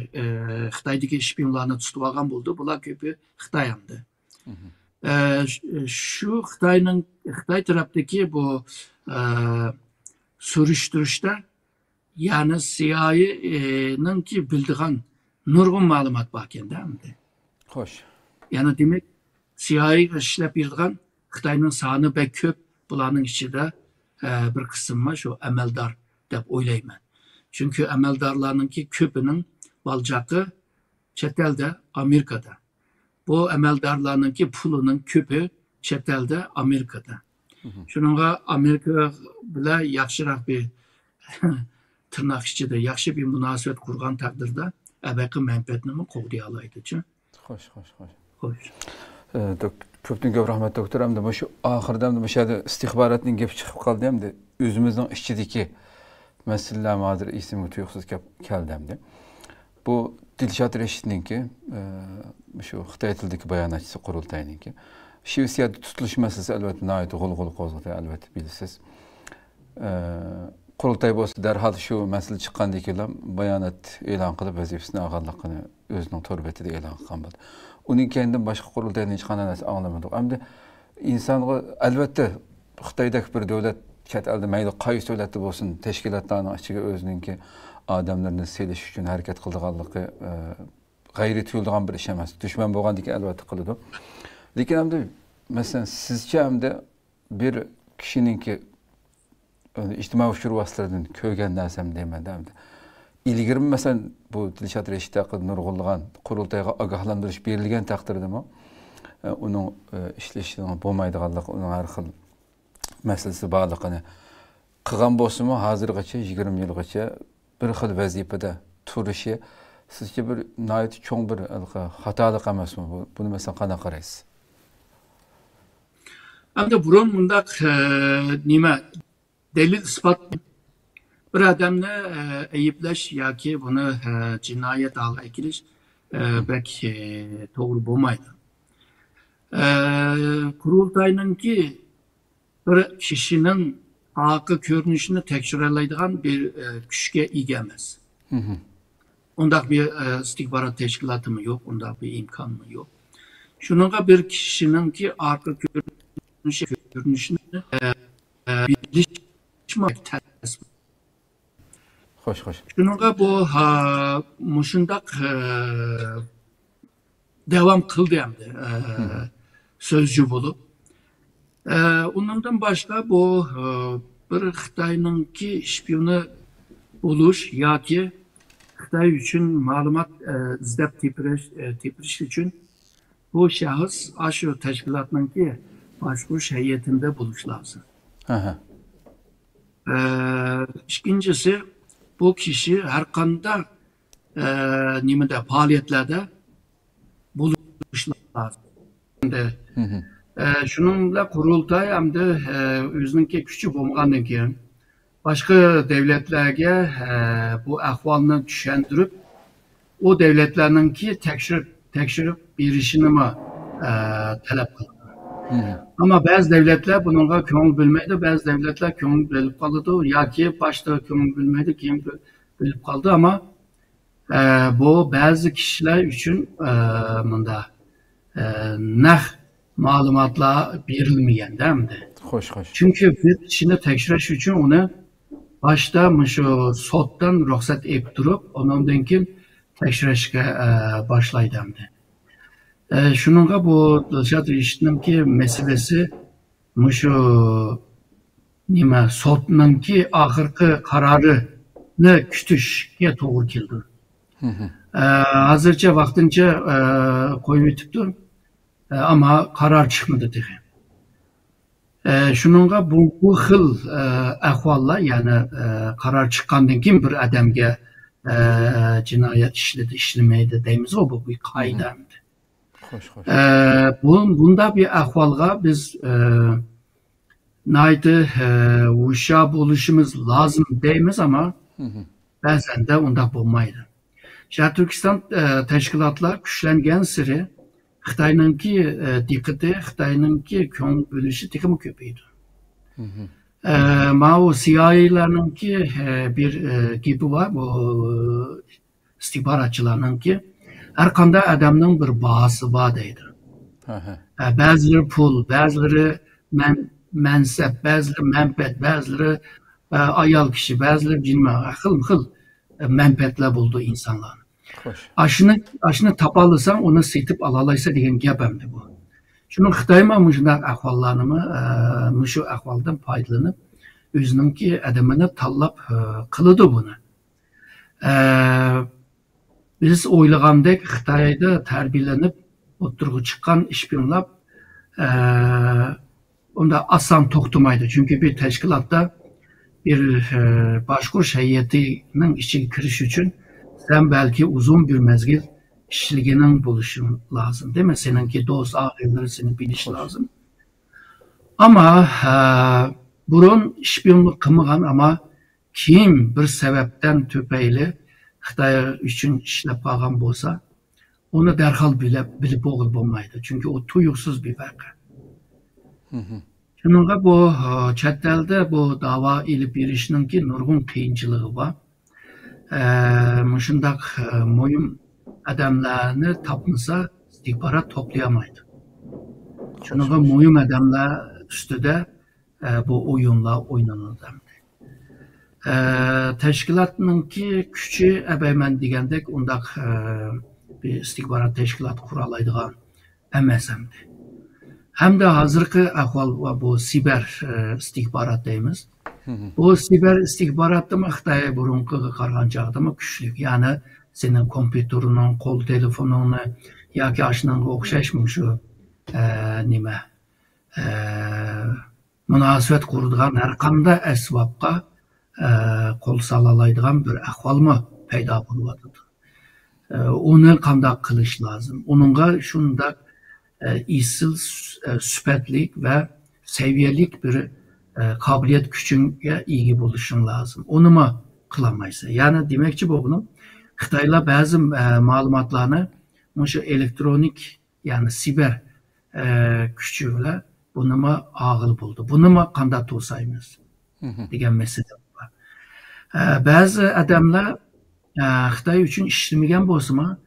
Xitay'daki şpiyonlarını tutup algan buldu. Bunlar köpü Xitay'andı. Şu Xitay taraftaki bu sürüştürüşte yani CIA'nın ki bildiğin nurgun malumat bakın değil mi? Hoş. Yani demek CIA işlep bildiğin Xitay'nın sahını pek köp bulanın içinde bir kısım şu emeldar dep oylayman. Çünkü emeldarlarının ki köpünün balcakı çetelde Amerika'da. Bu emeldarlarının ki pulunun köpü çetelde Amerika'da. Şununla Amerika bile yaxşırak bir tırnak içinde yaxşı bir münasebet kurgan takdirde ebeki menfaatini qoğdayalaydı. Hoş. Hoş. Köptün köp rahmet doktor hem şu ahırda hem de istihbaratın gep çıkıp kaldı hem de özümüzün içindeki meseleler madır isim tuyuksuz keldi hem de. Bu Dilşat Reşit'nin ki şu Xitay tildeki bayanatçısı Qurultay'ın ki Şivsiyada tutuluş meselesi elbette nayet gol kozgıdı elbette bilisiz. Qurultay bolsa derhal şu mesele çıqqandan keyin bayanat e'lon qilib vazifasini ag'anligini o'zining to'rbetida e'lon qilgan bo'ldi. Uning kendidan boshqa qurultaydan hech qanday narsa anglamadik. Hamda insonga albatta Xitoydagi bir davlat chet elda mayli qaysi davlatda bo'lsin tashkilotlarning ichiga o'zininki odamlarni selish uchun harakat qilganligi g'ayri tuyulgan bir ish emas. Dushman bo'lgandan keyin albatta qiladi. Lekin hamda masalan sizcha hamda bir kishininki ijtimoiy ushur vositalardan ko'rgan narsam deyman-da. İlgiri mesela bu Dilşat Reşit hakkında nurgulluğun Qurultayga agahlantirish berilgan taqdirdami uning ishlashini bo'lmaydiganligi uning har xil masalasi borligini qilgan bo'lsa-mu hozirgacha 20 yilgacha bir xil vazifada turishi sizcha bir nihoyat cho'ng bir xatolik emasmi? Buni mesela qanday qaraysiz? Hamda burun bundaq nima delil isbot bir adamni ayıplash yoki buni jinoyat alg'a kirish pek to'g'ri bo'lmaydi. Qurultayninki bir kishining aql ko'rinishini tekshiroladigan bir kuchga ega emas. Undaq bir istihbarat tashkilotimi yo'q, undaq bir imkonmi yo'q. Shuningga bir kishiningki aql ko'rinishini bilish Hoş. Şununla bu muşundak devam kıldı hem de sözcü bulup. Ondan başka bu bir Xitay'nın ki şpiyonu buluş ya ki Xitay için malumat izlep tepiriş için bu şahıs aşı teşkilatının ki başvuruş heyetinde buluş lazım. İkincisi bu kişi her kanda nimede faaliyetlerde buluşlar lazım. Şununla Qurultay hem de özününki küçük olmadan keyin başka devletlerge bu ahvalını düşendirip o devletlerinki tekşirip bir işini mi talep kılır. Ama bazı devletler bununla köngül bilmeydi, bazı devletler köngül bilip kaldı. Ya ki başta köngül bilmeydi, kim bilip kaldı ama bu bazı kişiler için nah malumatlar verilmeyen değil mi? Xo'sh. Çünkü bir kişini tekşiriş için onu başta şu sotdan ruhsat ep durup ondan keyin tekşirishga başlaydı hamdi. Şununla bu zaten işitdimki meselesi şu nima sotninki oxirgi qarorini kutishga to'g'ri keldi. Hozircha vaqtincha qo'yib o'tibdi, ammo qaror chiqmadi degan. Şununla bu xil ahvollar, ya'ni qaror chiqqandan keyin bir odamga jinoyat ishlamaydi deymiz, bu bir qoida. Bunda bir ahvolga biz naydı uşaq oluşumuz lazım deymiz ama bazen de unda bulmaydı. Şəhər Türkistan təşkilatlar güçlənən siri Xitayınınki diqqəti, Xitayınınki köngül bölüşü texmi köpəydi. Ma o CIA'larınki bir gibi var, bu istihbaratçılarınki her qanday adamның bir bahası var deydi. Bazıları pul, bazıları mənsəb, bazıları mənfət, bazıları ayal kişi, bazıları xil mənfətlər buldu insanlar. Aşını tapalısan onu setib alalaysa degan gap hamdi bu. Şunun Xitay muşundaq ahvallarını, şu ahvaldan faydalanıp özününki adamını tallab qılıdı bunu. Biz oylagandek Xitayda tərbiyelenip oturğu çıqqan işpiyonlar onda asan toxtumaydı. Çünkü bir teşkilatta bir başkuruş heyetinin içine giriş için sen belki uzun bir mezgil işçiliğinin buluşun lazım, değil mi? Seninki dost ağırları seni biliş lazım. Ama burun işpiyonluk kımıgan ama kim bir sebepten tüpeyle Xitay üçün işlep bağlan bolsa, onu derhal bilip oğul bulmaydı. Çünkü o tuyuksuz bir vaka. Şununla bu çetelde bu dava ilip birişinin ki nurgun kıyınçılığı var. Muşundak moyum adamlarını tapmasa istihbarat toplayamaydı. Şununla moyum adamlar üstüde bu oyunla oynanıldı. Teşkilatınınki küçü ebeymen degендek ondak bir istihbarat teşkilat kuralaydıgan emesemdi. Hem de hazırki ahval bu siber istihbarat deyimiz. Bu siber istihbaratda mı Xitay burunqı qarğancaqda mı güçlük? Yani senin kompüterinin, kol telefonunu yoki aşının oxşashmı şu nima münasibət qurduğan her qanday asbabqa qol salalaydigan bir ahval mı payda buluvadı? Onu qanday qilish lazım? Onunla şunda isil süpetlik ve seviyelik bir kabiliyet gücüne ilgi buluşun lazım. Onu mu kılamaysa? Yani demekçi bu bunu Xitaylar bazı malumatlarını şu elektronik yani siber gücüyle bunu mu ağıl buldu? Bunu mu qanday to'saymiz? Degan mesele var. Bazı adamlar Xitay üçün işlemigen bolsa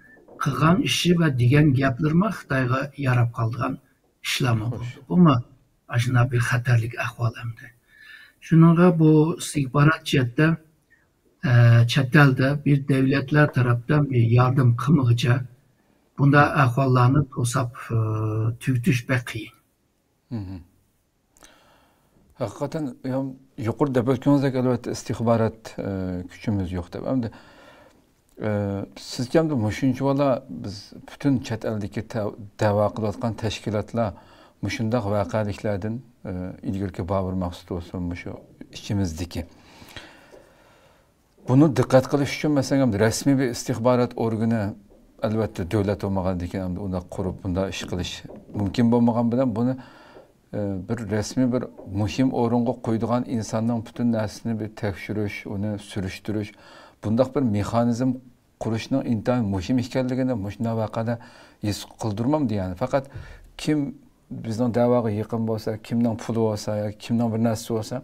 qilgan ishi va degan gaplarni Xitoyga yarab qoldigan ishlarmi bo'ldi. Bumi ashuna bir xatarlik ahvol hamdi. Shuningga bu istihbarat chetda chet elda bir davlatlar tarafdan bir yardım qilmag'icha bunda ahvollarni to'sab tugutish qiyin. Haqiqatan yuqorida belirtganingizdek albatta istihbarat kuchimiz yo'q deb. Endi sizce de muşuncu valla biz bütün chet eldeki dava qilayotgan tashkilotlar mushundaq voqeliklardan ilgirki babur maqsud olsun şu içimizdeki. Bunu dikkat qilish uchun mesela resmi bir istihbarat organı albatta davlat olmagandan keyin unda qurib bunda ish qilish mumkin bo'lmagan bilan buni bir resmi bir muhim o'ringa qo'ydigan insonning butun narsasini bir tekshirish, uni surishtirish, bundaq bir mexanizm qurishning intayin muhim ekanligini mushunday vaqada his qildirmamdi yani. Faqat kim bizning da'voga yaqin bo'lsa, kimning puli bo'lsa yoki kimning bir narsasi bo'lsa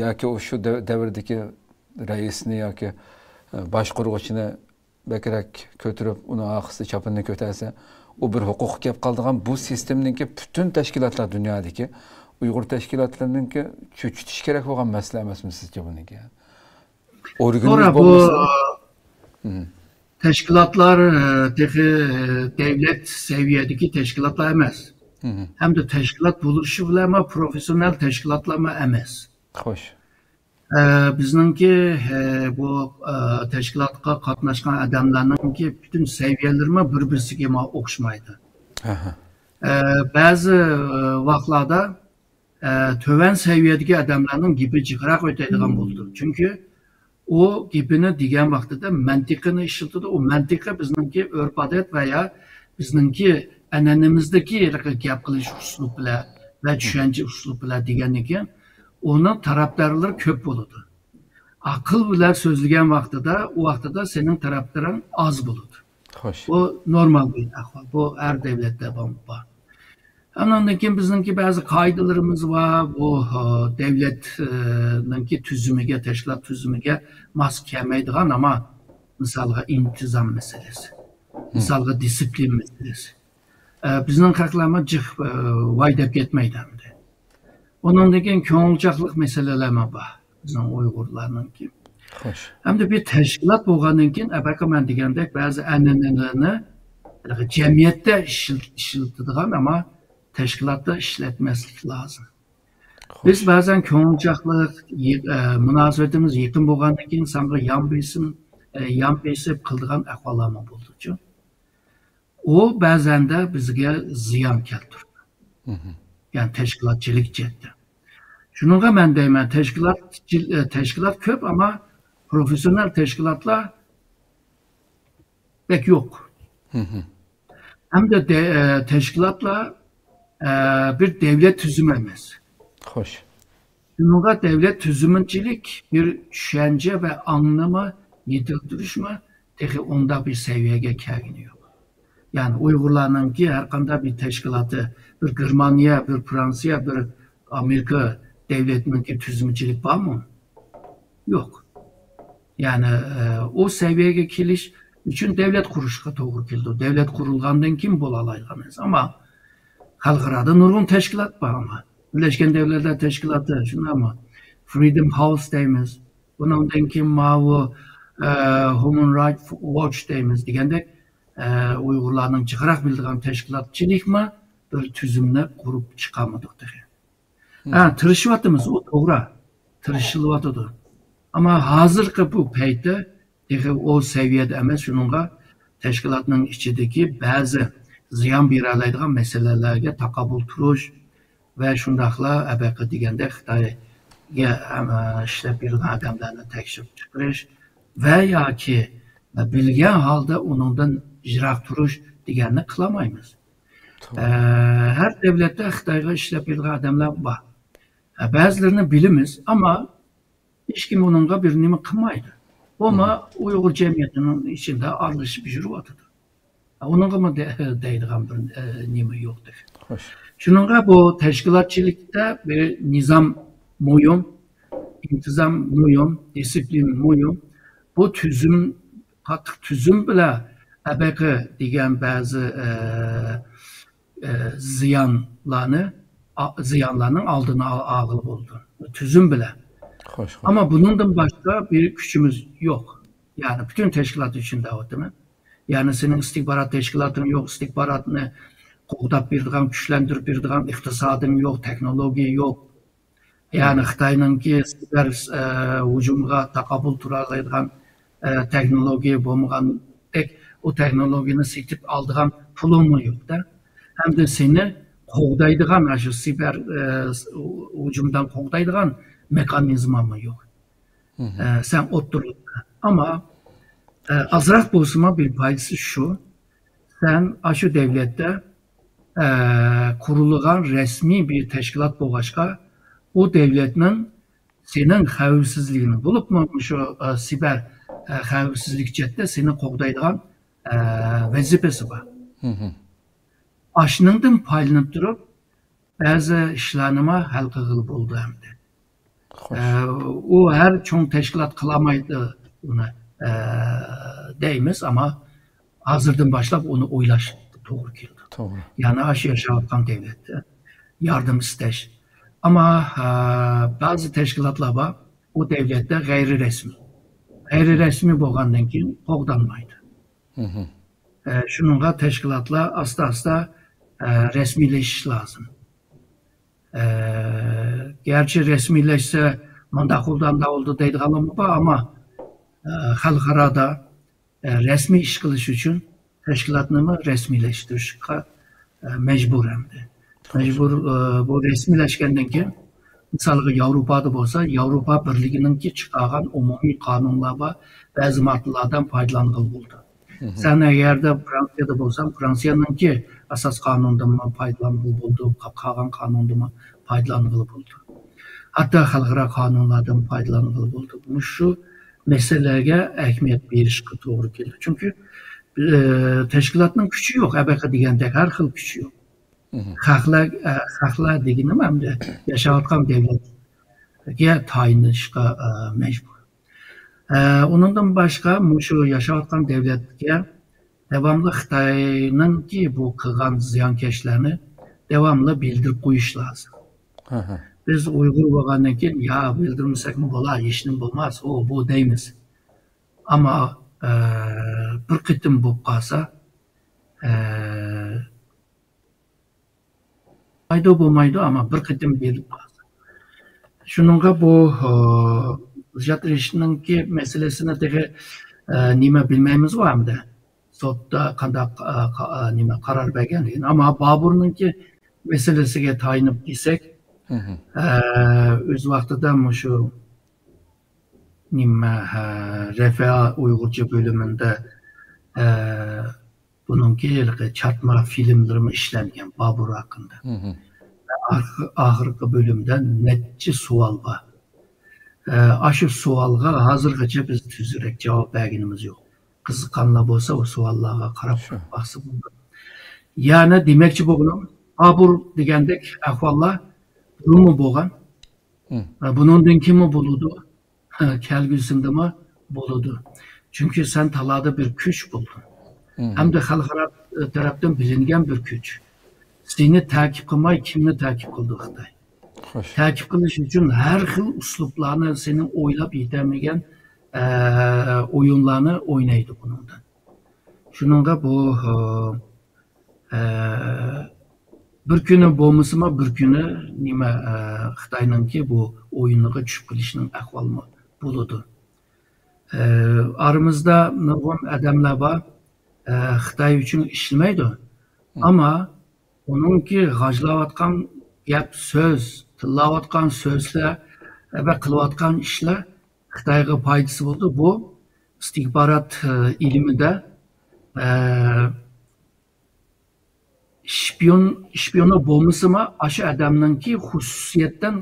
yoki shu davrdagi raisni yoki boshqaruvchini bekrak ko'tarib uni og'zida chapinni ko'tarsa, u bir huquq kelib qoldigan bu sistemdagi butun tashkilotlar dunyodagi Uyghur teşkilatlarınınki çöçütüş gerek olan mesele emasmı sizce bununki? Organınız Sonra bu bolmasa? teşkilatlar devlet seviyedeki teşkilatlar emas. Hem de teşkilat buluşu bile ama profesyonel teşkilatlama emas. Hoş. Bizninki bu teşkilatga katnaşkan adamlarınki bütün seviyelerime bir-birisiga okşmaydı. Bazı vaxtlarda töven seviyedeki adamların gibi çıkarak öteydiğen buldu. Çünkü o gibini diyen vaxtıda mantıkını işletirdi. O mantıkı bizninki örf adet veya bizninki ananemizdeki gap qilish uslubi bilan ve düşünce uslubi bilan degandan onun taraftarları köp bo'ladi. Akıl bilan so'zlagan vaqtida senin taraftarın az bo'ladi. Hoş. Bu normal bir ahval. Bu her devlette var. Ondan keyin bizninki bazı qoidalarimiz var. Bu devletninki tüzümüge, teşkilat tüzümüge mos kelmaydigan ama misalga intizam meselesi. Misalga disiplin meselesi. Bizning xalqlarimiz jiq voy deb ketmaydi. Ondan keyin ko'ngilchaqlik meselelerimiz var. Bizning Uyg'urlarninki. Hoş. Hem de bir teşkilat bo'lgandan keyin men degandek bazı an'analarni jamiyatda ishlatadigan ama teşkilatta ishlatmaslik lazım. Biz bazen ko'ngilchaqlik munosabatimiz yaqin bo'lgandan keyin sanga yan besib qildigan ahvollarimiz bo'ldi. O bazen de bizga ziyon keltirdi. Yani teşkilatçılık ciddi. Şununla ben deyman, teşkilat köp ama profesyonel teşkilatlar pek yok. Hem de teşkilatlar bir devlet tüzümü emas. Hoş. Şununla devlet tüzümünçilik bir düşünce ve anlamı yedirttirişme teki onda bir seviyeye kelgini yok. Yani Uygurlarınki her kanda bir teşkilatı, bir Germaniya, bir Fransa, bir Amerika devletininki tüzümçilik var mı? Yok. Yani o seviyeye keliş üçün devlet kuruşqa doğru keldi. Devlet kurulgandan kim bolalayganız ama halkırada nurgun teşkilat var ama. Birleşken Devletler Teşkilatı, şunu ama Freedom House deyimiz. Bundan kim mavu Human Rights Watch deyimiz degende Uygurlarning çıkarak bildiğin teşkilatçılık mı bir tüzümle kurup çıkamadık. Tırışıvatımız o doğru. Tırışılıvatıdır. Ama hazır bu peyte o seviyede emas şununla teşkilatının içindeki bazı ziyan bir alaydigan meselelerge takabul turuş ve şundakla ebeki degende Xitayga işlep bir adamlarını tekşif çıkırış veya ki bilgen halda onundan icra turuş deganini qılamaymiz. Her devlette Xitayga işlep bir adamlar var. Bazılarını bilimiz ama hiç kim onunla bir nimi kılmaydı. Ama Uygur cemiyetinin içinde arılış bir jürü vardı. Onunla mı deydiğim bir nimi yoktur. Şununla bu teşkilatçılıkta bir nizam muyum, intizam muyum, disiplin muyum, bu tüzüm, katık tüzüm bile ebeki diyen bazı ziyanlarının aldığını ağıl oldu. Tüzüm bile. Hoş. Ama bunun başka bir gücümüz yok. Yani bütün teşkilat içinde o değil mi? Yani senin istihbarat teşkilatın yok, istihbaratını qoğdap birdiğin, güçlendirip birdiğin iktisadın yok, teknoloji yok. Yani Xitay'nınki siber hücumga takabul turalaydigan teknoloji bulmagan tek o teknolojini setip aldığın pulun yok da. Hem de seni qoğdaydigan, şu siber hücumdan qoğdaydigan mekanizma mı yok. Sen oturursun. Ama azrak bozma bir payısı şu, sen aşı devlette kuruluğan resmi bir teşkilat boğaçka, o devletinin senin xavfsizliğini bulup mu şu siber xavfsizlik cette seni qoğdaydigan vazifesi var. Aşınından paylanıp durup bazı işlanıma halka kılıp oldu hem de. O her çoğun teşkilat kılamaydı onu deyimiz ama hazırdan başlayıp onu oylaş doğru geldi. Yani aşı yaşayatkan devlette yardım isteş, Ama bazı teşkilatlar var, o devlette gayri resmi. Gayri resmi bolgandan keyin qo'g'danmaydi. Şununla teşkilatlar asta resmileşiş lazım. Gerçi resmileşse mandaquldan da oldu deydiğanım var ama xalqarada resmi iş kılış için teşkilatını resmileştirishga mecbur endi. Mecbur bu resmileşkenden keyin misalga Yevropada bolsa, Yevropa Birligininki chiqargan umumiy qonunlar va ba'zi moddalardan foydalangan bo'ldi. Sen eğerde Fransiyada bolsan, Fransiyanınki asas kanundan faydalanılı buldu, kalan kanundan faydalanılı buldu. Hatta halkara kanunlardan faydalanılı buldu. Bu şu meselelere ehemmiyet verişe doğru geliyor. Çünkü teşkilatın küçüğü yok. Ebeka degende her xil küçüğü yok. Xalqlar degenim hem de yaşayotgan devletge tayinishga mecbur. Onundan başka şu yaşayotgan devletge devamlı Xitayning ki bu qilgan ziyankeşlerini devamlı bildirip qo'yish lazım. Biz Uyghur bo'lgandan keyin ya bildirmasak mı bo'lar, hechnim bo'lmas, o bu deymiz. Ama bir qitim bo'lib qolsa, mayda bo'lmaydi ama bir qitim berib qolsa. Shuningga bu o'zgartirishninki meselesini dege nima bilmaymiz o hamda. Sotda qandaq nima qaror berganligini, ama Baburninki meselesiga tayinib desak, o'z vaqtida shu nima RFA Uyg'urcha bo'limida buningki chartma filmlarimi ishlangan Babur haqida. Oxirgi bölümdə neçə sual var. Aşı sualga hazırgacha biz tüzürek cevap bergenimiz yok. Qiziqqanlar bolsa o suallarga qarab baxsa bo'ladi. Yani demekçi bo'lganım, Babur degandek ahvollar burunmi bo'lgan. Bunundan kimi bo'ladi? Kelgusindami bo'ladi. Çünkü sen talada bir kuch buldun. Hem de xalqaro tarafdan bilingan bir kuch. Seni takip qilmay kimni takip qildi Xitoy? Takip qilish uchun har xil uslublarni senin o'ylab yetamagan o'yinlarni o'ynaydi bundan. Shuningga bu bir kuni bo'lmasimi bir kuni nima Xitoyninki bu o'yinlarga tushib qilishning ahvoli bo'ladi. Aramızda nurg'un odamlar bor, Xitoy uchun ishlamaydi. Ama onunki g'ajlayotgan gap so'z, tillayotgan so'zlar va qilayotgan ishlar Xitoyga foydasi bo'ldi. Bu istihborot ilmida şpiyonu bo'lmasimi, aşı odamninki xususiyatdan,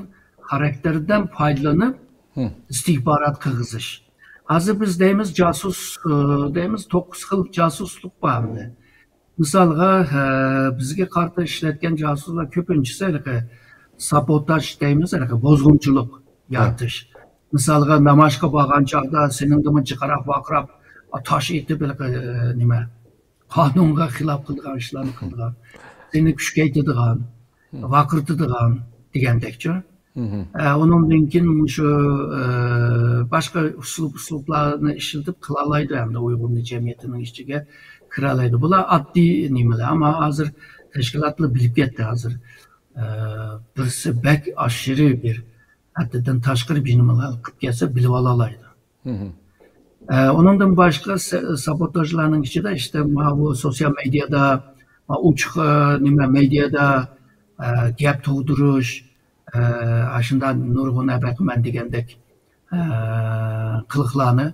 xarakteridan foydalanib istihborot qilg'izish. Hozir biz deymiz casus deymiz, 9 xil casusluk var. Misalga bizga qarta ishlatgan casuslar ko'pinchisi sabotaj deymiz, bozg'unchilik yaratish. Misalga namoyishga borgan chog'da sening dimi chiqarib vaqirab tosh etib nima qonunga xilof qilgan ishlarni qilgan, seni kuchaytiradigan, vaqirtiradigan degandekchi. Onundan keyin shu boshqa uslublarni ishlatib qilalaydi hamda Uyg'ur jamiyatining ichiga kiralaydi. Bular oddiy nimalar, ama hozir tashkilotlar bilib ketdi. Hozir birisi bek aşırı bir haddidan tashqari bir nimalar qilib kelsa bilib olalaydi. Onundan başqa sabotajlarning ichida işte bu sosyal medyada, uchiq nima medyada gap tug'dirish, aşında nurg'un abaqman degandek qiliqlarni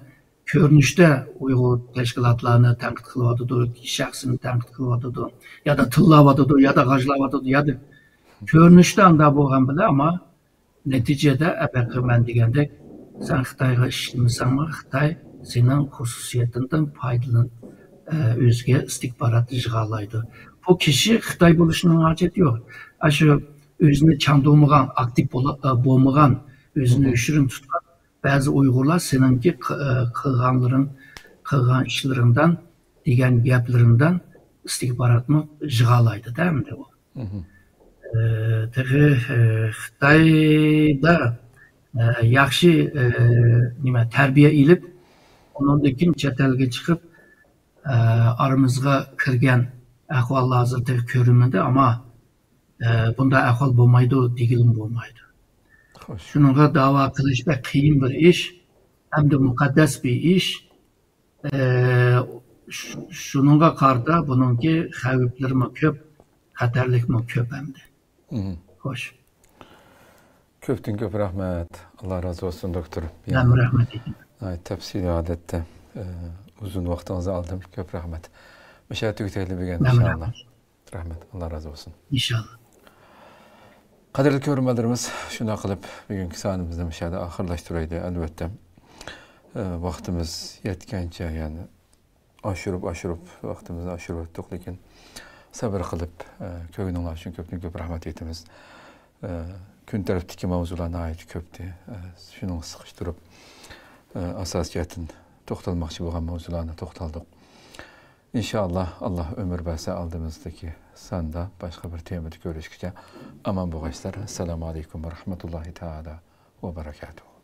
ko'rinishda Uyg'ur tashkilotlarini tanqid qilyotdi, shaxsini tanqid qilyotdi, ya da tillayotdi, ya da g'ajlayotdi, ya da ko'rinishda anda bo'lgan bilan, ama neticede abaqman degandek sen Xitoyga ishlamasanmi, Xitoy senin xususiyatidan foydalanib o'ziga istihborot ishg'ollaydi. Bu kishi Xitoy bo'lishining hojati yo'q. Shu özünü çandırmagan, aktif bo'lmagan, özünü üşürün tutgan bazı Uygurlar seninki qilgan ishlaridan degan gaplaridan istihborotni ishg'ollaydi, değil mi? Tehi Xitoyda yaxshi nima tarbiya ilib, ondan keyin chet elga chiqib aramizga kirgan ahvollar hozirda ko'rinadi, ammo bunday ahvol bo'lmaydi degilim bo'lmaydi. Shunga da'vo qilish qiyin bir ish, hamda muqaddas bir ish. Shunga qarta buningki xavflari ko'p, xatarlikmi ko'p hamda. Xo'sh. Ko'pdan ko'p rahmat. Alloh razı olsun doktor. Ben rahmet edeyim. Tafsili adette uzun vaktinizi aldım. Köp rahmet. Müşahit tüketeyli bir inşallah. Rahmet. Allah razı olsun. İnşallah. Kadirli körmelerimiz şuna kılıp bugünkü sahnimizde müşahede ahırlaştıraydı elbette. Vaktimiz yetkince yani aşırıp vaktimizi aşırıp ettik lekin sabır kılıp köyünün için köpten köp rahmet etimiz. Gün taraftaki mavzularına ait köptü. Şunu sıkıştırıp asasiyetin toxtalmakçı bo'lgan mavzularına toxtaldık. İnşallah Allah ömür verse aldığımızdaki sanda başka bir temada görüşkice aman boğaçlar. Esselamu Aleyküm ve Rahmetullahi Teala ve Berekatuhu.